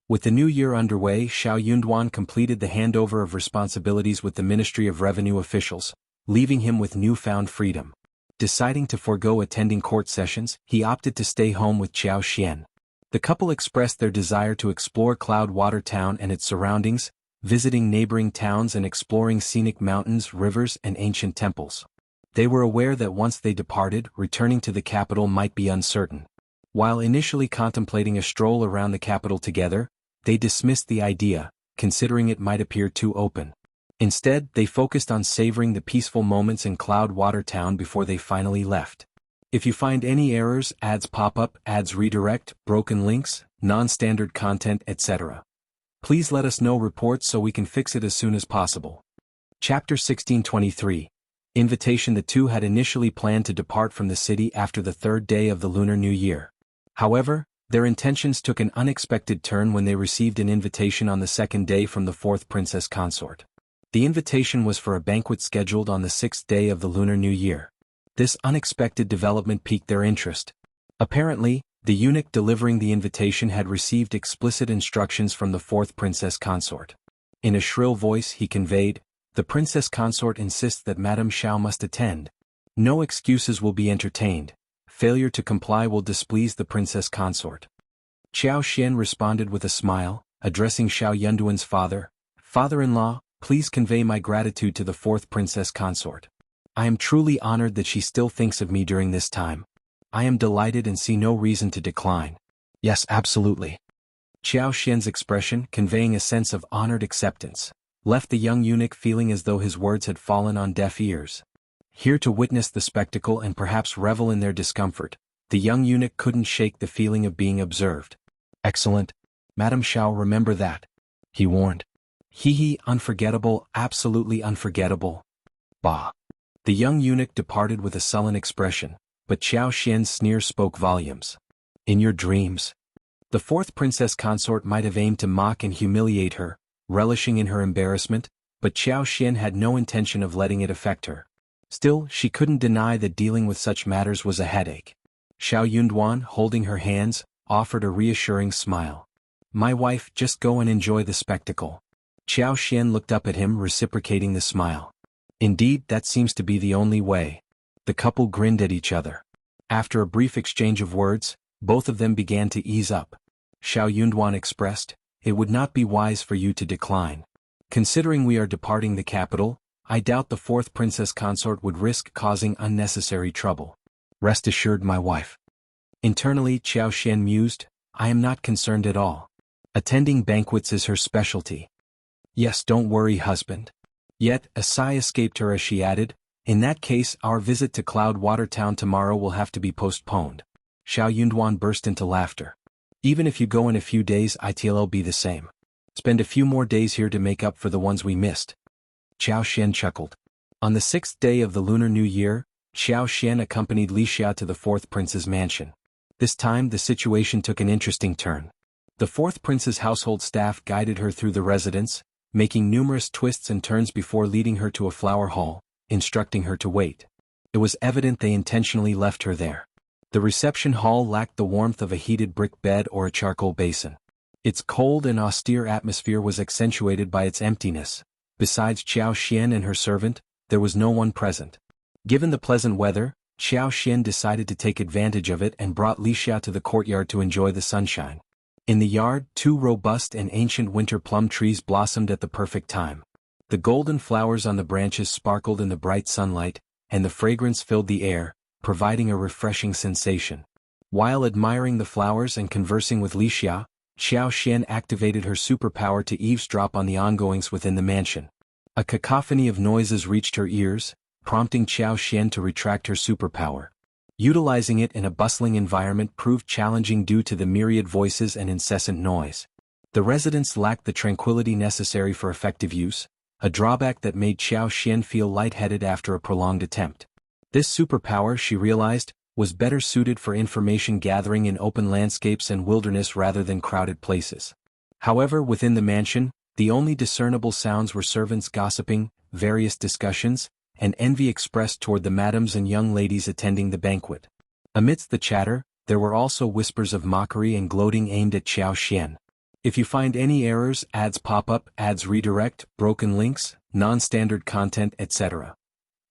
With the new year underway, Xiao Yunduan completed the handover of responsibilities with the Ministry of Revenue officials, leaving him with newfound freedom. Deciding to forego attending court sessions, he opted to stay home with Qiao Xian. The couple expressed their desire to explore Cloudwater Town and its surroundings, visiting neighboring towns and exploring scenic mountains, rivers, and ancient temples. They were aware that once they departed, returning to the capital might be uncertain. While initially contemplating a stroll around the capital together, they dismissed the idea, considering it might appear too open. Instead, they focused on savoring the peaceful moments in Cloudwater Town before they finally left. If you find any errors, ads pop up, ads redirect, broken links, non-standard content, etc., please let us know reports so we can fix it as soon as possible. Chapter 1623. Invitation. The two had initially planned to depart from the city after the 3rd day of the Lunar New Year. However, their intentions took an unexpected turn when they received an invitation on the 2nd day from the 4th princess consort. The invitation was for a banquet scheduled on the 6th day of the Lunar New Year. This unexpected development piqued their interest. Apparently, the eunuch delivering the invitation had received explicit instructions from the 4th princess consort. In a shrill voice he conveyed, "The princess consort insists that Madame Shao must attend. No excuses will be entertained. Failure to comply will displease the princess consort." Qiao Xian responded with a smile, addressing Xiao Yunduan's father, "Father-in-law, please convey my gratitude to the 4th princess consort. I am truly honored that she still thinks of me during this time. I am delighted and see no reason to decline." "Yes, absolutely." Qiao Xian's expression, conveying a sense of honored acceptance, left the young eunuch feeling as though his words had fallen on deaf ears. Here to witness the spectacle and perhaps revel in their discomfort, the young eunuch couldn't shake the feeling of being observed. "Excellent. Madame Shao, remember that," he warned. "Hee, unforgettable, absolutely unforgettable." Bah. The young eunuch departed with a sullen expression, but Qiao Xian's sneer spoke volumes. "In your dreams." The 4th princess consort might have aimed to mock and humiliate her, relishing in her embarrassment, but Qiao Xian had no intention of letting it affect her. Still, she couldn't deny that dealing with such matters was a headache. Xiao Yunduan, holding her hands, offered a reassuring smile. "My wife, just go and enjoy the spectacle." Qiao Xian looked up at him, reciprocating the smile. "Indeed, that seems to be the only way." The couple grinned at each other. After a brief exchange of words, Both of them began to ease up. Xiao Yunduan expressed, "It would not be wise for you to decline. Considering we are departing the capital, I doubt the fourth princess consort would risk causing unnecessary trouble. Rest assured, my wife." Internally, Xiao Xian mused, "I am not concerned at all. Attending banquets is her specialty." "Yes, don't worry, husband." Yet, a sigh escaped her as she added, "In that case, our visit to Cloudwater Town tomorrow will have to be postponed." Xiao Yunduan burst into laughter. "Even if you go in a few days, it'll be the same. Spend a few more days here to make up for the ones we missed." Xiao Xian chuckled. On the 6th day of the Lunar New Year, Xiao Xian accompanied Xia to the fourth prince's mansion. This time the situation took an interesting turn. The fourth prince's household staff guided her through the residence, making numerous twists and turns before leading her to a flower hall, instructing her to wait. It was evident they intentionally left her there. The reception hall lacked the warmth of a heated brick bed or a charcoal basin. Its cold and austere atmosphere was accentuated by its emptiness. Besides Xiao Xian and her servant, there was no one present. Given the pleasant weather, Xiao Xian decided to take advantage of it and brought Xia to the courtyard to enjoy the sunshine. In the yard, 2 robust and ancient winter plum trees blossomed at the perfect time. The golden flowers on the branches sparkled in the bright sunlight, and the fragrance filled the air, providing a refreshing sensation. While admiring the flowers and conversing with Xia, Xiao Xian activated her superpower to eavesdrop on the ongoings within the mansion. A cacophony of noises reached her ears, prompting Xiao Xian to retract her superpower. Utilizing it in a bustling environment proved challenging due to the myriad voices and incessant noise. The residents lacked the tranquility necessary for effective use, a drawback that made Xiao Xian feel lightheaded after a prolonged attempt. This superpower, she realized, was better suited for information gathering in open landscapes and wilderness rather than crowded places. However, within the mansion, the only discernible sounds were servants gossiping, various discussions, and envy expressed toward the madams and young ladies attending the banquet. Amidst the chatter, there were also whispers of mockery and gloating aimed at Xiao Xian. "If you find any errors, ads pop up, ads redirect, broken links, non-standard content, etc.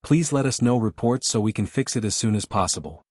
Please let us know reports so we can fix it as soon as possible."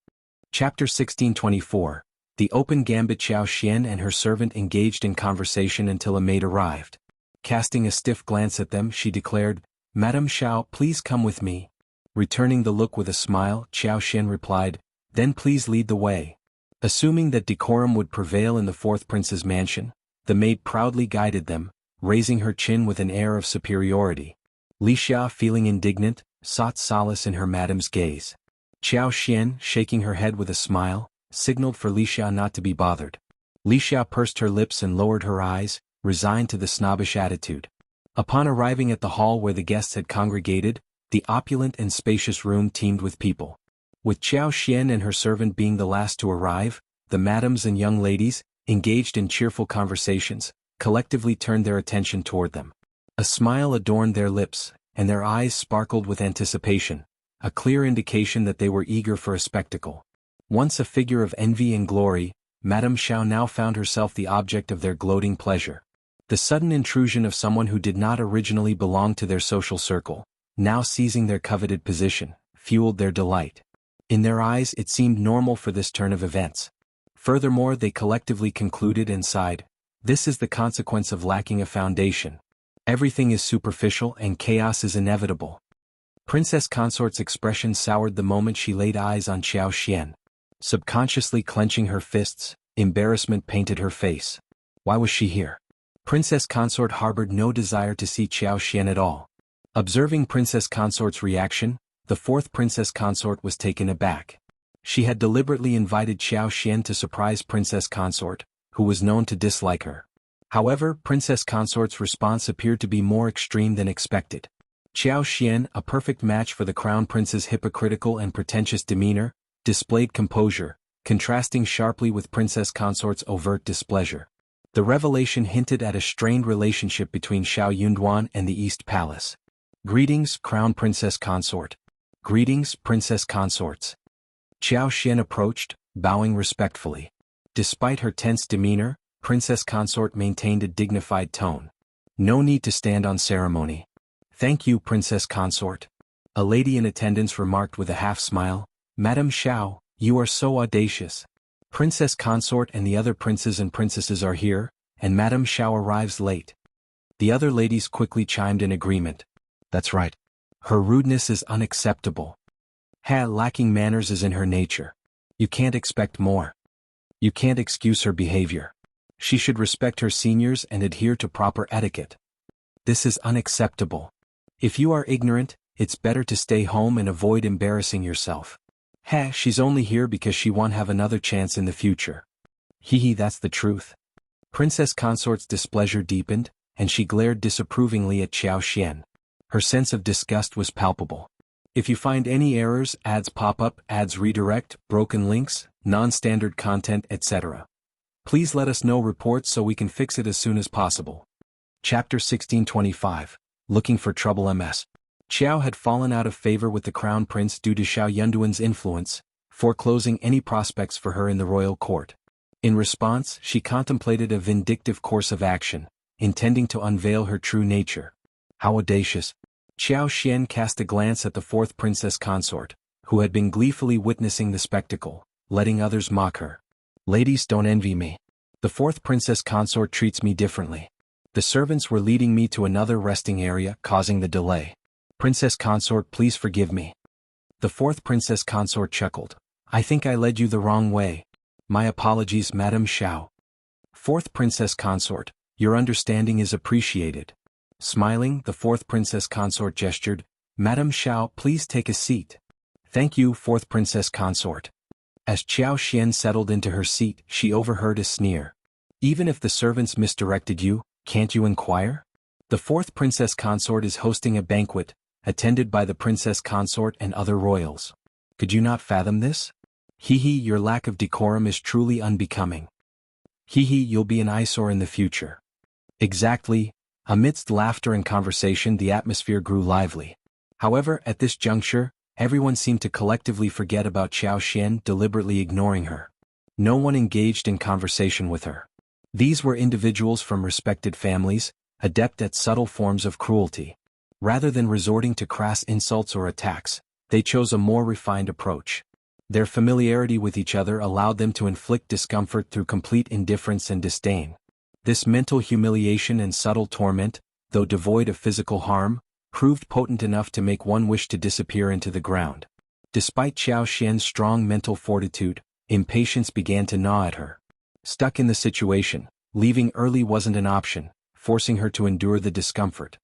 Chapter 1624. The open Gambit. Xiao Xian and her servant engaged in conversation until a maid arrived. Casting a stiff glance at them, she declared, "Madame Shao, please come with me." Returning the look with a smile, Xiao Xian replied, "Then please lead the way." Assuming that decorum would prevail in the fourth prince's mansion, the maid proudly guided them, raising her chin with an air of superiority. Xia, feeling indignant, sought solace in her madam's gaze. Xiao Xian, shaking her head with a smile, signaled for Xia not to be bothered. Xia pursed her lips and lowered her eyes, resigned to the snobbish attitude. Upon arriving at the hall where the guests had congregated, the opulent and spacious room teemed with people. With Xiao Xian and her servant being the last to arrive, the madams and young ladies, engaged in cheerful conversations, collectively turned their attention toward them. A smile adorned their lips, and their eyes sparkled with anticipation, a clear indication that they were eager for a spectacle. Once a figure of envy and glory, Madame Shao now found herself the object of their gloating pleasure. The sudden intrusion of someone who did not originally belong to their social circle, now seizing their coveted position, fueled their delight. In their eyes it seemed normal for this turn of events. Furthermore, they collectively concluded and sighed, "This is the consequence of lacking a foundation. Everything is superficial and chaos is inevitable." Princess Consort's expression soured the moment she laid eyes on Xiao Xian. Subconsciously clenching her fists, embarrassment painted her face. Why was she here? Princess Consort harbored no desire to see Xiao Xian at all. Observing Princess Consort's reaction, the fourth Princess Consort was taken aback. She had deliberately invited Xiao Xian to surprise Princess Consort, who was known to dislike her. However, Princess Consort's response appeared to be more extreme than expected. Xiao Xian, a perfect match for the Crown Prince's hypocritical and pretentious demeanor, displayed composure, contrasting sharply with Princess Consort's overt displeasure. The revelation hinted at a strained relationship between Xiao Yunduan and the East Palace. "Greetings, Crown Princess Consort." "Greetings, Princess Consorts." Xiao Xian approached, bowing respectfully. Despite her tense demeanor, Princess Consort maintained a dignified tone. "No need to stand on ceremony." "Thank you, Princess Consort." A lady in attendance remarked with a half-smile, "Madame Shao, you are so audacious." Princess Consort and the other princes and princesses are here, and Madame Shao arrives late. The other ladies quickly chimed in agreement. That's right. Her rudeness is unacceptable. Lacking manners is in her nature. You can't expect more. You can't excuse her behavior. She should respect her seniors and adhere to proper etiquette. This is unacceptable. If you are ignorant, it's better to stay home and avoid embarrassing yourself. She's only here because she won't have another chance in the future. That's the truth. Princess Consort's displeasure deepened, and she glared disapprovingly at Xiao Xian. Her sense of disgust was palpable. If you find any errors, ads pop up, ads redirect, broken links, non-standard content, etc. Please let us know reports so we can fix it as soon as possible. Chapter 1625. Looking for Trouble MS. Xiao had fallen out of favor with the crown prince due to Xiao Yunduan's influence, foreclosing any prospects for her in the royal court. In response, she contemplated a vindictive course of action, intending to unveil her true nature. How audacious! Xiao Xian cast a glance at the fourth princess consort, who had been gleefully witnessing the spectacle, letting others mock her. Ladies, don't envy me. The fourth princess consort treats me differently. The servants were leading me to another resting area, causing the delay. Princess consort, please forgive me. The fourth princess consort chuckled. I think I led you the wrong way. My apologies, Madame Shao. Fourth princess consort, your understanding is appreciated. Smiling, the fourth princess consort gestured. Madame Shao, please take a seat. Thank you, fourth princess consort. As Xiao Xian settled into her seat, she overheard a sneer. Even if the servants misdirected you, can't you inquire? The fourth princess consort is hosting a banquet, attended by the princess consort and other royals. Could you not fathom this? Your lack of decorum is truly unbecoming. You'll be an eyesore in the future. Exactly. Amidst laughter and conversation, the atmosphere grew lively. However, at this juncture, everyone seemed to collectively forget about Xiao Xian, deliberately ignoring her. No one engaged in conversation with her. These were individuals from respected families, adept at subtle forms of cruelty. Rather than resorting to crass insults or attacks, they chose a more refined approach. Their familiarity with each other allowed them to inflict discomfort through complete indifference and disdain. This mental humiliation and subtle torment, though devoid of physical harm, proved potent enough to make one wish to disappear into the ground. Despite Xiao Xian's strong mental fortitude, impatience began to gnaw at her. Stuck in the situation, leaving early wasn't an option, forcing her to endure the discomfort.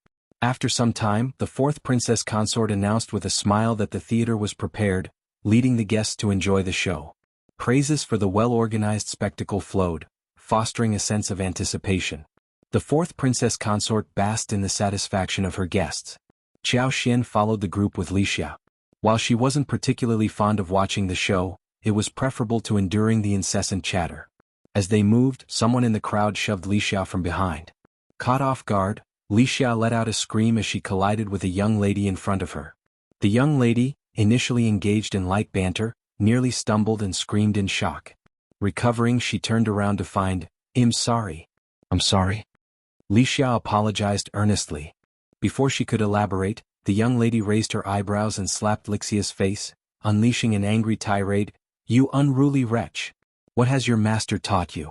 After some time, the fourth princess consort announced with a smile that the theater was prepared, leading the guests to enjoy the show. Praises for the well-organized spectacle flowed, fostering a sense of anticipation. The fourth princess consort basked in the satisfaction of her guests. Xiao Xian followed the group with Wuxia. While she wasn't particularly fond of watching the show, it was preferable to enduring the incessant chatter. As they moved, someone in the crowd shoved Wuxia from behind. Caught off guard, Wuxia let out a scream as she collided with a young lady in front of her. The young lady, initially engaged in light banter, nearly stumbled and screamed in shock. Recovering, she turned around to find, I'm sorry. Wuxia apologized earnestly. Before she could elaborate, the young lady raised her eyebrows and slapped Wuxia's face, unleashing an angry tirade. You unruly wretch! What has your master taught you?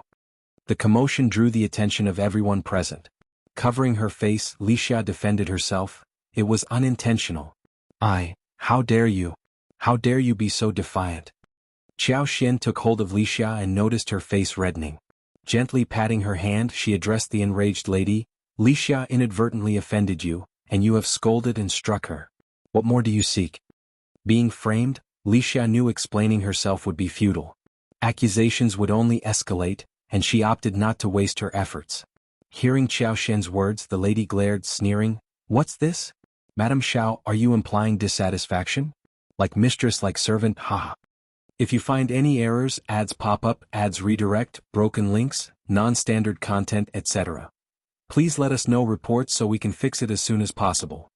The commotion drew the attention of everyone present. Covering her face, Wuxia defended herself. It was unintentional. How dare you? How dare you be so defiant? Xiao Xian took hold of Wuxia and noticed her face reddening. Gently patting her hand, she addressed the enraged lady. Wuxia inadvertently offended you, and you have scolded and struck her. What more do you seek? Being framed, Wuxia knew explaining herself would be futile. Accusations would only escalate, and she opted not to waste her efforts. Hearing Xiao Xian's words, the lady glared, sneering. What's this? Madame Shao, are you implying dissatisfaction? Like mistress, like servant, haha. If you find any errors, ads pop up, ads redirect, broken links, non-standard content, etc. Please let us know reports so we can fix it as soon as possible.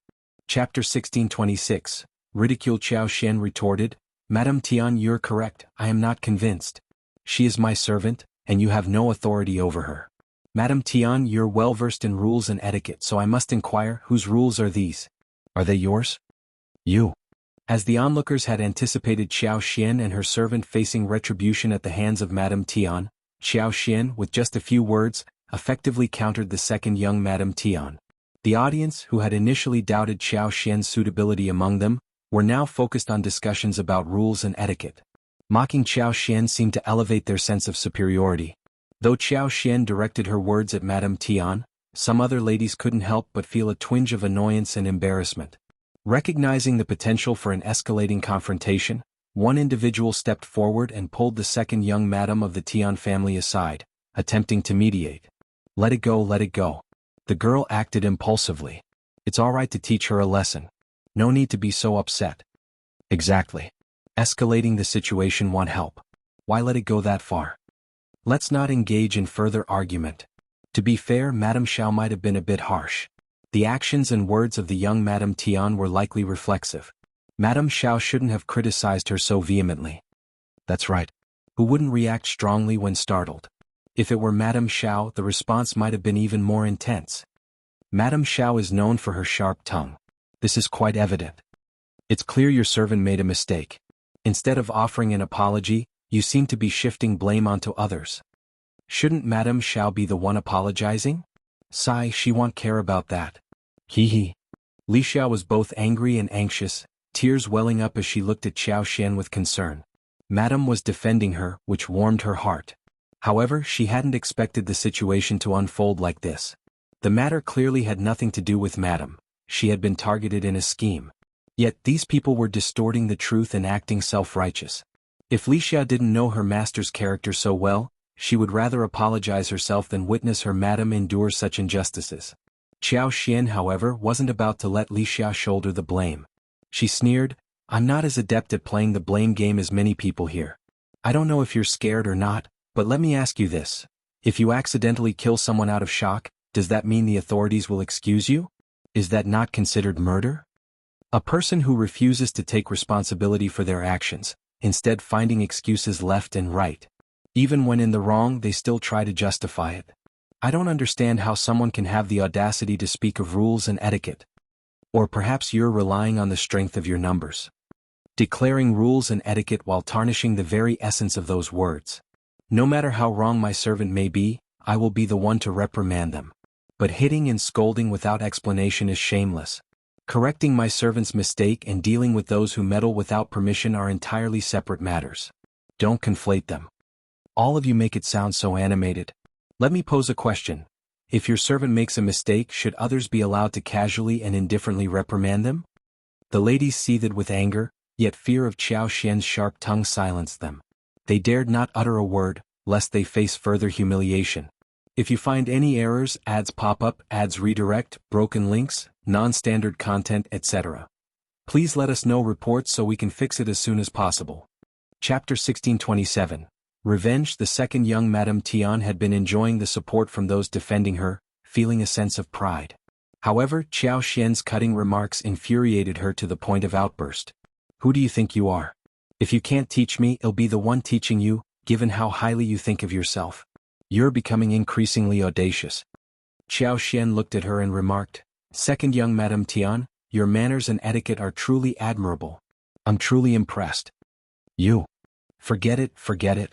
Chapter 1626. Ridicule. Xiao Xian retorted. Madame Tian, you're correct, I am not convinced. She is my servant, and you have no authority over her. Madame Tian, you're well versed in rules and etiquette, so I must inquire, whose rules are these? Are they yours? You. As the onlookers had anticipated Xiao Xian and her servant facing retribution at the hands of Madame Tian, Xiao Xian, with just a few words, effectively countered the second young Madame Tian. The audience, who had initially doubted Xiao Xian's suitability among them, were now focused on discussions about rules and etiquette. Mocking Xiao Xian seemed to elevate their sense of superiority. Though Xiao Xian directed her words at Madame Tian, some other ladies couldn't help but feel a twinge of annoyance and embarrassment. Recognizing the potential for an escalating confrontation, one individual stepped forward and pulled the second young madam of the Tian family aside, attempting to mediate. Let it go, let it go. The girl acted impulsively. It's all right to teach her a lesson. No need to be so upset. Exactly. Escalating the situation won't help. Why let it go that far? Let's not engage in further argument. To be fair, Madame Shao might have been a bit harsh. The actions and words of the young Madame Tian were likely reflexive. Madame Shao shouldn't have criticized her so vehemently. That's right. Who wouldn't react strongly when startled? If it were Madame Shao, the response might have been even more intense. Madame Shao is known for her sharp tongue. This is quite evident. It's clear your servant made a mistake. Instead of offering an apology, you seem to be shifting blame onto others. Shouldn't Madame Shao be the one apologizing? Sigh, she won't care about that. Hee hee. Li Xiao was both angry and anxious, tears welling up as she looked at Xiao Xian with concern. Madame was defending her, which warmed her heart. However, she hadn't expected the situation to unfold like this. The matter clearly had nothing to do with Madame. She had been targeted in a scheme. Yet these people were distorting the truth and acting self-righteous. If Li Xiao didn't know her master's character so well, she would rather apologize herself than witness her madam endure such injustices. Xiao Xian, however, wasn't about to let Li Xiao shoulder the blame. She sneered, I'm not as adept at playing the blame game as many people here. I don't know if you're scared or not, but let me ask you this. If you accidentally kill someone out of shock, does that mean the authorities will excuse you? Is that not considered murder? A person who refuses to take responsibility for their actions, instead finding excuses left and right. Even when in the wrong, they still try to justify it. I don't understand how someone can have the audacity to speak of rules and etiquette. Or perhaps you're relying on the strength of your numbers. Declaring rules and etiquette while tarnishing the very essence of those words. No matter how wrong my servant may be, I will be the one to reprimand them. But hitting and scolding without explanation is shameless. Correcting my servant's mistake and dealing with those who meddle without permission are entirely separate matters. Don't conflate them. All of you make it sound so animated. Let me pose a question. If your servant makes a mistake, should others be allowed to casually and indifferently reprimand them? The ladies seethed with anger, yet fear of Xiao Xian's sharp tongue silenced them. They dared not utter a word, lest they face further humiliation. If you find any errors, ads pop up, ads redirect, broken links, non-standard content, etc. Please let us know reports so we can fix it as soon as possible. Chapter 1627. Revenge. The second young Madame Tian had been enjoying the support from those defending her, feeling a sense of pride. However, Xiao Xian's cutting remarks infuriated her to the point of outburst. Who do you think you are? If you can't teach me, I'll be the one teaching you, given how highly you think of yourself. You're becoming increasingly audacious. Xiao Xian looked at her and remarked, Second young Madame Tian, your manners and etiquette are truly admirable. I'm truly impressed. You. Forget it, forget it.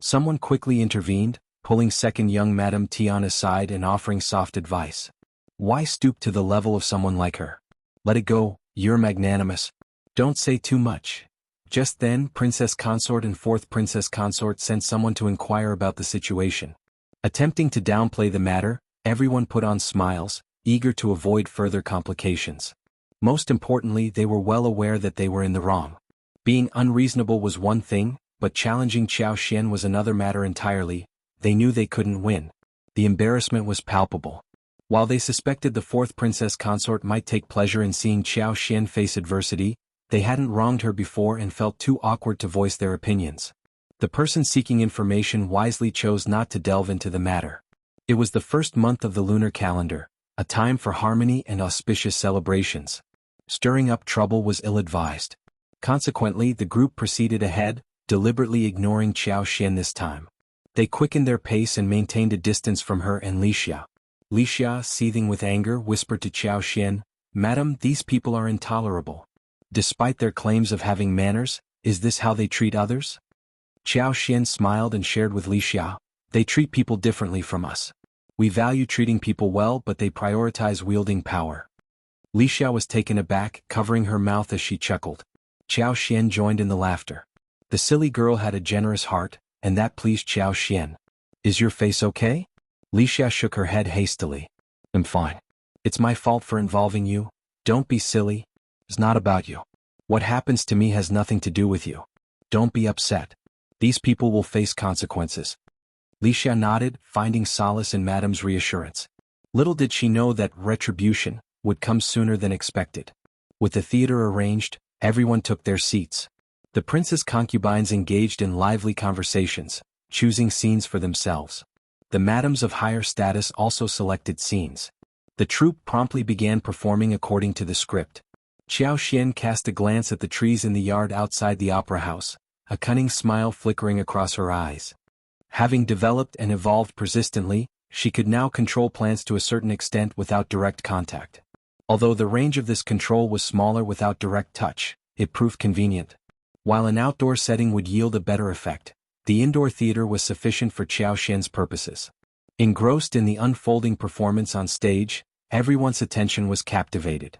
Someone quickly intervened, pulling second young Madame Tian aside and offering soft advice. Why stoop to the level of someone like her? Let it go, you're magnanimous. Don't say too much. Just then, Princess Consort and Fourth Princess Consort sent someone to inquire about the situation. Attempting to downplay the matter, everyone put on smiles, eager to avoid further complications. Most importantly, they were well aware that they were in the wrong. Being unreasonable was one thing, but challenging Xiao Xian was another matter entirely. They knew they couldn't win. The embarrassment was palpable. While they suspected the Fourth Princess Consort might take pleasure in seeing Xiao Xian face adversity, they hadn't wronged her before and felt too awkward to voice their opinions. The person seeking information wisely chose not to delve into the matter. It was the first month of the lunar calendar, a time for harmony and auspicious celebrations. Stirring up trouble was ill-advised. Consequently, the group proceeded ahead, deliberately ignoring Xiao Xian this time. They quickened their pace and maintained a distance from her and Li Xiao. Li Xiao, seething with anger, whispered to Xiao Xian, Madam, these people are intolerable. Despite their claims of having manners, is this how they treat others? Xiao smiled and shared with Li Xiao. They treat people differently from us. We value treating people well, but they prioritize wielding power. Li Xiao was taken aback, covering her mouth as she chuckled. Xiao joined in the laughter. The silly girl had a generous heart, and that pleased Xiao. Is your face okay? Li Xiao shook her head hastily. I'm fine. It's my fault for involving you. Don't be silly. It's not about you. What happens to me has nothing to do with you. Don't be upset. These people will face consequences. Li Xiao nodded, finding solace in Madame's reassurance. Little did she know that retribution would come sooner than expected. With the theater arranged, everyone took their seats. The prince's concubines engaged in lively conversations, choosing scenes for themselves. The madames of higher status also selected scenes. The troupe promptly began performing according to the script. Xiao cast a glance at the trees in the yard outside the opera house, a cunning smile flickering across her eyes. Having developed and evolved persistently, she could now control plants to a certain extent without direct contact. Although the range of this control was smaller without direct touch, it proved convenient. While an outdoor setting would yield a better effect, the indoor theater was sufficient for Xiaoxian's purposes. Engrossed in the unfolding performance on stage, everyone's attention was captivated.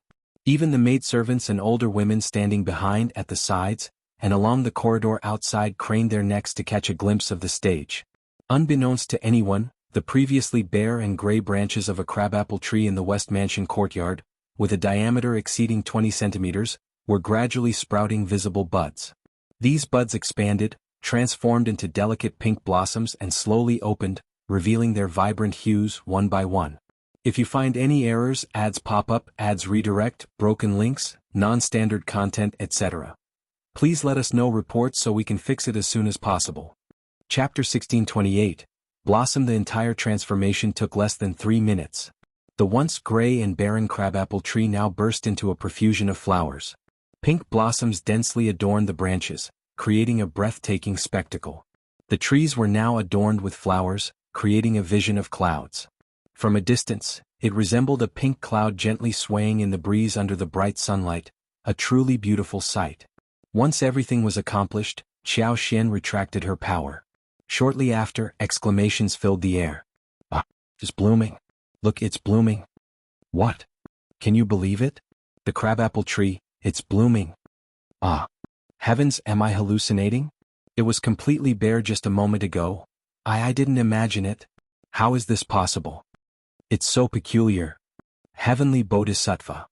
Even the maidservants and older women standing behind, at the sides, and along the corridor outside craned their necks to catch a glimpse of the stage. Unbeknownst to anyone, the previously bare and gray branches of a crabapple tree in the West Mansion courtyard, with a diameter exceeding 20 centimeters, were gradually sprouting visible buds. These buds expanded, transformed into delicate pink blossoms and slowly opened, revealing their vibrant hues one by one. If you find any errors, ads pop up, ads redirect, broken links, non-standard content, etc., please let us know reports so we can fix it as soon as possible. Chapter 1628. Blossom. The entire transformation took less than 3 minutes. The once gray and barren crabapple tree now burst into a profusion of flowers. Pink blossoms densely adorned the branches, creating a breathtaking spectacle. The trees were now adorned with flowers, creating a vision of clouds. From a distance, it resembled a pink cloud gently swaying in the breeze under the bright sunlight, a truly beautiful sight. Once everything was accomplished, Xiao retracted her power. Shortly after, exclamations filled the air. Ah, it's blooming. Look, it's blooming. What? Can you believe it? The crabapple tree, it's blooming. Ah. Heavens, am I hallucinating? It was completely bare just a moment ago. I didn't imagine it. How is this possible? It's so peculiar. Heavenly Bodhisattva.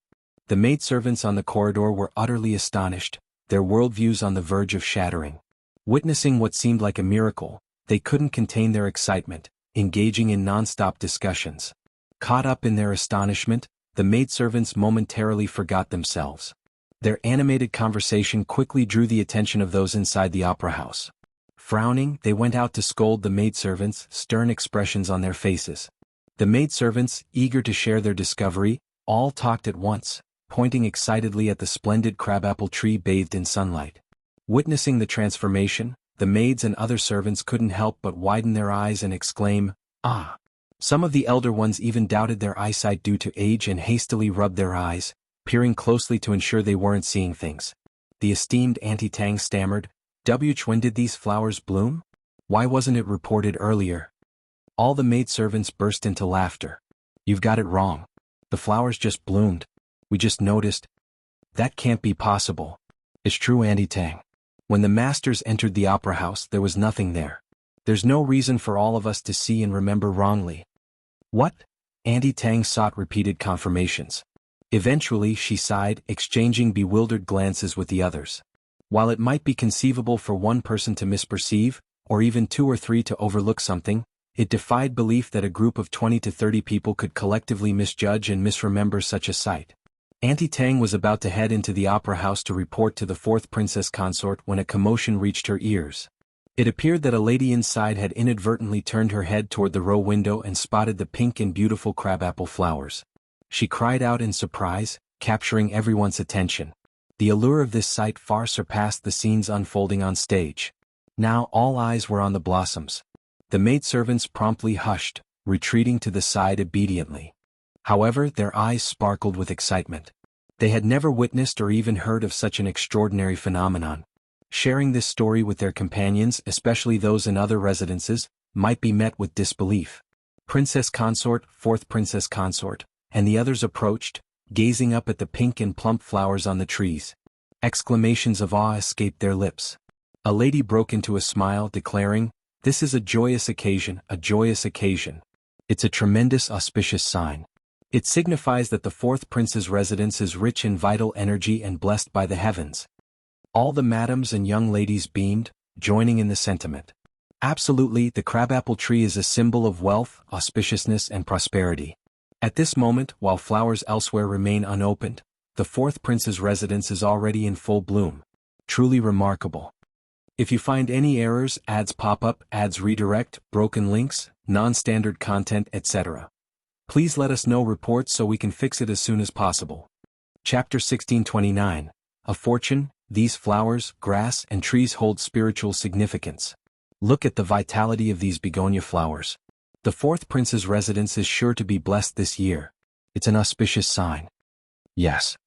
The maidservants on the corridor were utterly astonished, their worldviews on the verge of shattering. Witnessing what seemed like a miracle, they couldn't contain their excitement, engaging in non-stop discussions. Caught up in their astonishment, the maidservants momentarily forgot themselves. Their animated conversation quickly drew the attention of those inside the opera house. Frowning, they went out to scold the maidservants, stern expressions on their faces. The maidservants, eager to share their discovery, all talked at once, pointing excitedly at the splendid crabapple tree bathed in sunlight. Witnessing the transformation, the maids and other servants couldn't help but widen their eyes and exclaim, "Ah!" Some of the elder ones even doubted their eyesight due to age and hastily rubbed their eyes, peering closely to ensure they weren't seeing things. The esteemed Auntie Tang stammered, "When did these flowers bloom? Why wasn't it reported earlier?" All the maidservants burst into laughter. "You've got it wrong. The flowers just bloomed. We just noticed." "That can't be possible." "It's true, Auntie Tang. When the masters entered the opera house, there was nothing there. There's no reason for all of us to see and remember wrongly." "What?" Auntie Tang sought repeated confirmations. Eventually she sighed, exchanging bewildered glances with the others. While it might be conceivable for one person to misperceive, or even 2 or 3 to overlook something, it defied belief that a group of 20 to 30 people could collectively misjudge and misremember such a sight. Auntie Tang was about to head into the opera house to report to the 4th princess consort when a commotion reached her ears. It appeared that a lady inside had inadvertently turned her head toward the row window and spotted the pink and beautiful crabapple flowers. She cried out in surprise, capturing everyone's attention. The allure of this sight far surpassed the scenes unfolding on stage. Now all eyes were on the blossoms. The maidservants promptly hushed, retreating to the side obediently. However, their eyes sparkled with excitement. They had never witnessed or even heard of such an extraordinary phenomenon. Sharing this story with their companions, especially those in other residences, might be met with disbelief. Princess Consort, fourth Princess Consort, and the others approached, gazing up at the pink and plump flowers on the trees. Exclamations of awe escaped their lips. A lady broke into a smile, declaring, "This is a joyous occasion, a joyous occasion. It's a tremendous auspicious sign. It signifies that the fourth prince's residence is rich in vital energy and blessed by the heavens." All the madams and young ladies beamed, joining in the sentiment. Absolutely, the crabapple tree is a symbol of wealth, auspiciousness and prosperity. At this moment, while flowers elsewhere remain unopened, the fourth prince's residence is already in full bloom. Truly remarkable. If you find any errors, ads pop up, ads redirect, broken links, non-standard content, etc., please let us know reports so we can fix it as soon as possible. Chapter 1629. A Fortune. These flowers, grass, and trees hold spiritual significance. Look at the vitality of these begonia flowers. The fourth prince's residence is sure to be blessed this year. It's an auspicious sign. Yes.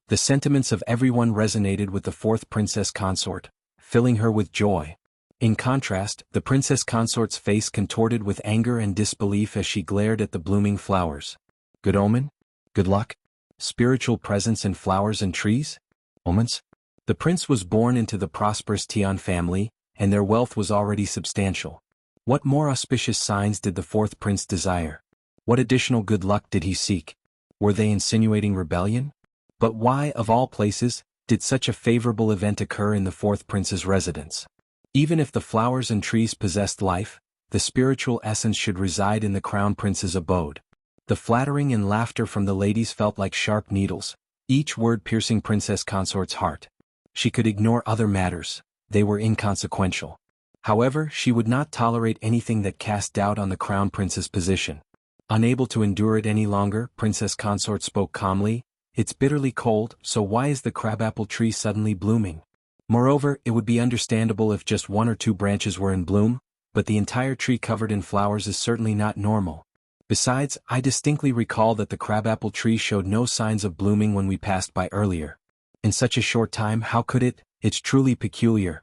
The sentiments of everyone resonated with the fourth princess consort, filling her with joy. In contrast, the princess consort's face contorted with anger and disbelief as she glared at the blooming flowers. Good omen? Good luck? Spiritual presence in flowers and trees? Omens? The prince was born into the prosperous Tian family, and their wealth was already substantial. What more auspicious signs did the fourth prince desire? What additional good luck did he seek? Were they insinuating rebellion? But why, of all places, did such a favorable event occur in the fourth prince's residence? Even if the flowers and trees possessed life, the spiritual essence should reside in the crown prince's abode. The flattering and laughter from the ladies felt like sharp needles, each word piercing Princess Consort's heart. She could ignore other matters, they were inconsequential. However, she would not tolerate anything that cast doubt on the crown prince's position. Unable to endure it any longer, Princess Consort spoke calmly, "It's bitterly cold, so why is the crabapple tree suddenly blooming? Moreover, it would be understandable if just one or two branches were in bloom, but the entire tree covered in flowers is certainly not normal. Besides, I distinctly recall that the crabapple tree showed no signs of blooming when we passed by earlier. In such a short time, how could it? It's truly peculiar."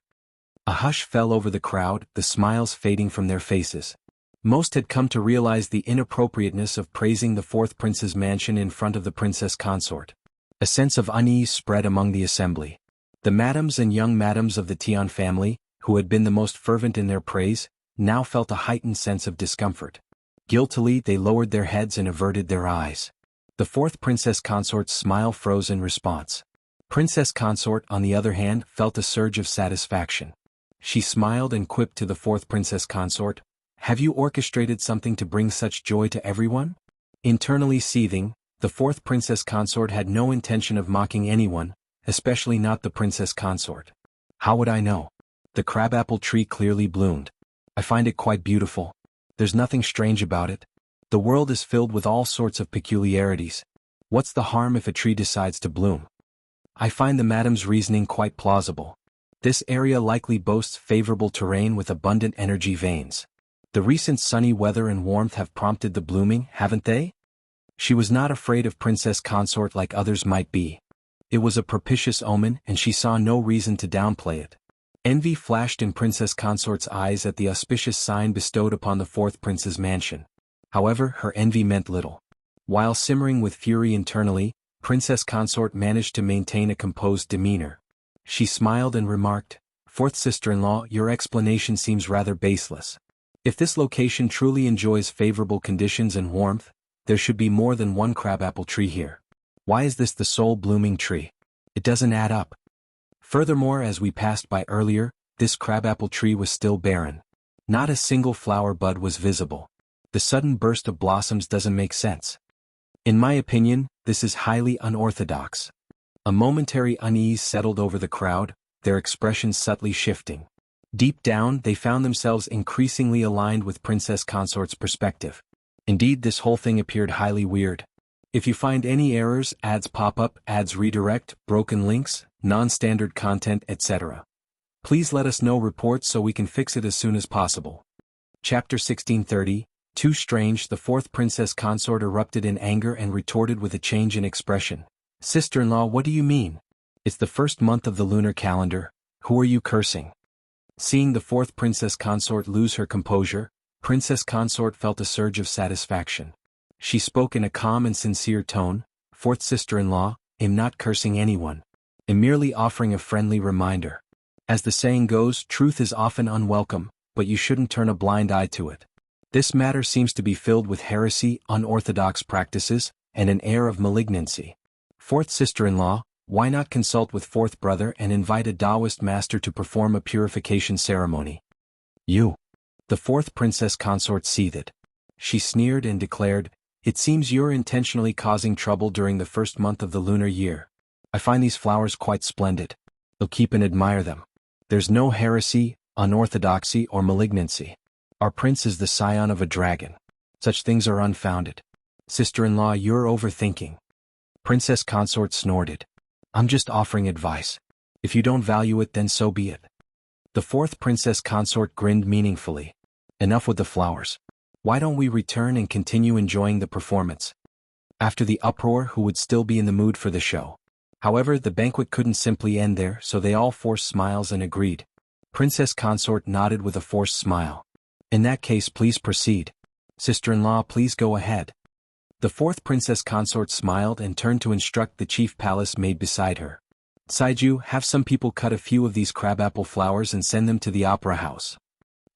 A hush fell over the crowd, the smiles fading from their faces. Most had come to realize the inappropriateness of praising the fourth prince's mansion in front of the princess consort. A sense of unease spread among the assembly. The madams and young madams of the Tian family, who had been the most fervent in their praise, now felt a heightened sense of discomfort. Guiltily they lowered their heads and averted their eyes. The fourth princess consort's smile froze in response. Princess Consort, on the other hand, felt a surge of satisfaction. She smiled and quipped to the fourth Princess Consort, "Have you orchestrated something to bring such joy to everyone?" Internally seething, the fourth Princess Consort had no intention of mocking anyone, especially not the Princess Consort. "How would I know? The crabapple tree clearly bloomed. I find it quite beautiful. There's nothing strange about it. The world is filled with all sorts of peculiarities. What's the harm if a tree decides to bloom? I find the madam's reasoning quite plausible. This area likely boasts favorable terrain with abundant energy veins. The recent sunny weather and warmth have prompted the blooming, haven't they?" She was not afraid of Princess Consort like others might be. It was a propitious omen and she saw no reason to downplay it. Envy flashed in Princess Consort's eyes at the auspicious sign bestowed upon the fourth prince's mansion. However, her envy meant little. While simmering with fury internally, Princess Consort managed to maintain a composed demeanor. She smiled and remarked, "Fourth sister-in-law, your explanation seems rather baseless. If this location truly enjoys favorable conditions and warmth, there should be more than one crabapple tree here. Why is this the sole blooming tree? It doesn't add up." Furthermore, as we passed by earlier, this crabapple tree was still barren. Not a single flower bud was visible. The sudden burst of blossoms doesn't make sense. In my opinion, this is highly unorthodox. A momentary unease settled over the crowd, their expressions subtly shifting. Deep down, they found themselves increasingly aligned with Princess Consort's perspective. Indeed, this whole thing appeared highly weird. If you find any errors, ads pop up, ads redirect, broken links, non-standard content, etc., please let us know reports so we can fix it as soon as possible. Chapter 1630. Too strange. The fourth Princess Consort erupted in anger and retorted with a change in expression. Sister-in-law, what do you mean? It's the first month of the lunar calendar, who are you cursing? Seeing the fourth princess consort lose her composure, Princess Consort felt a surge of satisfaction. She spoke in a calm and sincere tone, "Fourth sister-in-law, I'm not cursing anyone. I'm merely offering a friendly reminder. As the saying goes, truth is often unwelcome, but you shouldn't turn a blind eye to it. This matter seems to be filled with heresy, unorthodox practices, and an air of malignancy. Fourth sister-in-law, why not consult with fourth brother and invite a Taoist master to perform a purification ceremony?" "You." The fourth princess consort seethed. She sneered and declared, "It seems you're intentionally causing trouble during the first month of the lunar year. I find these flowers quite splendid. I'll keep and admire them. There's no heresy, unorthodoxy, or malignancy. Our prince is the scion of a dragon. Such things are unfounded. Sister-in-law, you're overthinking." Princess consort snorted. "I'm just offering advice. If you don't value it, then so be it." The fourth princess consort grinned meaningfully. "Enough with the flowers. Why don't we return and continue enjoying the performance?" After the uproar, who would still be in the mood for the show? However, the banquet couldn't simply end there, so they all forced smiles and agreed. Princess consort nodded with a forced smile. "In that case, please proceed. Sister-in-law, please go ahead." The fourth princess consort smiled and turned to instruct the chief palace maid beside her. "Saiju, have some people cut a few of these crabapple flowers and send them to the opera house."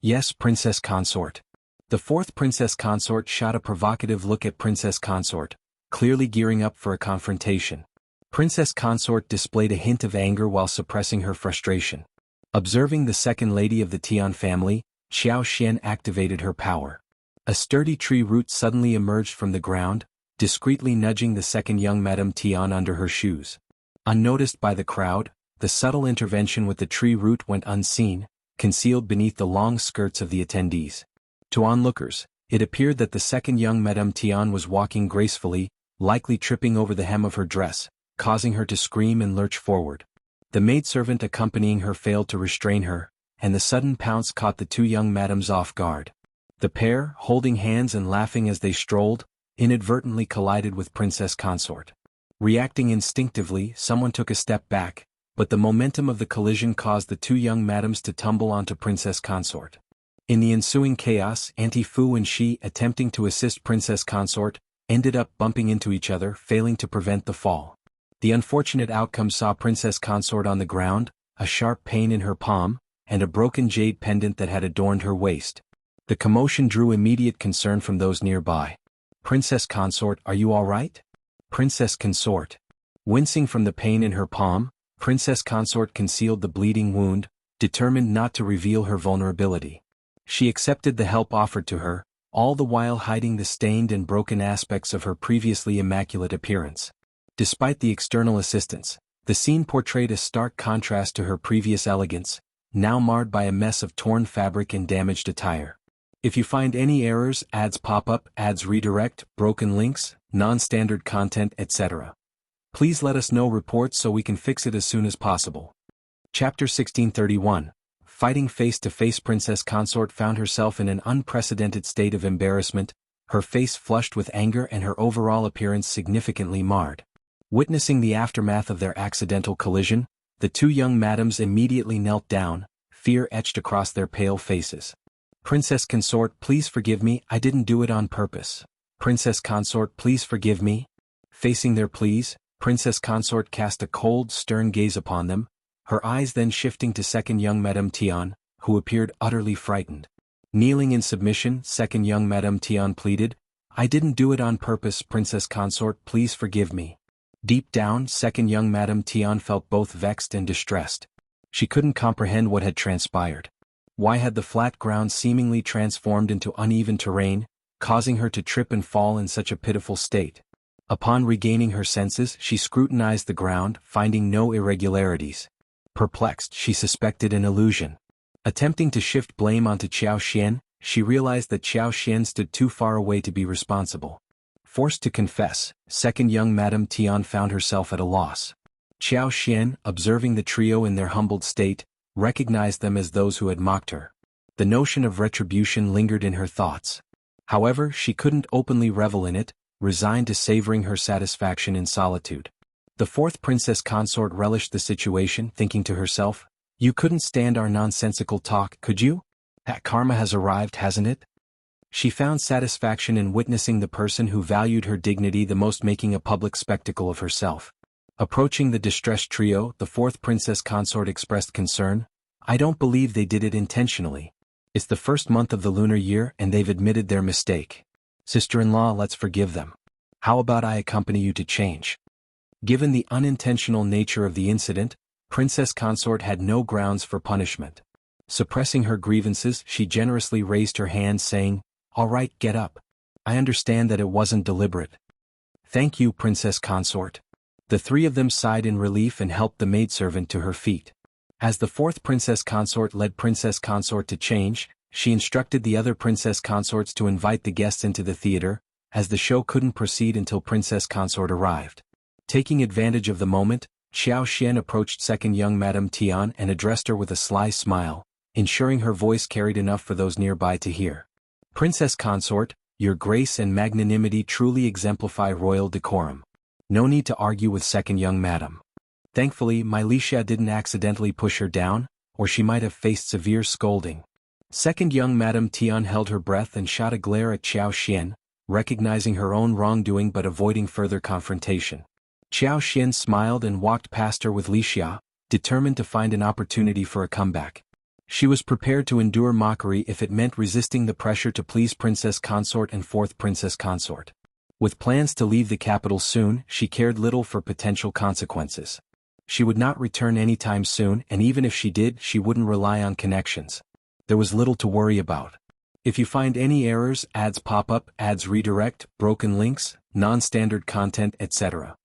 "Yes, princess consort." The fourth princess consort shot a provocative look at princess consort, clearly gearing up for a confrontation. Princess consort displayed a hint of anger while suppressing her frustration. Observing the second lady of the Tian family, Xianxia activated her power. A sturdy tree root suddenly emerged from the ground, discreetly nudging the second young Madame Tian under her shoes. Unnoticed by the crowd, the subtle intervention with the tree root went unseen, concealed beneath the long skirts of the attendees. To onlookers, it appeared that the second young Madame Tian was walking gracefully, likely tripping over the hem of her dress, causing her to scream and lurch forward. The maidservant accompanying her failed to restrain her, and the sudden pounce caught the two young madams off guard. The pair, holding hands and laughing as they strolled, inadvertently collided with Princess Consort. Reacting instinctively, someone took a step back, but the momentum of the collision caused the two young madams to tumble onto Princess Consort. In the ensuing chaos, Auntie Fu and she, attempting to assist Princess Consort, ended up bumping into each other, failing to prevent the fall. The unfortunate outcome saw Princess Consort on the ground, a sharp pain in her palm, and a broken jade pendant that had adorned her waist. The commotion drew immediate concern from those nearby. "Princess Consort, are you all right?" Princess Consort. Wincing from the pain in her palm, Princess Consort concealed the bleeding wound, determined not to reveal her vulnerability. She accepted the help offered to her, all the while hiding the stained and broken aspects of her previously immaculate appearance. Despite the external assistance, the scene portrayed a stark contrast to her previous elegance, now marred by a mess of torn fabric and damaged attire. If you find any errors, ads pop up, ads redirect, broken links, non-standard content, etc., please let us know reports so we can fix it as soon as possible. Chapter 1631. Fighting face-to-face. Princess Consort found herself in an unprecedented state of embarrassment, her face flushed with anger and her overall appearance significantly marred. Witnessing the aftermath of their accidental collision, the two young madams immediately knelt down, fear etched across their pale faces. "Princess Consort, please forgive me, I didn't do it on purpose. Princess Consort, please forgive me." Facing their pleas, Princess Consort cast a cold, stern gaze upon them, her eyes then shifting to second young Madame Tian, who appeared utterly frightened. Kneeling in submission, second young Madame Tian pleaded, "I didn't do it on purpose, Princess Consort, please forgive me." Deep down, second young Madame Tian felt both vexed and distressed. She couldn't comprehend what had transpired. Why had the flat ground seemingly transformed into uneven terrain, causing her to trip and fall in such a pitiful state? Upon regaining her senses, she scrutinized the ground, finding no irregularities. Perplexed, she suspected an illusion. Attempting to shift blame onto Xianxia, she realized that Xianxia stood too far away to be responsible. Forced to confess, second young Madame Tian found herself at a loss. Xianxia, observing the trio in their humbled state, recognized them as those who had mocked her. The notion of retribution lingered in her thoughts. However, she couldn't openly revel in it, resigned to savoring her satisfaction in solitude. The fourth princess consort relished the situation, thinking to herself, "You couldn't stand our nonsensical talk, could you? That karma has arrived, hasn't it?" She found satisfaction in witnessing the person who valued her dignity the most making a public spectacle of herself. Approaching the distressed trio, the fourth princess consort expressed concern. "I don't believe they did it intentionally. It's the first month of the lunar year and they've admitted their mistake. Sister-in-law, let's forgive them. How about I accompany you to change?" Given the unintentional nature of the incident, Princess Consort had no grounds for punishment. Suppressing her grievances, she generously raised her hand saying, "All right, get up. I understand that it wasn't deliberate." "Thank you, Princess Consort." The three of them sighed in relief and helped the maidservant to her feet. As the fourth Princess Consort led Princess Consort to change, she instructed the other Princess Consorts to invite the guests into the theater, as the show couldn't proceed until Princess Consort arrived. Taking advantage of the moment, Xianxia approached second young Madame Tian and addressed her with a sly smile, ensuring her voice carried enough for those nearby to hear. "Princess Consort, your grace and magnanimity truly exemplify royal decorum. No need to argue with second young Madame. Thankfully, my Lixia didn't accidentally push her down, or she might have faced severe scolding." Second young Madame Tian held her breath and shot a glare at Xianxia, recognizing her own wrongdoing but avoiding further confrontation. Xianxia smiled and walked past her with Lixia, determined to find an opportunity for a comeback. She was prepared to endure mockery if it meant resisting the pressure to please Princess Consort and fourth Princess Consort. With plans to leave the capital soon, she cared little for potential consequences. She would not return anytime soon, and even if she did, she wouldn't rely on connections. There was little to worry about. If you find any errors, ads pop up, ads redirect, broken links, non-standard content, etc.,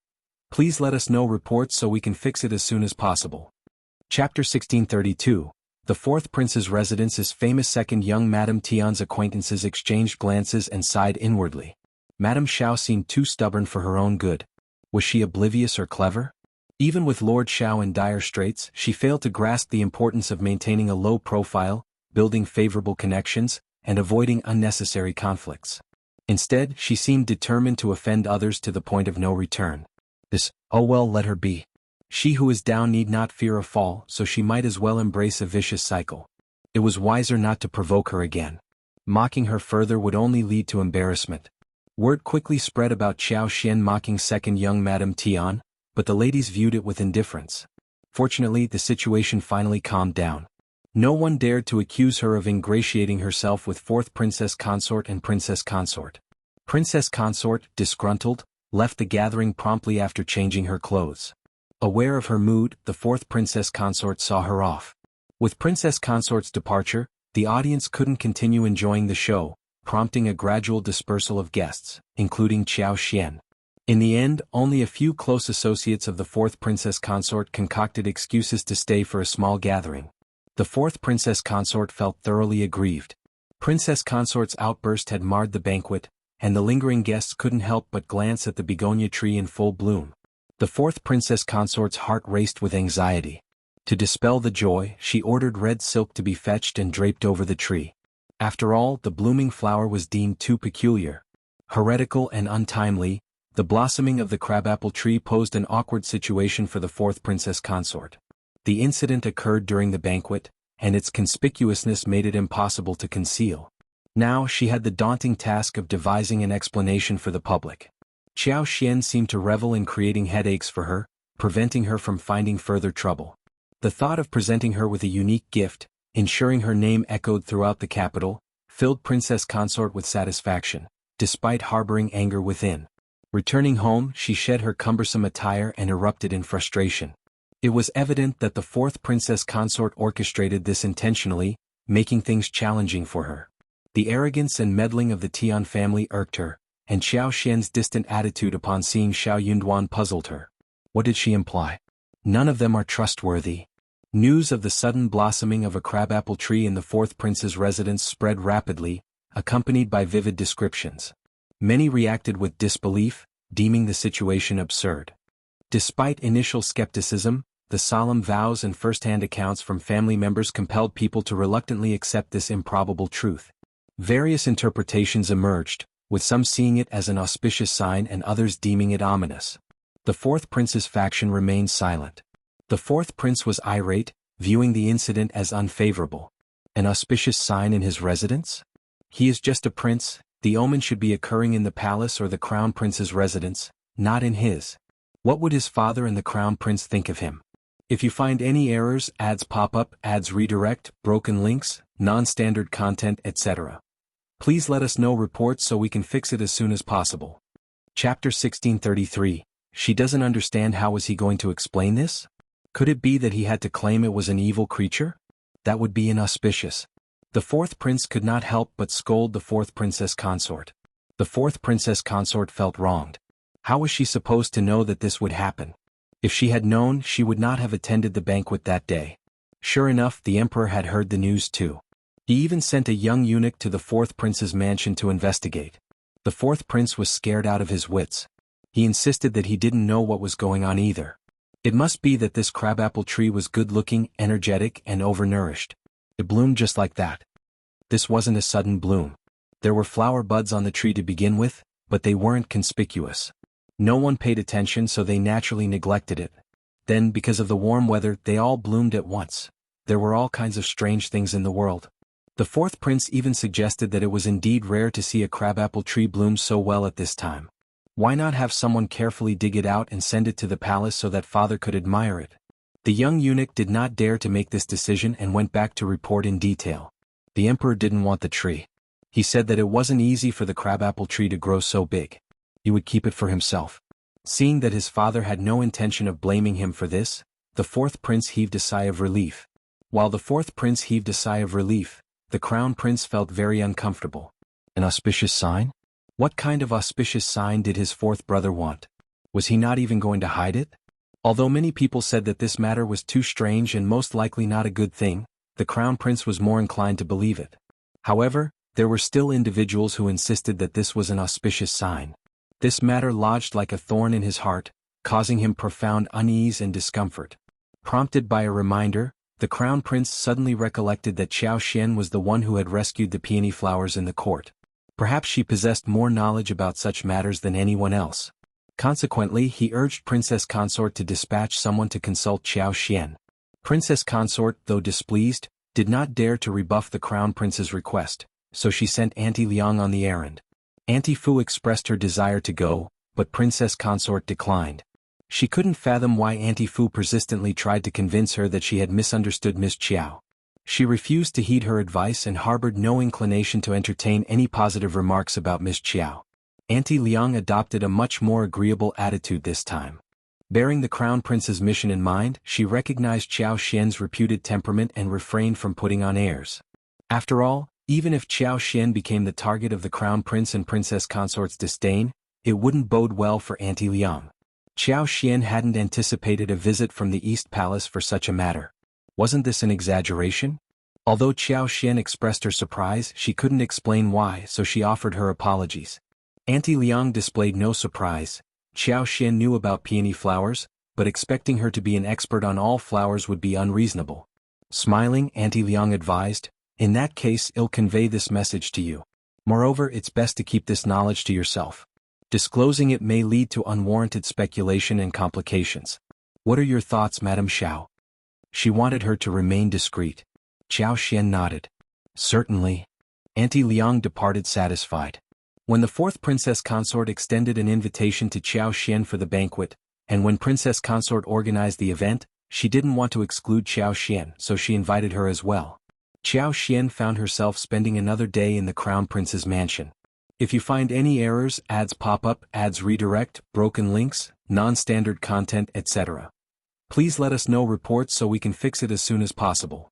please let us know reports so we can fix it as soon as possible. Chapter 1632. The fourth prince's residence is famous. Second young Madame Tian's acquaintances exchanged glances and sighed inwardly. Madame Shao seemed too stubborn for her own good. Was she oblivious or clever? Even with Lord Shao in dire straits, she failed to grasp the importance of maintaining a low profile, building favorable connections, and avoiding unnecessary conflicts. Instead, she seemed determined to offend others to the point of no return. Oh well, let her be. She who is down need not fear a fall, so she might as well embrace a vicious cycle. It was wiser not to provoke her again. Mocking her further would only lead to embarrassment. Word quickly spread about Xianxia mocking second young Madame Tian, but the ladies viewed it with indifference. Fortunately, the situation finally calmed down. No one dared to accuse her of ingratiating herself with fourth Princess Consort and Princess Consort. Princess Consort, disgruntled, left the gathering promptly after changing her clothes. Aware of her mood, the fourth Princess Consort saw her off. With Princess Consort's departure, the audience couldn't continue enjoying the show, prompting a gradual dispersal of guests, including Xianxia. In the end, only a few close associates of the fourth Princess Consort concocted excuses to stay for a small gathering. The fourth Princess Consort felt thoroughly aggrieved. Princess Consort's outburst had marred the banquet, and the lingering guests couldn't help but glance at the begonia tree in full bloom. The fourth Princess Consort's heart raced with anxiety. To dispel the joy, she ordered red silk to be fetched and draped over the tree. After all, the blooming flower was deemed too peculiar. Heretical and untimely, the blossoming of the crabapple tree posed an awkward situation for the fourth Princess Consort. The incident occurred during the banquet, and its conspicuousness made it impossible to conceal. Now she had the daunting task of devising an explanation for the public. Xianxia seemed to revel in creating headaches for her, preventing her from finding further trouble. The thought of presenting her with a unique gift, ensuring her name echoed throughout the capital, filled Princess Consort with satisfaction, despite harboring anger within. Returning home, she shed her cumbersome attire and erupted in frustration. It was evident that the fourth Princess Consort orchestrated this intentionally, making things challenging for her. The arrogance and meddling of the Tian family irked her, and Xiaoxian's distant attitude upon seeing Xiao Yunduan puzzled her. What did she imply? None of them are trustworthy. News of the sudden blossoming of a crabapple tree in the fourth prince's residence spread rapidly, accompanied by vivid descriptions. Many reacted with disbelief, deeming the situation absurd. Despite initial skepticism, the solemn vows and first-hand accounts from family members compelled people to reluctantly accept this improbable truth. Various interpretations emerged, with some seeing it as an auspicious sign and others deeming it ominous. The fourth prince's faction remained silent. The fourth prince was irate, viewing the incident as unfavorable. An auspicious sign in his residence? He is just a prince, the omen should be occurring in the palace or the crown prince's residence, not in his. What would his father and the crown prince think of him? If you find any errors, ads pop up, ads redirect, broken links, non-standard content, etc. Please let us know reports so we can fix it as soon as possible. Chapter 1633. She doesn't understand. How was he going to explain this? Could it be that he had to claim it was an evil creature? That would be inauspicious. The fourth prince could not help but scold the fourth princess consort. The fourth princess consort felt wronged. How was she supposed to know that this would happen? If she had known, she would not have attended the banquet that day. Sure enough, the emperor had heard the news too. He even sent a young eunuch to the fourth prince's mansion to investigate. The fourth prince was scared out of his wits. He insisted that he didn't know what was going on either. It must be that this crabapple tree was good-looking, energetic, and overnourished. It bloomed just like that. This wasn't a sudden bloom. There were flower buds on the tree to begin with, but they weren't conspicuous. No one paid attention, so they naturally neglected it. Then, because of the warm weather, they all bloomed at once. There were all kinds of strange things in the world. The fourth prince even suggested that it was indeed rare to see a crabapple tree bloom so well at this time. Why not have someone carefully dig it out and send it to the palace so that father could admire it? The young eunuch did not dare to make this decision and went back to report in detail. The emperor didn't want the tree. He said that it wasn't easy for the crabapple tree to grow so big. He would keep it for himself. Seeing that his father had no intention of blaming him for this, the fourth prince heaved a sigh of relief. While the fourth prince heaved a sigh of relief, the crown prince felt very uncomfortable. An auspicious sign? What kind of auspicious sign did his fourth brother want? Was he not even going to hide it? Although many people said that this matter was too strange and most likely not a good thing, the crown prince was more inclined to believe it. However, there were still individuals who insisted that this was an auspicious sign. This matter lodged like a thorn in his heart, causing him profound unease and discomfort. Prompted by a reminder, the crown prince suddenly recollected that Xianxia was the one who had rescued the peony flowers in the court. Perhaps she possessed more knowledge about such matters than anyone else. Consequently, he urged Princess Consort to dispatch someone to consult Xianxia. Princess Consort, though displeased, did not dare to rebuff the crown prince's request, so she sent Auntie Liang on the errand. Auntie Fu expressed her desire to go, but Princess Consort declined. She couldn't fathom why Auntie Fu persistently tried to convince her that she had misunderstood Miss Xiao. She refused to heed her advice and harbored no inclination to entertain any positive remarks about Miss Xiao. Auntie Liang adopted a much more agreeable attitude this time. Bearing the crown prince's mission in mind, she recognized Xianxia's reputed temperament and refrained from putting on airs. After all, even if Xianxia became the target of the crown prince and princess consort's disdain, it wouldn't bode well for Auntie Liang. Xianxia hadn't anticipated a visit from the East Palace for such a matter. Wasn't this an exaggeration? Although Xianxia expressed her surprise, she couldn't explain why, so she offered her apologies. Auntie Liang displayed no surprise. Xianxia knew about peony flowers, but expecting her to be an expert on all flowers would be unreasonable. Smiling, Auntie Liang advised, "In that case, I'll convey this message to you. Moreover, it's best to keep this knowledge to yourself. Disclosing it may lead to unwarranted speculation and complications. What are your thoughts, Madame Shao?" She wanted her to remain discreet. Xianxia nodded. "Certainly." Auntie Liang departed satisfied. When the fourth princess consort extended an invitation to Xianxia for the banquet, and when princess consort organized the event, she didn't want to exclude Xianxia, so she invited her as well. Xianxia found herself spending another day in the crown prince's mansion. If you find any errors, ads pop up, ads redirect, broken links, non-standard content, etc. Please let us know reports so we can fix it as soon as possible.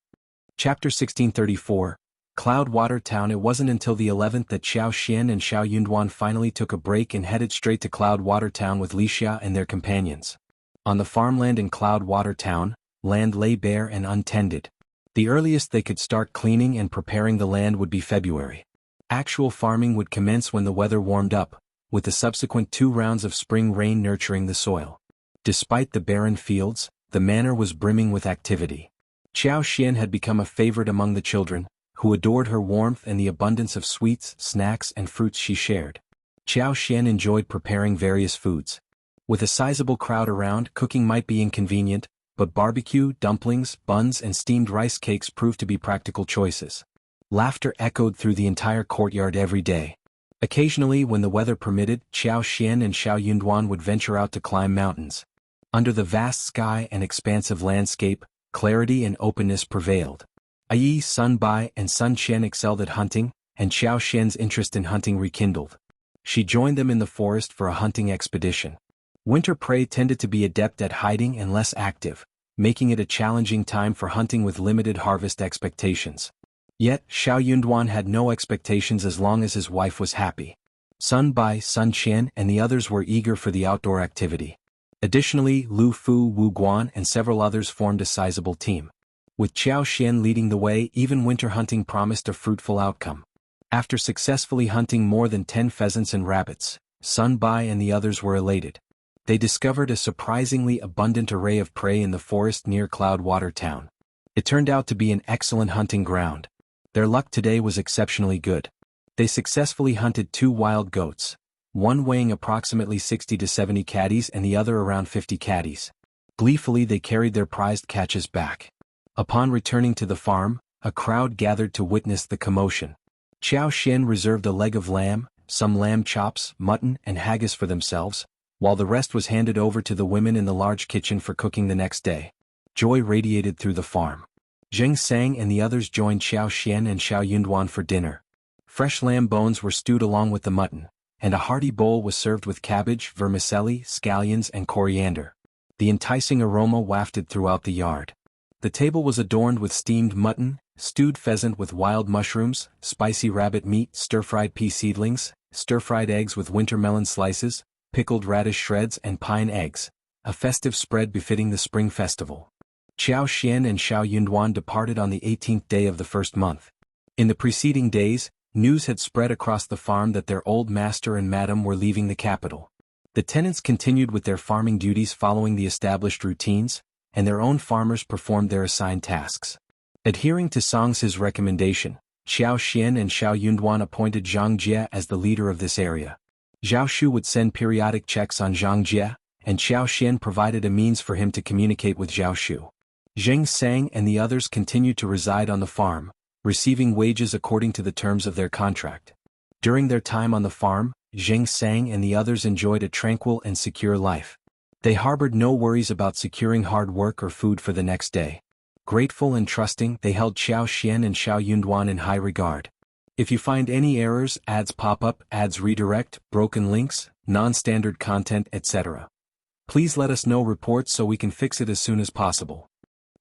Chapter 1634. Cloudwater Town. It wasn't until the 11th that Xianxia and Shao Yunduan finally took a break and headed straight to Cloudwater Town with Lixia and their companions. On the farmland in Cloudwater Town, land lay bare and untended. The earliest they could start cleaning and preparing the land would be February. Actual farming would commence when the weather warmed up, with the subsequent 2 rounds of spring rain nurturing the soil. Despite the barren fields, the manor was brimming with activity. Xianxia had become a favorite among the children, who adored her warmth and the abundance of sweets, snacks, and fruits she shared. Xianxia enjoyed preparing various foods. With a sizable crowd around, cooking might be inconvenient, but barbecue, dumplings, buns and steamed rice cakes proved to be practical choices. Laughter echoed through the entire courtyard every day. Occasionally, when the weather permitted, Xiao and Shao Yunduan would venture out to climb mountains. Under the vast sky and expansive landscape, clarity and openness prevailed. Yi, Sun Bai and Sun Qian excelled at hunting, and Xiao Xian's interest in hunting rekindled. She joined them in the forest for a hunting expedition. Winter prey tended to be adept at hiding and less active, making it a challenging time for hunting with limited harvest expectations. Yet, Shao Yunduan had no expectations as long as his wife was happy. Sun Bai, Sun Qian and the others were eager for the outdoor activity. Additionally, Lu Fu, Wu Guan and several others formed a sizable team. With Xiao Xian leading the way, even winter hunting promised a fruitful outcome. After successfully hunting more than 10 pheasants and rabbits, Sun Bai and the others were elated. They discovered a surprisingly abundant array of prey in the forest near Cloudwater Town. It turned out to be an excellent hunting ground. Their luck today was exceptionally good. They successfully hunted 2 wild goats, one weighing approximately 60 to 70 caddies and the other around 50 caddies. Gleefully they carried their prized catches back. Upon returning to the farm, a crowd gathered to witness the commotion. Xiao Xian reserved a leg of lamb, some lamb chops, mutton and haggis for themselves, while the rest was handed over to the women in the large kitchen for cooking the next day. Joy radiated through the farm. Zheng Sang and the others joined Xiao Xian and Shao Yunduan for dinner. Fresh lamb bones were stewed along with the mutton, and a hearty bowl was served with cabbage, vermicelli, scallions and coriander. The enticing aroma wafted throughout the yard. The table was adorned with steamed mutton, stewed pheasant with wild mushrooms, spicy rabbit meat, stir-fried pea seedlings, stir-fried eggs with winter melon slices, pickled radish shreds and pine eggs, a festive spread befitting the spring festival. Xiao Xian and Shao Yunduan departed on the 18th day of the first month. In the preceding days, news had spread across the farm that their old master and madam were leaving the capital. The tenants continued with their farming duties following the established routines, and their own farmers performed their assigned tasks. Adhering to Song's recommendation, Xiao Xian and Shao Yunduan appointed Xianxia as the leader of this area. Zhao Shu would send periodic checks on Xianxia, and Xiao Xian provided a means for him to communicate with Zhao Shu. Zheng Sang and the others continued to reside on the farm, receiving wages according to the terms of their contract. During their time on the farm, Zheng Sang and the others enjoyed a tranquil and secure life. They harbored no worries about securing hard work or food for the next day. Grateful and trusting, they held Xiao Xian and Shao Yunduan in high regard. If you find any errors, ads pop up, ads redirect, broken links, non-standard content, etc., please let us know reports so we can fix it as soon as possible.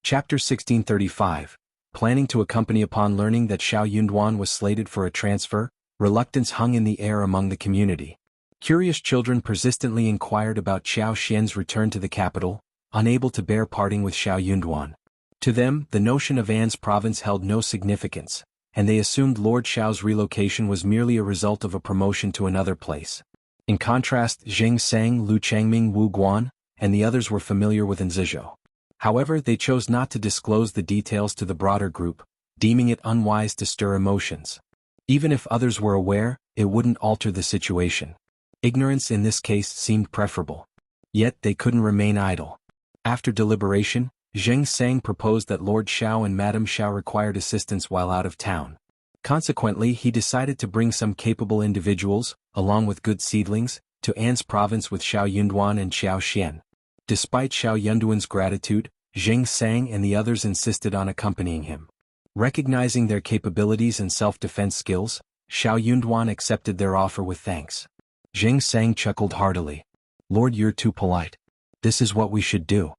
Chapter 1635. Planning to accompany. Upon learning that Shao Yunduan was slated for a transfer, reluctance hung in the air among the community. Curious children persistently inquired about Xiao Xian's return to the capital, unable to bear parting with Shao Yunduan. To them, the notion of An's province held no significance, and they assumed Lord Xiao's relocation was merely a result of a promotion to another place. In contrast, Zheng Sang, Lu Changming, Wu Guan, and the others were familiar with Anzizhou. However, they chose not to disclose the details to the broader group, deeming it unwise to stir emotions. Even if others were aware, it wouldn't alter the situation. Ignorance in this case seemed preferable. Yet they couldn't remain idle. After deliberation, Zheng Sang proposed that Lord Shao and Madame Shao required assistance while out of town. Consequently, he decided to bring some capable individuals, along with good seedlings, to An's province with Shao Yunduan and Xiao Xian. Despite Shao Yunduan's gratitude, Zheng Sang and the others insisted on accompanying him. Recognizing their capabilities and self-defense skills, Shao Yunduan accepted their offer with thanks. Zheng Sang chuckled heartily. "Lord, you're too polite. This is what we should do."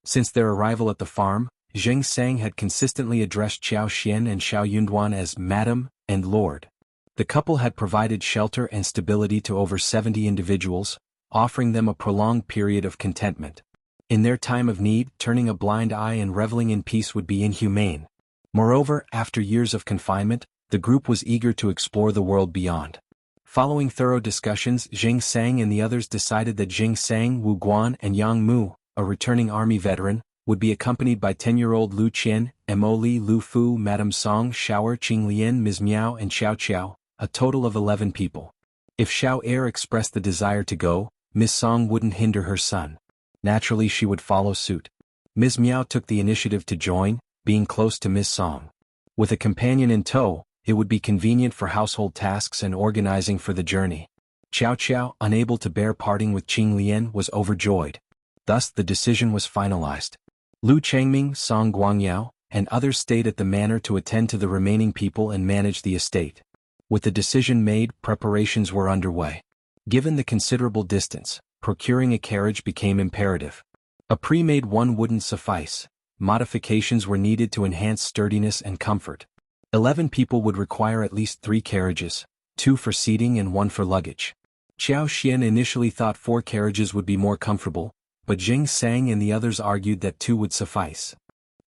Since their arrival at the farm, Zheng Sang had consistently addressed Xiao Xian and Shao Yunduan as Madam and Lord. The couple had provided shelter and stability to over 70 individuals, offering them a prolonged period of contentment. In their time of need, turning a blind eye and reveling in peace would be inhumane. Moreover, after years of confinement, the group was eager to explore the world beyond. Following thorough discussions, Zheng Sang and the others decided that Zheng Sang, Wu Guan and Yang Mu, a returning army veteran, would be accompanied by 10-year-old Lu Qian, Mo Li, Lu Fu, Madame Song, Shower, Qing Lian, Ms. Miao and Xiao Qiao, a total of 11 people. If Xiao Air expressed the desire to go, Miss Song wouldn't hinder her son. Naturally she would follow suit. Ms. Miao took the initiative to join, being close to Miss Song. With a companion in tow, it would be convenient for household tasks and organizing for the journey. Xiao, unable to bear parting with Qing Lian, was overjoyed. Thus the decision was finalized. Lu Changming, Song Guangyao, and others stayed at the manor to attend to the remaining people and manage the estate. With the decision made, preparations were underway. Given the considerable distance, procuring a carriage became imperative. A pre-made one wouldn't suffice. Modifications were needed to enhance sturdiness and comfort. 11 people would require at least 3 carriages, 2 for seating and 1 for luggage. Xiao Xian initially thought 4 carriages would be more comfortable, but Jing Sang and the others argued that 2 would suffice.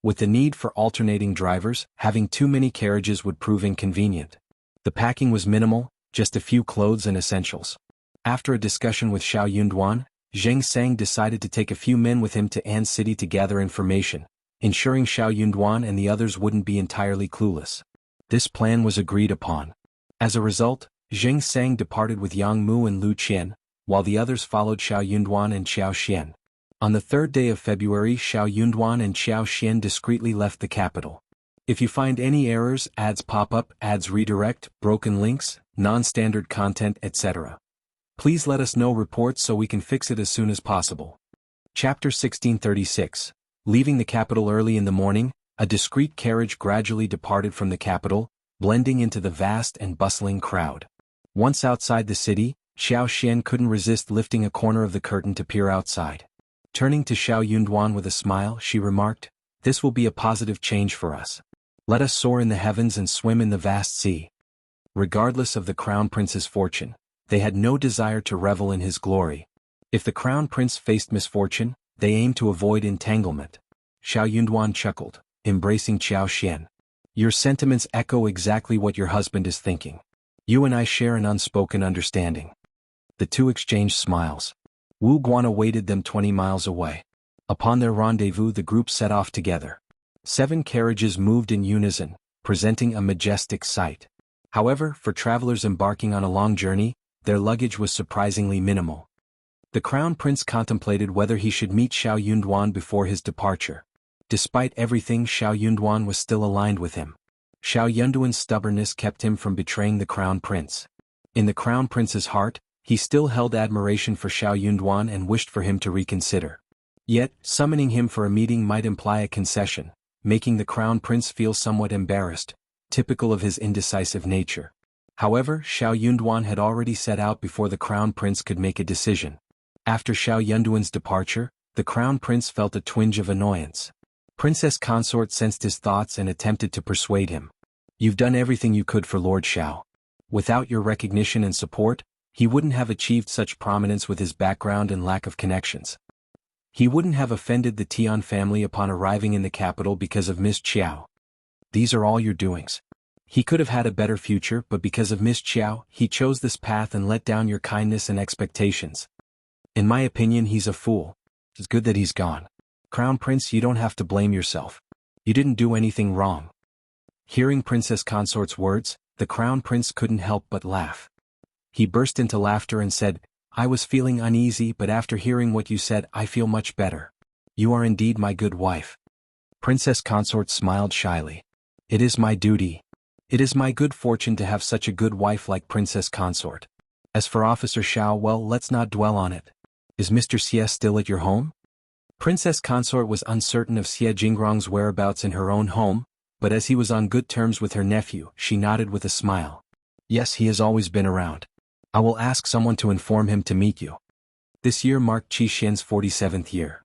With the need for alternating drivers, having too many carriages would prove inconvenient. The packing was minimal, just a few clothes and essentials. After a discussion with Xiao Yunduan, Zheng Sang decided to take a few men with him to An City to gather information, ensuring Xiao Yunduan and the others wouldn't be entirely clueless. This plan was agreed upon. As a result, Zheng Sang departed with Yang Mu and Lu Qian, while the others followed Xiao Yunduan and Xiao Xian. On the 3rd day of February, Xiao Yunduan and Xiao Xian discreetly left the capital. If you find any errors, ads pop up, ads redirect, broken links, non-standard content, etc., please let us know reports so we can fix it as soon as possible. Chapter 1636. Leaving the capital early in the morning, a discreet carriage gradually departed from the capital, blending into the vast and bustling crowd. Once outside the city, Xiao Xian couldn't resist lifting a corner of the curtain to peer outside. Turning to Xiao Yunduan with a smile, she remarked, "This will be a positive change for us. Let us soar in the heavens and swim in the vast sea." Regardless of the crown prince's fortune, they had no desire to revel in his glory. If the crown prince faced misfortune, they aimed to avoid entanglement. Xiao Yunduan chuckled, embracing Xiao Xian. "Your sentiments echo exactly what your husband is thinking. You and I share an unspoken understanding." The two exchanged smiles. Wu Guan awaited them 20 miles away. Upon their rendezvous, the group set off together. 7 carriages moved in unison, presenting a majestic sight. However, for travelers embarking on a long journey, their luggage was surprisingly minimal. The crown prince contemplated whether he should meet Xiao Yunduan before his departure. Despite everything, Xiao Yunduan was still aligned with him. Xiao Yunduan's stubbornness kept him from betraying the crown prince. In the crown prince's heart, he still held admiration for Xiao Yunduan and wished for him to reconsider. Yet, summoning him for a meeting might imply a concession, making the crown prince feel somewhat embarrassed, typical of his indecisive nature. However, Xiao Yunduan had already set out before the crown prince could make a decision. After Xiao Yunduan's departure, the crown prince felt a twinge of annoyance. Princess Consort sensed his thoughts and attempted to persuade him. "You've done everything you could for Lord Shao. Without your recognition and support, he wouldn't have achieved such prominence with his background and lack of connections. He wouldn't have offended the Tian family upon arriving in the capital because of Miss Qiao. These are all your doings. He could have had a better future, but because of Miss Qiao, he chose this path and let down your kindness and expectations. In my opinion, he's a fool. It's good that he's gone. Crown Prince, you don't have to blame yourself. You didn't do anything wrong." Hearing Princess Consort's words, the Crown Prince couldn't help but laugh. He burst into laughter and said, "I was feeling uneasy, but after hearing what you said, I feel much better. You are indeed my good wife." Princess Consort smiled shyly. "It is my duty. It is my good fortune to have such a good wife like Princess Consort. As for Officer Shao, well, let's not dwell on it. Is Mr. Xie still at your home?" Princess Consort was uncertain of Xie Jingrong's whereabouts in her own home, but as he was on good terms with her nephew, she nodded with a smile. "Yes, he has always been around. I will ask someone to inform him to meet you." This year marked Qi Xian's 47th year.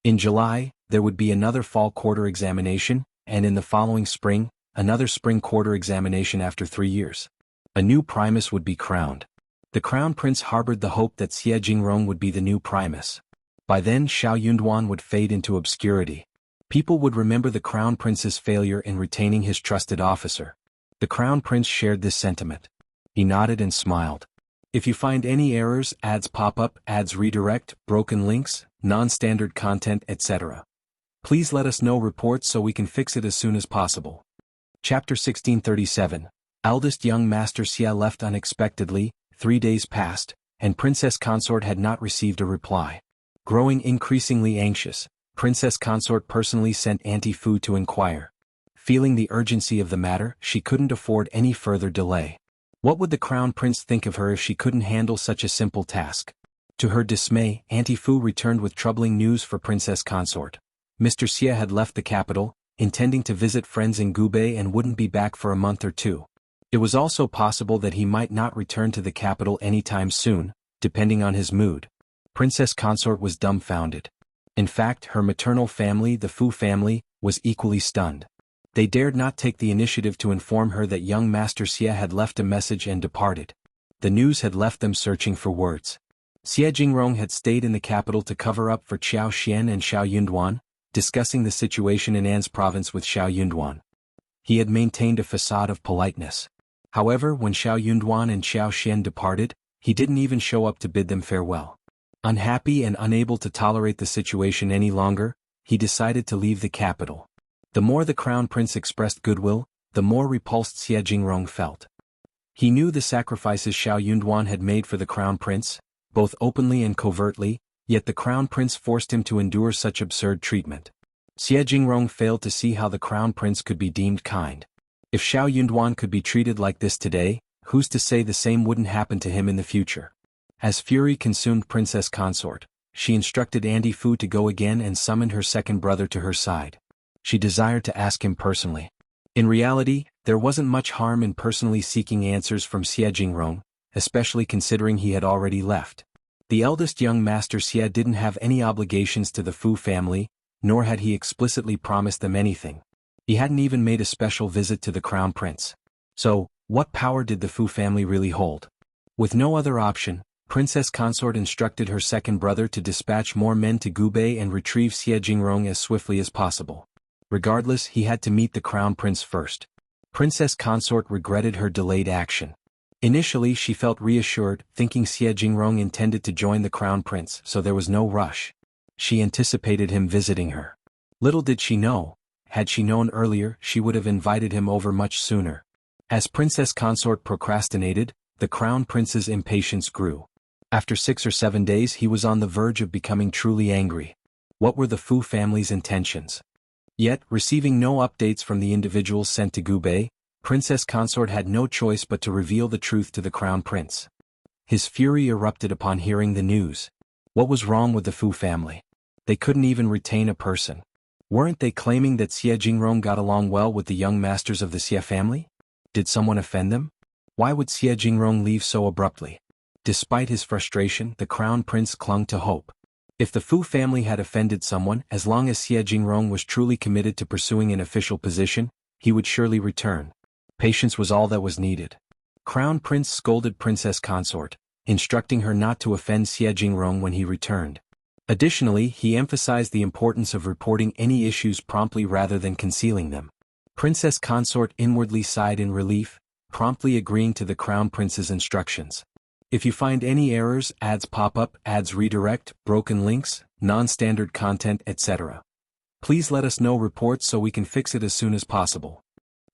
In July, there would be another fall quarter examination, and in the following spring, another spring quarter examination after 3 years. A new primus would be crowned. The crown prince harbored the hope that Xie Jingrong would be the new primus. By then Xiao Yunduan would fade into obscurity. People would remember the crown prince's failure in retaining his trusted officer. The crown prince shared this sentiment. He nodded and smiled. "If you find any errors, ads pop up, ads redirect, broken links, non-standard content, etc., please let us know reports so we can fix it as soon as possible." Chapter 1637. Eldest young Master Xie left unexpectedly. 3 days passed, and Princess Consort had not received a reply. Growing increasingly anxious, Princess Consort personally sent Auntie Fu to inquire. Feeling the urgency of the matter, she couldn't afford any further delay. What would the Crown Prince think of her if she couldn't handle such a simple task? To her dismay, Auntie Fu returned with troubling news for Princess Consort. Mr. Xie had left the capital, intending to visit friends in Gubei and wouldn't be back for a month or two. It was also possible that he might not return to the capital anytime soon, depending on his mood. Princess Consort was dumbfounded. In fact, her maternal family, the Fu family, was equally stunned. They dared not take the initiative to inform her that young Master Xie had left a message and departed. The news had left them searching for words. Xie Jingrong had stayed in the capital to cover up for Qiao Xian and Xiao Yunduan, discussing the situation in An's province with Xiao Yunduan. He had maintained a facade of politeness. However, when Xiao Yunduan and Xiao Xian departed, he didn't even show up to bid them farewell. Unhappy and unable to tolerate the situation any longer, he decided to leave the capital. The more the Crown Prince expressed goodwill, the more repulsed Xie Jingrong felt. He knew the sacrifices Xiao Yunduan had made for the Crown Prince, both openly and covertly, yet the Crown Prince forced him to endure such absurd treatment. Xie Jingrong failed to see how the Crown Prince could be deemed kind. If Xiao Yunduan could be treated like this today, who's to say the same wouldn't happen to him in the future? As fury consumed Princess Consort, she instructed Auntie Fu to go again and summoned her second brother to her side. She desired to ask him personally. In reality, there wasn't much harm in personally seeking answers from Xie Jingrong, especially considering he had already left. The eldest young Master Xie didn't have any obligations to the Fu family, nor had he explicitly promised them anything. He hadn't even made a special visit to the Crown Prince. So, what power did the Fu family really hold? With no other option, Princess Consort instructed her second brother to dispatch more men to Gubei and retrieve Xie Jingrong as swiftly as possible. Regardless, he had to meet the Crown Prince first. Princess Consort regretted her delayed action. Initially she felt reassured, thinking Xie Jingrong intended to join the Crown Prince, so there was no rush. She anticipated him visiting her. Little did she know, had she known earlier, she would have invited him over much sooner. As Princess Consort procrastinated, the Crown Prince's impatience grew. After 6 or 7 days he was on the verge of becoming truly angry. What were the Fu family's intentions? Yet, receiving no updates from the individuals sent to Gubei, Princess Consort had no choice but to reveal the truth to the Crown Prince. His fury erupted upon hearing the news. What was wrong with the Fu family? They couldn't even retain a person. Weren't they claiming that Xie Jingrong got along well with the young masters of the Xie family? Did someone offend them? Why would Xie Jingrong leave so abruptly? Despite his frustration, the Crown Prince clung to hope. If the Fu family had offended someone, as long as Xie Jingrong was truly committed to pursuing an official position, he would surely return. Patience was all that was needed. Crown Prince scolded Princess Consort, instructing her not to offend Xie Jingrong when he returned. Additionally, he emphasized the importance of reporting any issues promptly rather than concealing them. Princess Consort inwardly sighed in relief, promptly agreeing to the Crown Prince's instructions. If you find any errors, ads pop up, ads redirect, broken links, non-standard content, etc., please let us know reports so we can fix it as soon as possible.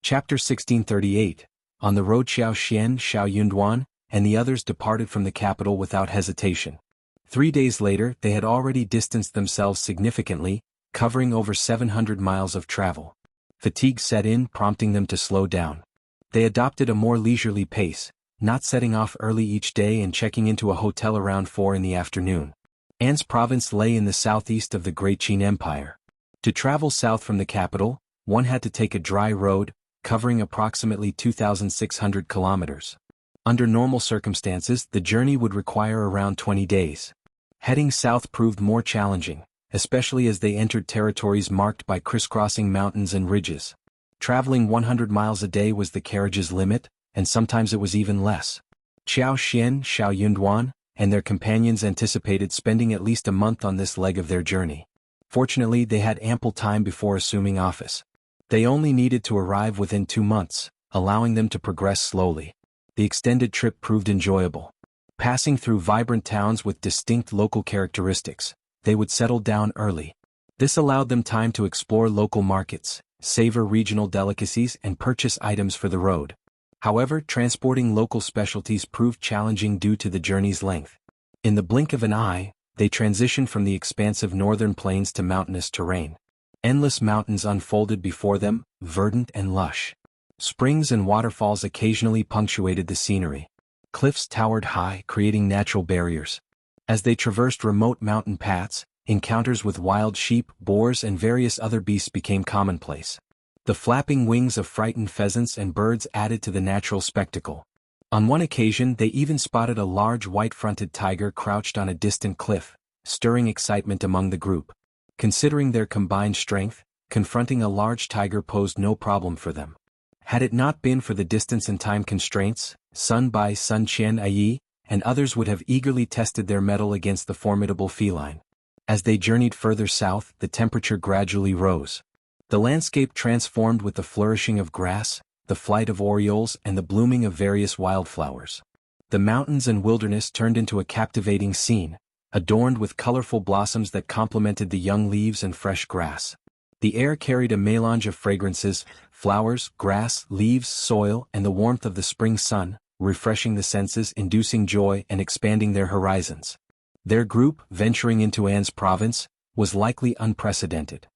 Chapter 1638. On the road, Xiao Xian, Xiao Yunduan, and the others departed from the capital without hesitation. 3 days later, they had already distanced themselves significantly, covering over 700 miles of travel. Fatigue set in, prompting them to slow down. They adopted a more leisurely pace, not setting off early each day and checking into a hotel around 4 in the afternoon. An's province lay in the southeast of the Great Qin Empire. To travel south from the capital, one had to take a dry road, covering approximately 2,600 kilometers. Under normal circumstances, the journey would require around 20 days. Heading south proved more challenging, especially as they entered territories marked by crisscrossing mountains and ridges. Traveling 100 miles a day was the carriage's limit, and sometimes it was even less. Qiao Xian, Xiao Yunduan, and their companions anticipated spending at least a month on this leg of their journey. Fortunately, they had ample time before assuming office. They only needed to arrive within 2 months, allowing them to progress slowly. The extended trip proved enjoyable. Passing through vibrant towns with distinct local characteristics, they would settle down early. This allowed them time to explore local markets, savor regional delicacies, and purchase items for the road. However, transporting local specialties proved challenging due to the journey's length. In the blink of an eye, they transitioned from the expansive northern plains to mountainous terrain. Endless mountains unfolded before them, verdant and lush. Springs and waterfalls occasionally punctuated the scenery. Cliffs towered high, creating natural barriers. As they traversed remote mountain paths, encounters with wild sheep, boars and various other beasts became commonplace. The flapping wings of frightened pheasants and birds added to the natural spectacle. On one occasion they even spotted a large white-fronted tiger crouched on a distant cliff, stirring excitement among the group. Considering their combined strength, confronting a large tiger posed no problem for them. Had it not been for the distance and time constraints, Sun Bai, Sun Qian Yi, and others would have eagerly tested their mettle against the formidable feline. As they journeyed further south, the temperature gradually rose. The landscape transformed with the flourishing of grass, the flight of orioles and the blooming of various wildflowers. The mountains and wilderness turned into a captivating scene, adorned with colorful blossoms that complemented the young leaves and fresh grass. The air carried a melange of fragrances, flowers, grass, leaves, soil, and the warmth of the spring sun, refreshing the senses, inducing joy and expanding their horizons. Their group, venturing into An's province, was likely unprecedented.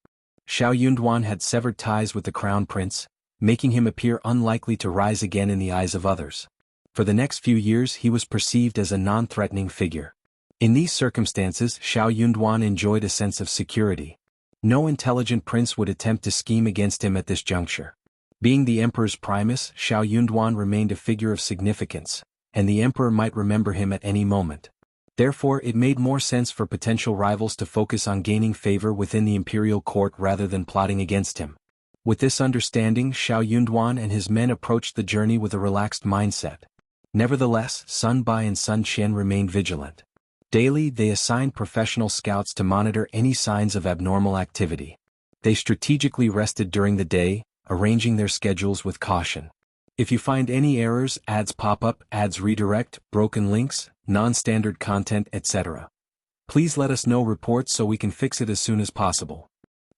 Shao Yunduan had severed ties with the crown prince, making him appear unlikely to rise again in the eyes of others. For the next few years he was perceived as a non-threatening figure. In these circumstances, Shao Yunduan enjoyed a sense of security. No intelligent prince would attempt to scheme against him at this juncture. Being the emperor's primus, Shao Yunduan remained a figure of significance, and the emperor might remember him at any moment. Therefore it made more sense for potential rivals to focus on gaining favor within the imperial court rather than plotting against him. With this understanding, Shao Yunduan and his men approached the journey with a relaxed mindset. Nevertheless, Sun Bai and Sun Qian remained vigilant. Daily they assigned professional scouts to monitor any signs of abnormal activity. They strategically rested during the day, arranging their schedules with caution. If you find any errors, ads pop up, ads redirect, broken links, non-standard content, etc., please let us know reports so we can fix it as soon as possible.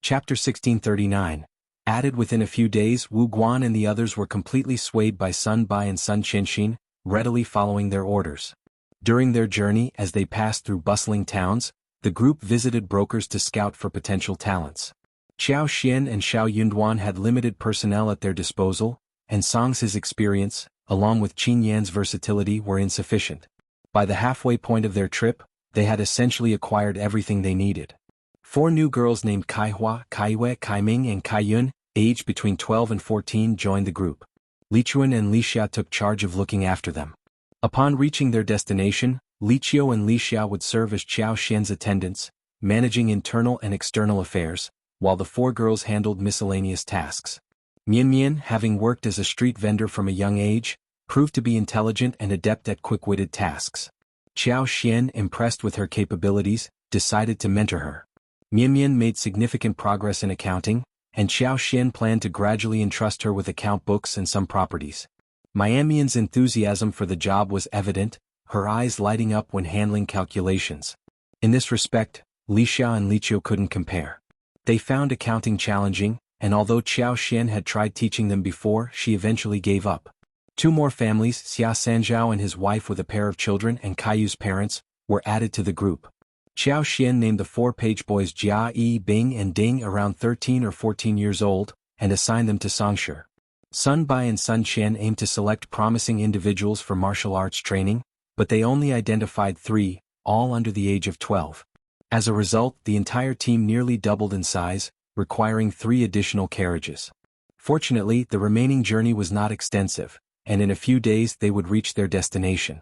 Chapter 1639. Added within a few days, Wu Guan and the others were completely swayed by Sun Bai and Sun Qianxin, readily following their orders. During their journey, as they passed through bustling towns, the group visited brokers to scout for potential talents. Xiao Xian and Shao Yunduan had limited personnel at their disposal, and Song's experience, along with Qin Yan's versatility, were insufficient. By the halfway point of their trip, they had essentially acquired everything they needed. 4 new girls named Kaihua, Kaiyue, Kaiming and Kaiyun, aged between 12 and 14, joined the group. Lichuan and Lixia took charge of looking after them. Upon reaching their destination, Liqiu and Lixia would serve as Xiao Xian's attendants, managing internal and external affairs, while the 4 girls handled miscellaneous tasks. Mian Mian, having worked as a street vendor from a young age, proved to be intelligent and adept at quick-witted tasks. Xiao Xian, impressed with her capabilities, decided to mentor her. Mian Mian made significant progress in accounting, and Xiao Xian planned to gradually entrust her with account books and some properties. Mian Mian's enthusiasm for the job was evident, her eyes lighting up when handling calculations. In this respect, Lixia and Liqiu couldn't compare. They found accounting challenging, and although Xiao Xian had tried teaching them before, she eventually gave up. 2 more families, Xia Sanzhao and his wife with a pair of children and Kaiyu's parents, were added to the group. Xiao Xian named the 4 page boys Jia, Yi, Bing and Ding, around 13 or 14 years old, and assigned them to Songshi. Sun Bai and Sun Qian aimed to select promising individuals for martial arts training, but they only identified 3, all under the age of 12. As a result, the entire team nearly doubled in size, requiring 3 additional carriages. Fortunately, the remaining journey was not extensive, and in a few days they would reach their destination.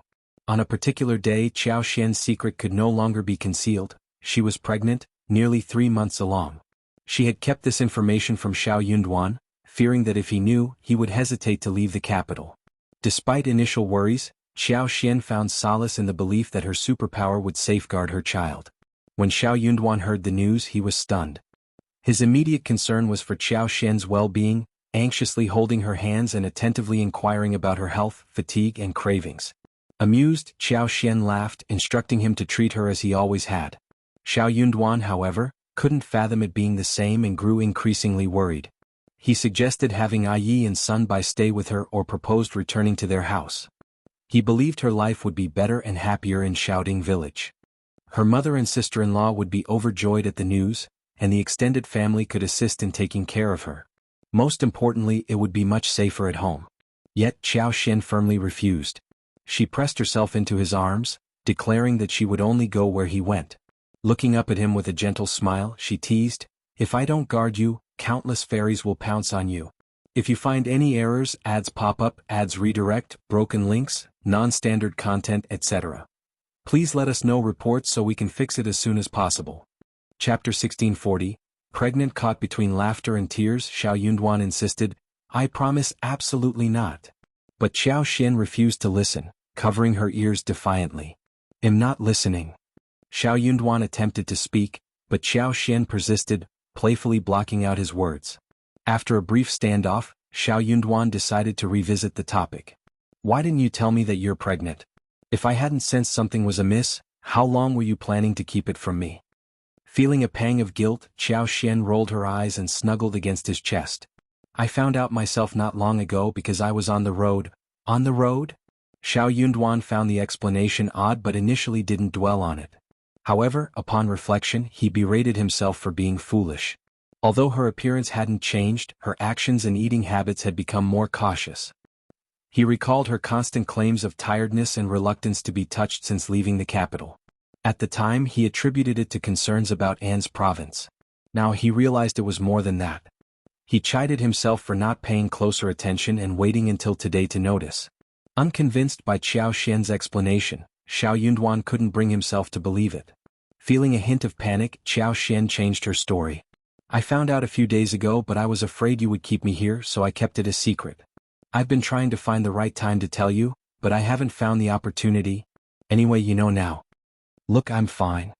On a particular day, Xiao Xian's secret could no longer be concealed. She was pregnant, nearly 3 months along. She had kept this information from Shao Yunduan, fearing that if he knew, he would hesitate to leave the capital. Despite initial worries, Xiao Xian found solace in the belief that her superpower would safeguard her child. When Shao Yunduan heard the news, he was stunned. His immediate concern was for Xiao Xian's well-being, anxiously holding her hands and attentively inquiring about her health, fatigue and cravings. Amused, Xiao Xian laughed, instructing him to treat her as he always had. Shao Yunduan, however, couldn't fathom it being the same and grew increasingly worried. He suggested having Yi and Sun Bai stay with her or proposed returning to their house. He believed her life would be better and happier in Shouting Village. Her mother and sister-in-law would be overjoyed at the news, and the extended family could assist in taking care of her. Most importantly, it would be much safer at home. Yet Xiao Xian firmly refused. She pressed herself into his arms, declaring that she would only go where he went. Looking up at him with a gentle smile, she teased, "If I don't guard you, countless fairies will pounce on you. If you find any errors, ads pop up, ads redirect, broken links, non-standard content, etc. Please let us know reports so we can fix it as soon as possible." Chapter 1640, Pregnant. Caught between laughter and tears, Xiao Yunduan insisted, "I promise absolutely not." But Xiao Xian refused to listen, covering her ears defiantly. "I'm not listening." Xiao Yunduan attempted to speak, but Xiao Xian persisted, playfully blocking out his words. After a brief standoff, Xiao Yunduan decided to revisit the topic. "Why didn't you tell me that you're pregnant? If I hadn't sensed something was amiss, how long were you planning to keep it from me?" Feeling a pang of guilt, Xiao Xian rolled her eyes and snuggled against his chest. "I found out myself not long ago because I was on the road." "On the road?" Xiao Yunduan found the explanation odd but initially didn't dwell on it. However, upon reflection, he berated himself for being foolish. Although her appearance hadn't changed, her actions and eating habits had become more cautious. He recalled her constant claims of tiredness and reluctance to be touched since leaving the capital. At the time, he attributed it to concerns about Anne's province. Now he realized it was more than that. He chided himself for not paying closer attention and waiting until today to notice. Unconvinced by Xiao Xian's explanation, Xiao Yunduan couldn't bring himself to believe it. Feeling a hint of panic, Xiao Xian changed her story. "I found out a few days ago, but I was afraid you would keep me here, so I kept it a secret. I've been trying to find the right time to tell you, but I haven't found the opportunity. Anyway, you know now." "Look, I'm fine."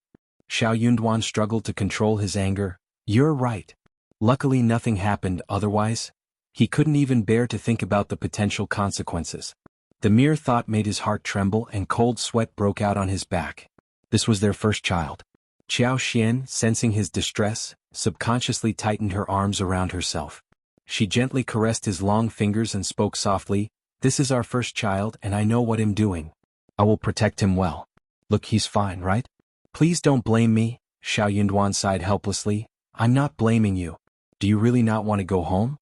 Xiao Yunduan struggled to control his anger. "You're right. Luckily nothing happened, otherwise." He couldn't even bear to think about the potential consequences. The mere thought made his heart tremble and cold sweat broke out on his back. This was their first child. Xiao Xian, sensing his distress, subconsciously tightened her arms around herself. She gently caressed his long fingers and spoke softly, "This is our first child and I know what I'm doing. I will protect him well. Look, he's fine, right? Please don't blame me." Xiao Yunduan sighed helplessly. "I'm not blaming you. Do you really not want to go home?"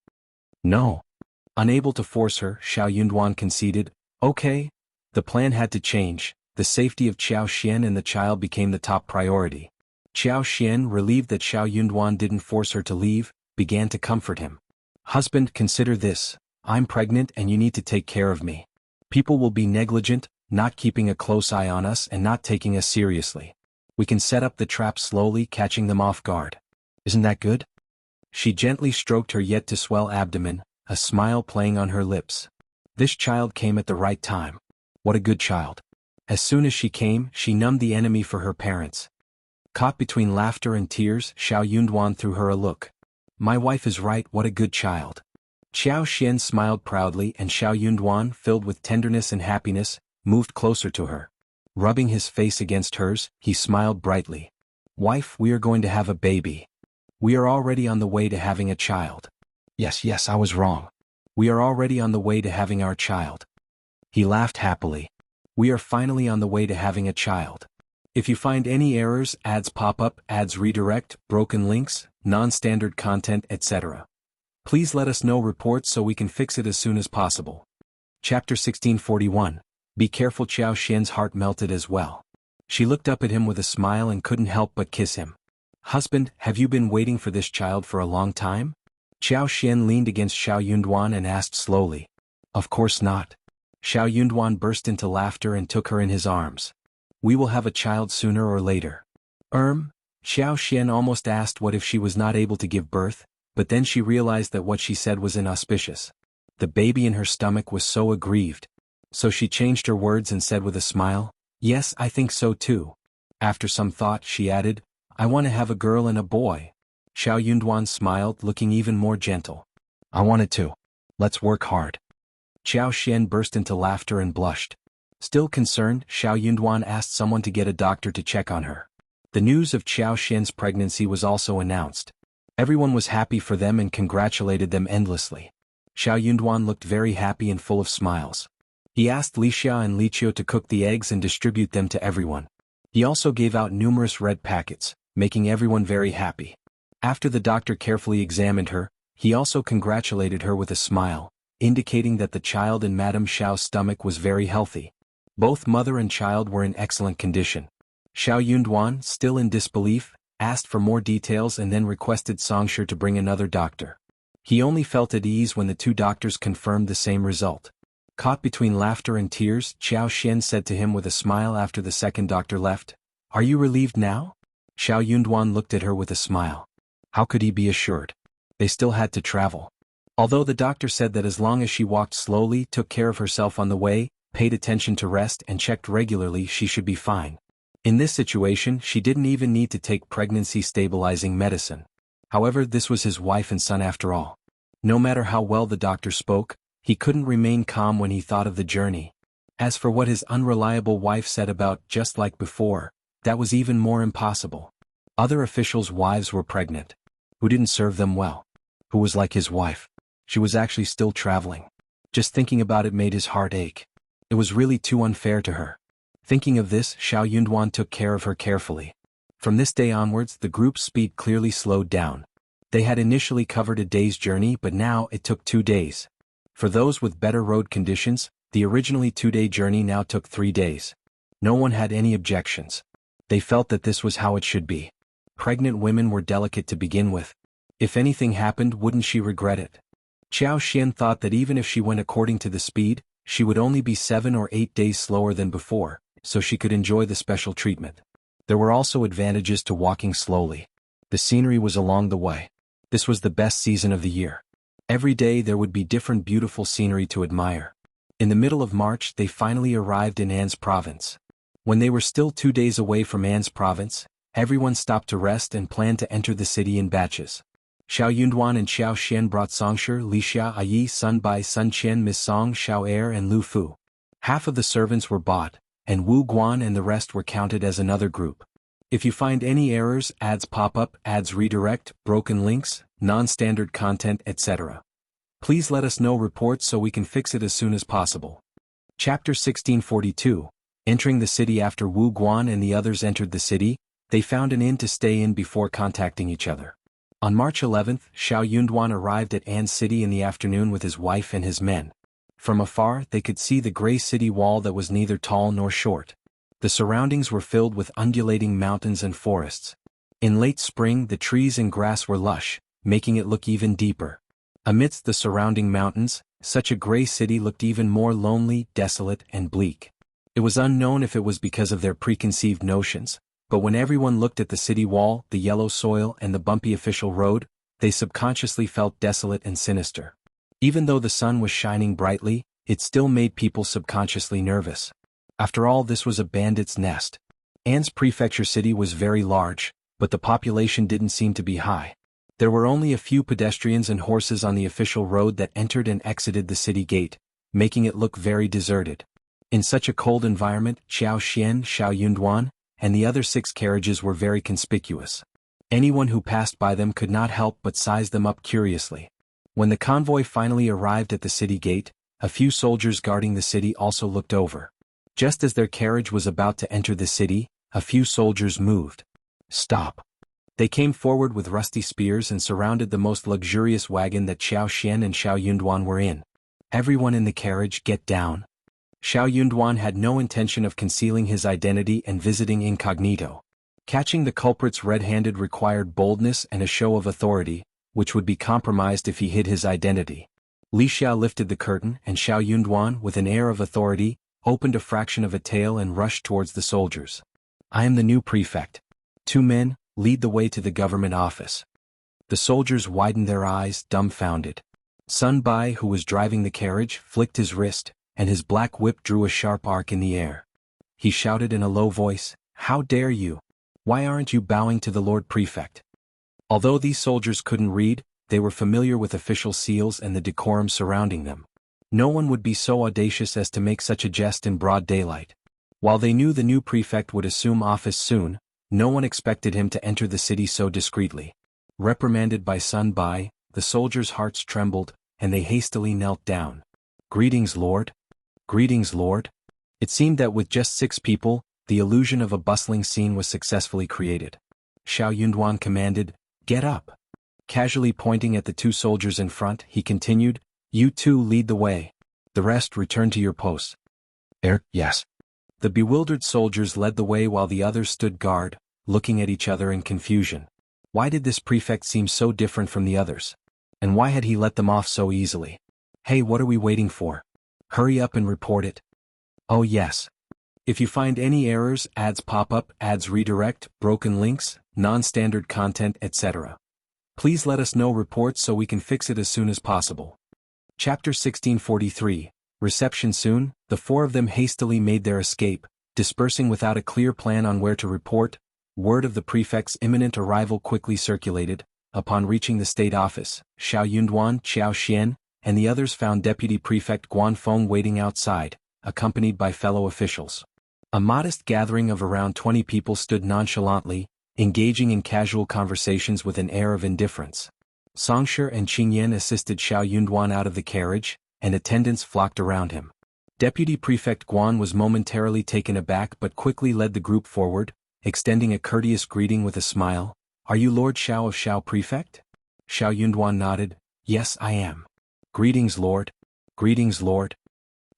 "No." Unable to force her, Xiao Yunduan conceded, "Okay." The plan had to change. The safety of Xiao Xian and the child became the top priority. Xiao Xian, relieved that Xiao Yunduan didn't force her to leave, began to comfort him. "Husband, consider this. I'm pregnant and you need to take care of me. People will be negligent, not keeping a close eye on us and not taking us seriously. We can set up the trap slowly, catching them off guard. Isn't that good?" She gently stroked her yet to swell abdomen, a smile playing on her lips. This child came at the right time. What a good child. As soon as she came, she numbed the enemy for her parents. Caught between laughter and tears, Xiao Yunduan threw her a look. "My wife is right, what a good child." Xiao Xian smiled proudly and Xiao Yunduan, filled with tenderness and happiness, moved closer to her. Rubbing his face against hers, he smiled brightly. "Wife, we are going to have a baby. We are already on the way to having a child." Yes, I was wrong. "We are already on the way to having our child." He laughed happily. "We are finally on the way to having a child. If you find any errors, ads pop up, ads redirect, broken links, non-standard content, etc. Please let us know reports so we can fix it as soon as possible." Chapter 1641. Be careful. Xiao Xian's heart melted as well. She looked up at him with a smile and couldn't help but kiss him. "Husband, have you been waiting for this child for a long time?" Xiao Xian leaned against Xiao Yunduan and asked slowly. "Of course not." Xiao Yunduan burst into laughter and took her in his arms. "We will have a child sooner or later." Xiao Xian almost asked what if she was not able to give birth, but then she realized that what she said was inauspicious. The baby in her stomach was so aggrieved. So she changed her words and said with a smile, "Yes, I think so too." After some thought, she added, "I want to have a girl and a boy." Xiao Yunduan smiled, looking even more gentle. "I want it too. Let's work hard." Xiao Xian burst into laughter and blushed. Still concerned, Xiao Yunduan asked someone to get a doctor to check on her. The news of Xiao Xian's pregnancy was also announced. Everyone was happy for them and congratulated them endlessly. Xiao Yunduan looked very happy and full of smiles. He asked Lixia and Liqiu to cook the eggs and distribute them to everyone. He also gave out numerous red packets, making everyone very happy. After the doctor carefully examined her, he also congratulated her with a smile, indicating that the child in Madame Xiao's stomach was very healthy. Both mother and child were in excellent condition. Xiao Yunduan, still in disbelief, asked for more details and then requested Xianxia to bring another doctor. He only felt at ease when the two doctors confirmed the same result. Caught between laughter and tears, Xiao Xian said to him with a smile after the second doctor left, "Are you relieved now?" Xiao Yunduan looked at her with a smile. How could he be assured? They still had to travel. Although the doctor said that as long as she walked slowly, took care of herself on the way, paid attention to rest and checked regularly, she should be fine. In this situation, she didn't even need to take pregnancy-stabilizing medicine. However, this was his wife and son after all. No matter how well the doctor spoke, he couldn't remain calm when he thought of the journey. As for what his unreliable wife said about just like before, that was even more impossible. Other officials' wives were pregnant. Who didn't serve them well? Who was like his wife? She was actually still traveling. Just thinking about it made his heart ache. It was really too unfair to her. Thinking of this, Xiao Yunduan took care of her carefully. From this day onwards, the group's speed clearly slowed down. They had initially covered a day's journey, but now it took 2 days. For those with better road conditions, the originally 2-day journey now took 3 days. No one had any objections. They felt that this was how it should be. Pregnant women were delicate to begin with. If anything happened, wouldn't she regret it? Xiao Xian thought that even if she went according to the speed, she would only be 7 or 8 days slower than before, so she could enjoy the special treatment. There were also advantages to walking slowly. The scenery was along the way. This was the best season of the year. Every day there would be different beautiful scenery to admire. In the middle of March they finally arrived in An's province. When they were still 2 days away from An's province, everyone stopped to rest and planned to enter the city in batches. Xiao Yunduan and Xiao Xian brought Xianxia, Lixia, Yi, Sun Bai, Sun Qian, Miss Song, Xiao Er and Lu Fu. Half of the servants were bought, and Wu Guan and the rest were counted as another group. If you find any errors, ads pop up, ads redirect, broken links, non-standard content, etc., please let us know reports so we can fix it as soon as possible. Chapter 1642. Entering the city. After Wu Guan and the others entered the city, they found an inn to stay in before contacting each other. On March 11th, Xiao Yunduan arrived at An's city in the afternoon with his wife and his men. From afar, they could see the gray city wall that was neither tall nor short. The surroundings were filled with undulating mountains and forests. In late spring, the trees and grass were lush, making it look even deeper. Amidst the surrounding mountains, such a gray city looked even more lonely, desolate, and bleak. It was unknown if it was because of their preconceived notions, but when everyone looked at the city wall, the yellow soil, and the bumpy official road, they subconsciously felt desolate and sinister. Even though the sun was shining brightly, it still made people subconsciously nervous. After all, this was a bandit's nest. An's prefecture city was very large, but the population didn't seem to be high. There were only a few pedestrians and horses on the official road that entered and exited the city gate, making it look very deserted. In such a cold environment, Xiao Xian, Xiao Yunduan, and the other 6 carriages were very conspicuous. Anyone who passed by them could not help but size them up curiously. When the convoy finally arrived at the city gate, a few soldiers guarding the city also looked over. Just as their carriage was about to enter the city, a few soldiers moved. Stop. They came forward with rusty spears and surrounded the most luxurious wagon that Xiao Xian and Xiao Yunduan were in. Everyone in the carriage, get down. Xiao Yunduan had no intention of concealing his identity and visiting incognito. Catching the culprits red-handed required boldness and a show of authority, which would be compromised if he hid his identity. Lixia lifted the curtain and Xiao Yunduan, with an air of authority, opened a fraction of a tail and rushed towards the soldiers. I am the new prefect. 2 men, lead the way to the government office. The soldiers widened their eyes, dumbfounded. Sun Bai, who was driving the carriage, flicked his wrist, and his black whip drew a sharp arc in the air. He shouted in a low voice, "How dare you? Why aren't you bowing to the Lord Prefect?" Although these soldiers couldn't read, they were familiar with official seals and the decorum surrounding them. No one would be so audacious as to make such a jest in broad daylight. While they knew the new prefect would assume office soon, no one expected him to enter the city so discreetly. Reprimanded by Sun Bai, the soldiers' hearts trembled, and they hastily knelt down. Greetings, Lord. Greetings, Lord. It seemed that with just 6 people, the illusion of a bustling scene was successfully created. Xiao Yunduan commanded, "Get up." Casually pointing at the 2 soldiers in front, he continued, "You 2 lead the way. The rest return to your posts." Yes. The bewildered soldiers led the way while the others stood guard, looking at each other in confusion. Why did this prefect seem so different from the others? And why had he let them off so easily? Hey, what are we waiting for? Hurry up and report it. Oh yes. If you find any errors, ads pop up, ads redirect, broken links, non-standard content, etc. Please let us know reports so we can fix it as soon as possible. Chapter 1643, Reception soon. The 4 of them hastily made their escape, dispersing without a clear plan on where to report. Word of the prefect's imminent arrival quickly circulated. Upon reaching the state office, Xiao Yunduan, Xiao Xian, and the others found Deputy Prefect Guan Feng waiting outside, accompanied by fellow officials. A modest gathering of around 20 people stood nonchalantly, engaging in casual conversations with an air of indifference. Xianxia and Qingyan assisted Xiao Yunduan out of the carriage, and attendants flocked around him. Deputy Prefect Guan was momentarily taken aback but quickly led the group forward, extending a courteous greeting with a smile. "Are you Lord Shao of Shao Prefect?" Xiao Yunduan nodded. "Yes, I am." "Greetings, Lord." "Greetings, Lord."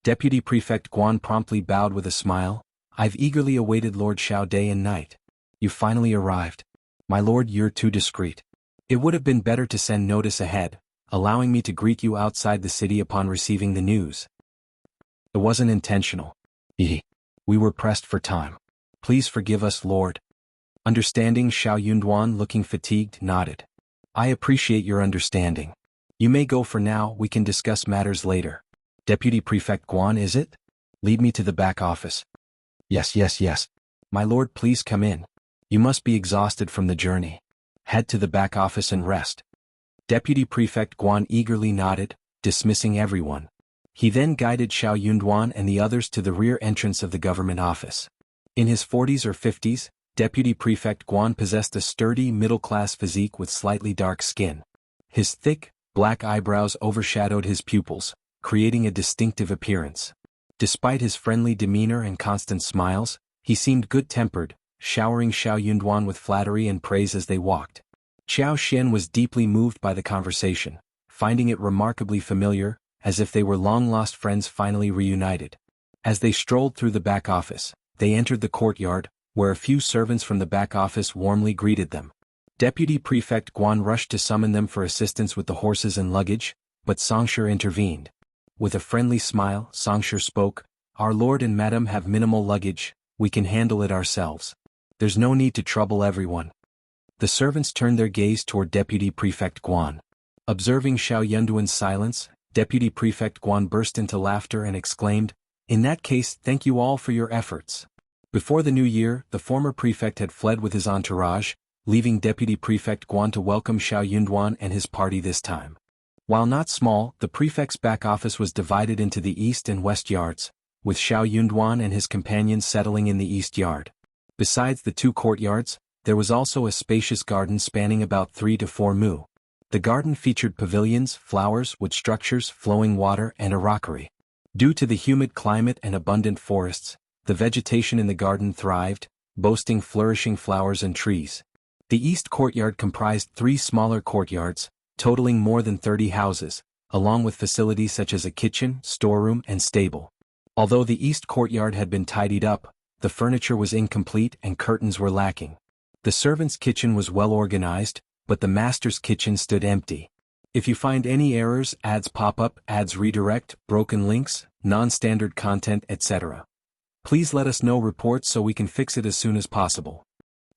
Deputy Prefect Guan promptly bowed with a smile. "I've eagerly awaited Lord Shao day and night. You finally arrived. My lord, you're too discreet. It would have been better to send notice ahead, allowing me to greet you outside the city upon receiving the news. It wasn't intentional. We were pressed for time. Please forgive us, Lord." Understanding, Xiao Yunduan, looking fatigued, nodded. "I appreciate your understanding. You may go for now, we can discuss matters later." "Deputy Prefect Guan, is it? Lead me to the back office." Yes. "My lord, please come in. You must be exhausted from the journey. Head to the back office and rest." Deputy Prefect Guan eagerly nodded, dismissing everyone. He then guided Xiao Yunduan and the others to the rear entrance of the government office. In his 40s or 50s, Deputy Prefect Guan possessed a sturdy, middle-class physique with slightly dark skin. His thick, black eyebrows overshadowed his pupils, creating a distinctive appearance. Despite his friendly demeanor and constant smiles, he seemed good-tempered, showering Xiao Yunduan with flattery and praise as they walked. Xiao Xian was deeply moved by the conversation, finding it remarkably familiar, as if they were long-lost friends finally reunited. As they strolled through the back office, they entered the courtyard, where a few servants from the back office warmly greeted them. Deputy Prefect Guan rushed to summon them for assistance with the horses and luggage, but Xianxia intervened. With a friendly smile, Xianxia spoke, "Our lord and madam have minimal luggage, we can handle it ourselves. There's no need to trouble everyone." The servants turned their gaze toward Deputy Prefect Guan. Observing Xiao Yunduan's silence, Deputy Prefect Guan burst into laughter and exclaimed, "In that case, thank you all for your efforts." Before the new year, the former prefect had fled with his entourage, leaving Deputy Prefect Guan to welcome Xiao Yunduan and his party this time. While not small, the prefect's back office was divided into the east and west yards, with Xiao Yunduan and his companions settling in the east yard. Besides the 2 courtyards, there was also a spacious garden spanning about 3 to 4 mu. The garden featured pavilions, flowers, wood structures, flowing water, and a rockery. Due to the humid climate and abundant forests, the vegetation in the garden thrived, boasting flourishing flowers and trees. The east courtyard comprised 3 smaller courtyards, totaling more than 30 houses, along with facilities such as a kitchen, storeroom, and stable. Although the east courtyard had been tidied up, the furniture was incomplete and curtains were lacking. The servants' kitchen was well organized, but the master's kitchen stood empty. If you find any errors, ads pop up, ads redirect, broken links, non-standard content, etc. Please let us know reports so we can fix it as soon as possible.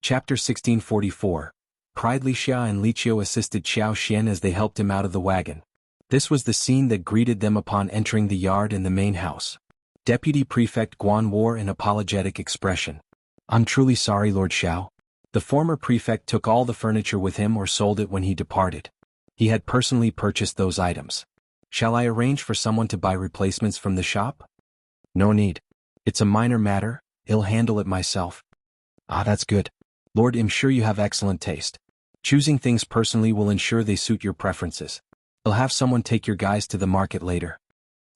Chapter 1644. Pridely Xia and Liqiu assisted Xiao Xian as they helped him out of the wagon. This was the scene that greeted them upon entering the yard and the main house. Deputy Prefect Guan wore an apologetic expression. "I'm truly sorry, Lord Shao." The former prefect took all the furniture with him or sold it when he departed. He had personally purchased those items. "Shall I arrange for someone to buy replacements from the shop?" "No need. It's a minor matter, I'll handle it myself." "Ah, that's good. Lord, I'm sure you have excellent taste." Choosing things personally will ensure they suit your preferences. I'll have someone take your guys to the market later.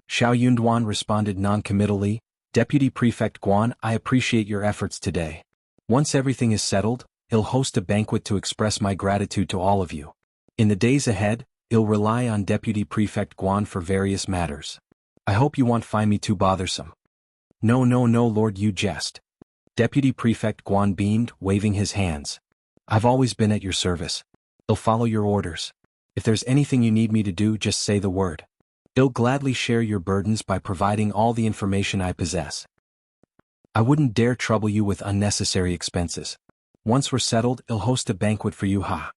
Xiao Yunduan responded non-committally, Deputy Prefect Guan, I appreciate your efforts today. Once everything is settled, I'll host a banquet to express my gratitude to all of you. In the days ahead, I'll rely on Deputy Prefect Guan for various matters. I hope you won't find me too bothersome. No, Lord, you jest. Deputy Prefect Guan beamed, waving his hands. I've always been at your service. I'll follow your orders. If there's anything you need me to do, just say the word. I'll gladly share your burdens by providing all the information I possess. I wouldn't dare trouble you with unnecessary expenses. Once we're settled, I'll host a banquet for you, ha.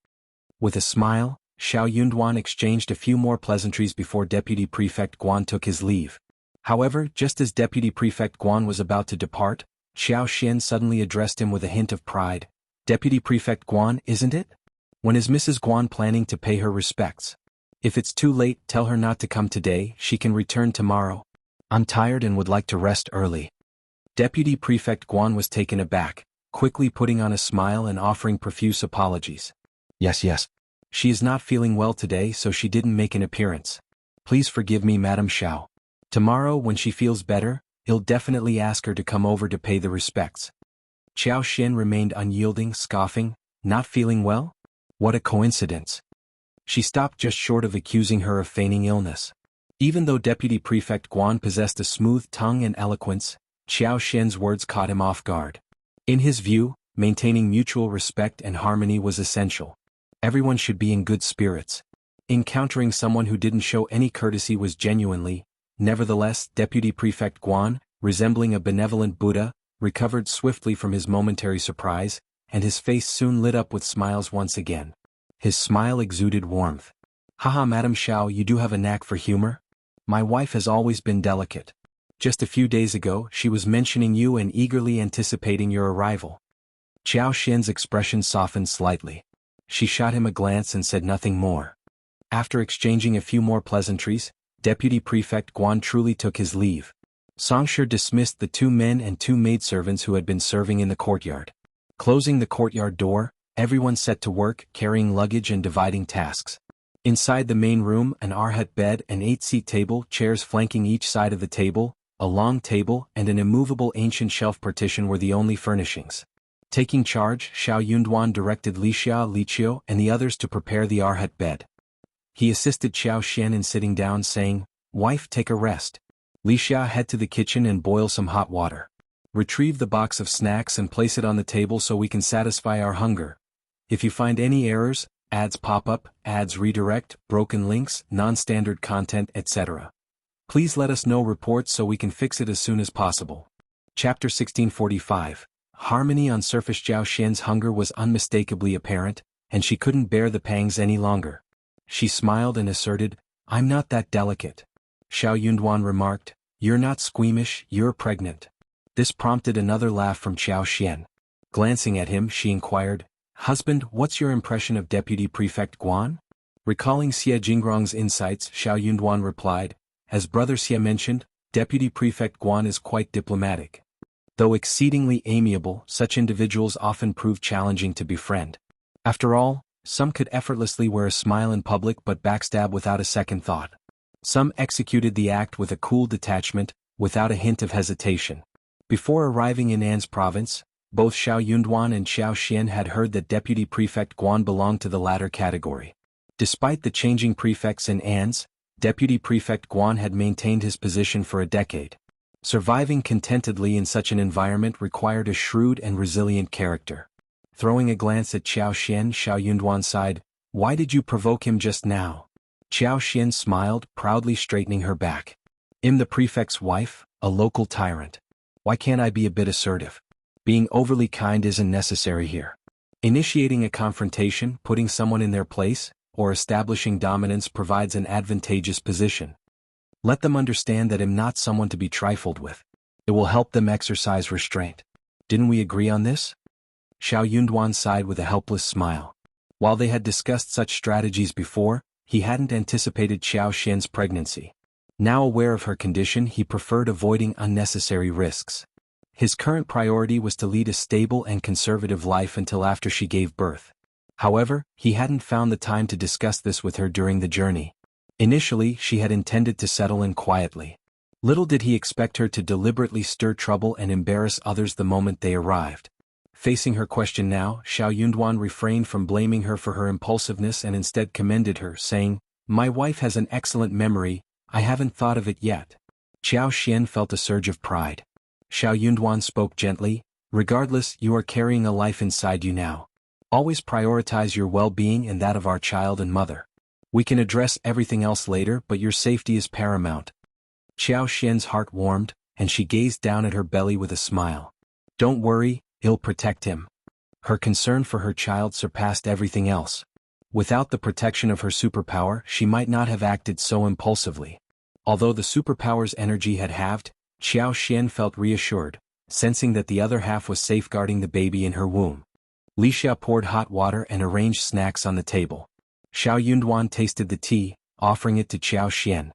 With a smile, Xiao Yunduan exchanged a few more pleasantries before Deputy Prefect Guan took his leave. However, just as Deputy Prefect Guan was about to depart, Xiao Xian suddenly addressed him with a hint of pride. Deputy Prefect Guan, isn't it? When is Mrs. Guan planning to pay her respects? If it's too late, tell her not to come today, she can return tomorrow. I'm tired and would like to rest early. Deputy Prefect Guan was taken aback, quickly putting on a smile and offering profuse apologies. Yes. She is not feeling well today, so she didn't make an appearance. Please forgive me, Madam Shao. Tomorrow, when she feels better, I'll definitely ask her to come over to pay the respects. Xiao Xian remained unyielding, scoffing, not feeling well? What a coincidence. She stopped just short of accusing her of feigning illness. Even though Deputy Prefect Guan possessed a smooth tongue and eloquence, Xiao Xian's words caught him off guard. In his view, maintaining mutual respect and harmony was essential. Everyone should be in good spirits. Encountering someone who didn't show any courtesy was genuinely. Nevertheless, Deputy Prefect Guan, resembling a benevolent Buddha, recovered swiftly from his momentary surprise, and his face soon lit up with smiles once again. His smile exuded warmth. Haha, Madam Shao, you do have a knack for humor? My wife has always been delicate. Just a few days ago, she was mentioning you and eagerly anticipating your arrival. Xiao Xian's expression softened slightly. She shot him a glance and said nothing more. After exchanging a few more pleasantries, Deputy Prefect Guan truly took his leave. Xianxia dismissed the 2 men and 2 maidservants who had been serving in the courtyard. Closing the courtyard door, everyone set to work, carrying luggage and dividing tasks. Inside the main room, an arhat bed, an 8-seat table, chairs flanking each side of the table, a long table, and an immovable ancient shelf partition were the only furnishings. Taking charge, Xiao Yunduan directed Lixia, Liqiu, and the others to prepare the arhat bed. He assisted Xiao Xian in sitting down, saying, Wife, take a rest. Lixia, head to the kitchen and boil some hot water. Retrieve the box of snacks and place it on the table so we can satisfy our hunger. If you find any errors, ads pop up, ads redirect, broken links, non-standard content, etc. Please let us know reports so we can fix it as soon as possible. Chapter 1645. Harmony on surface. Xiao Xian's hunger was unmistakably apparent, and she couldn't bear the pangs any longer. She smiled and asserted, I'm not that delicate. Xiao Yunduan remarked, You're not squeamish, you're pregnant. This prompted another laugh from Xiao Xian. Glancing at him, she inquired, Husband, what's your impression of Deputy Prefect Guan? Recalling Xie Jingrong's insights, Xiao Yunduan replied, As Brother Xie mentioned, Deputy Prefect Guan is quite diplomatic. Though exceedingly amiable, such individuals often prove challenging to befriend. After all, some could effortlessly wear a smile in public but backstab without a second thought. Some executed the act with a cool detachment, without a hint of hesitation. Before arriving in An's province, both Xiao Yunduan and Xiao Xian had heard that Deputy Prefect Guan belonged to the latter category. Despite the changing prefects in An's, Deputy Prefect Guan had maintained his position for a decade. Surviving contentedly in such an environment required a shrewd and resilient character. Throwing a glance at Xiao Xian, Xiao Yunduan sighed, Why did you provoke him just now? Xiao Xian smiled, proudly straightening her back. I'm the prefect's wife, a local tyrant. Why can't I be a bit assertive? Being overly kind isn't necessary here. Initiating a confrontation, putting someone in their place, or establishing dominance provides an advantageous position. Let them understand that I'm not someone to be trifled with. It will help them exercise restraint. Didn't we agree on this? Xiao Yunduan sighed with a helpless smile. While they had discussed such strategies before, he hadn't anticipated Xiao Xian's pregnancy. Now aware of her condition, he preferred avoiding unnecessary risks. His current priority was to lead a stable and conservative life until after she gave birth. However, he hadn't found the time to discuss this with her during the journey. Initially, she had intended to settle in quietly. Little did he expect her to deliberately stir trouble and embarrass others the moment they arrived. Facing her question now, Xiao Yunduan refrained from blaming her for her impulsiveness and instead commended her, saying, "My wife has an excellent memory, I haven't thought of it yet." Xiao Xian felt a surge of pride. Xiao Yunduan spoke gently, "Regardless, you are carrying a life inside you now. Always prioritize your well-being and that of our child and mother. We can address everything else later, but your safety is paramount." Xiao Xian's heart warmed, and she gazed down at her belly with a smile. "Don't worry, I'll protect him." Her concern for her child surpassed everything else. Without the protection of her superpower, she might not have acted so impulsively. Although the superpower's energy had halved, Xiao Xian felt reassured, sensing that the other half was safeguarding the baby in her womb. Li Xia poured hot water and arranged snacks on the table. Xiao Yunduan tasted the tea, offering it to Xiao Xian.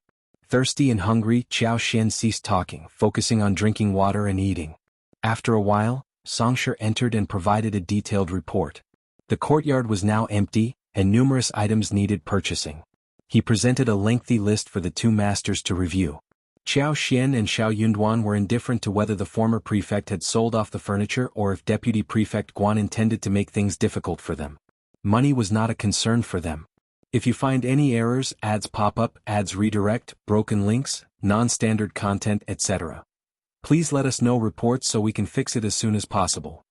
Thirsty and hungry, Xiao Xian ceased talking, focusing on drinking water and eating. After a while, Xianxia entered and provided a detailed report. The courtyard was now empty, and numerous items needed purchasing. He presented a lengthy list for the two masters to review. Xiao Xian and Xiao Yunduan were indifferent to whether the former prefect had sold off the furniture or if Deputy Prefect Guan intended to make things difficult for them. Money was not a concern for them. If you find any errors, ads pop up, ads redirect, broken links, non-standard content, etc., please let us know reports so we can fix it as soon as possible.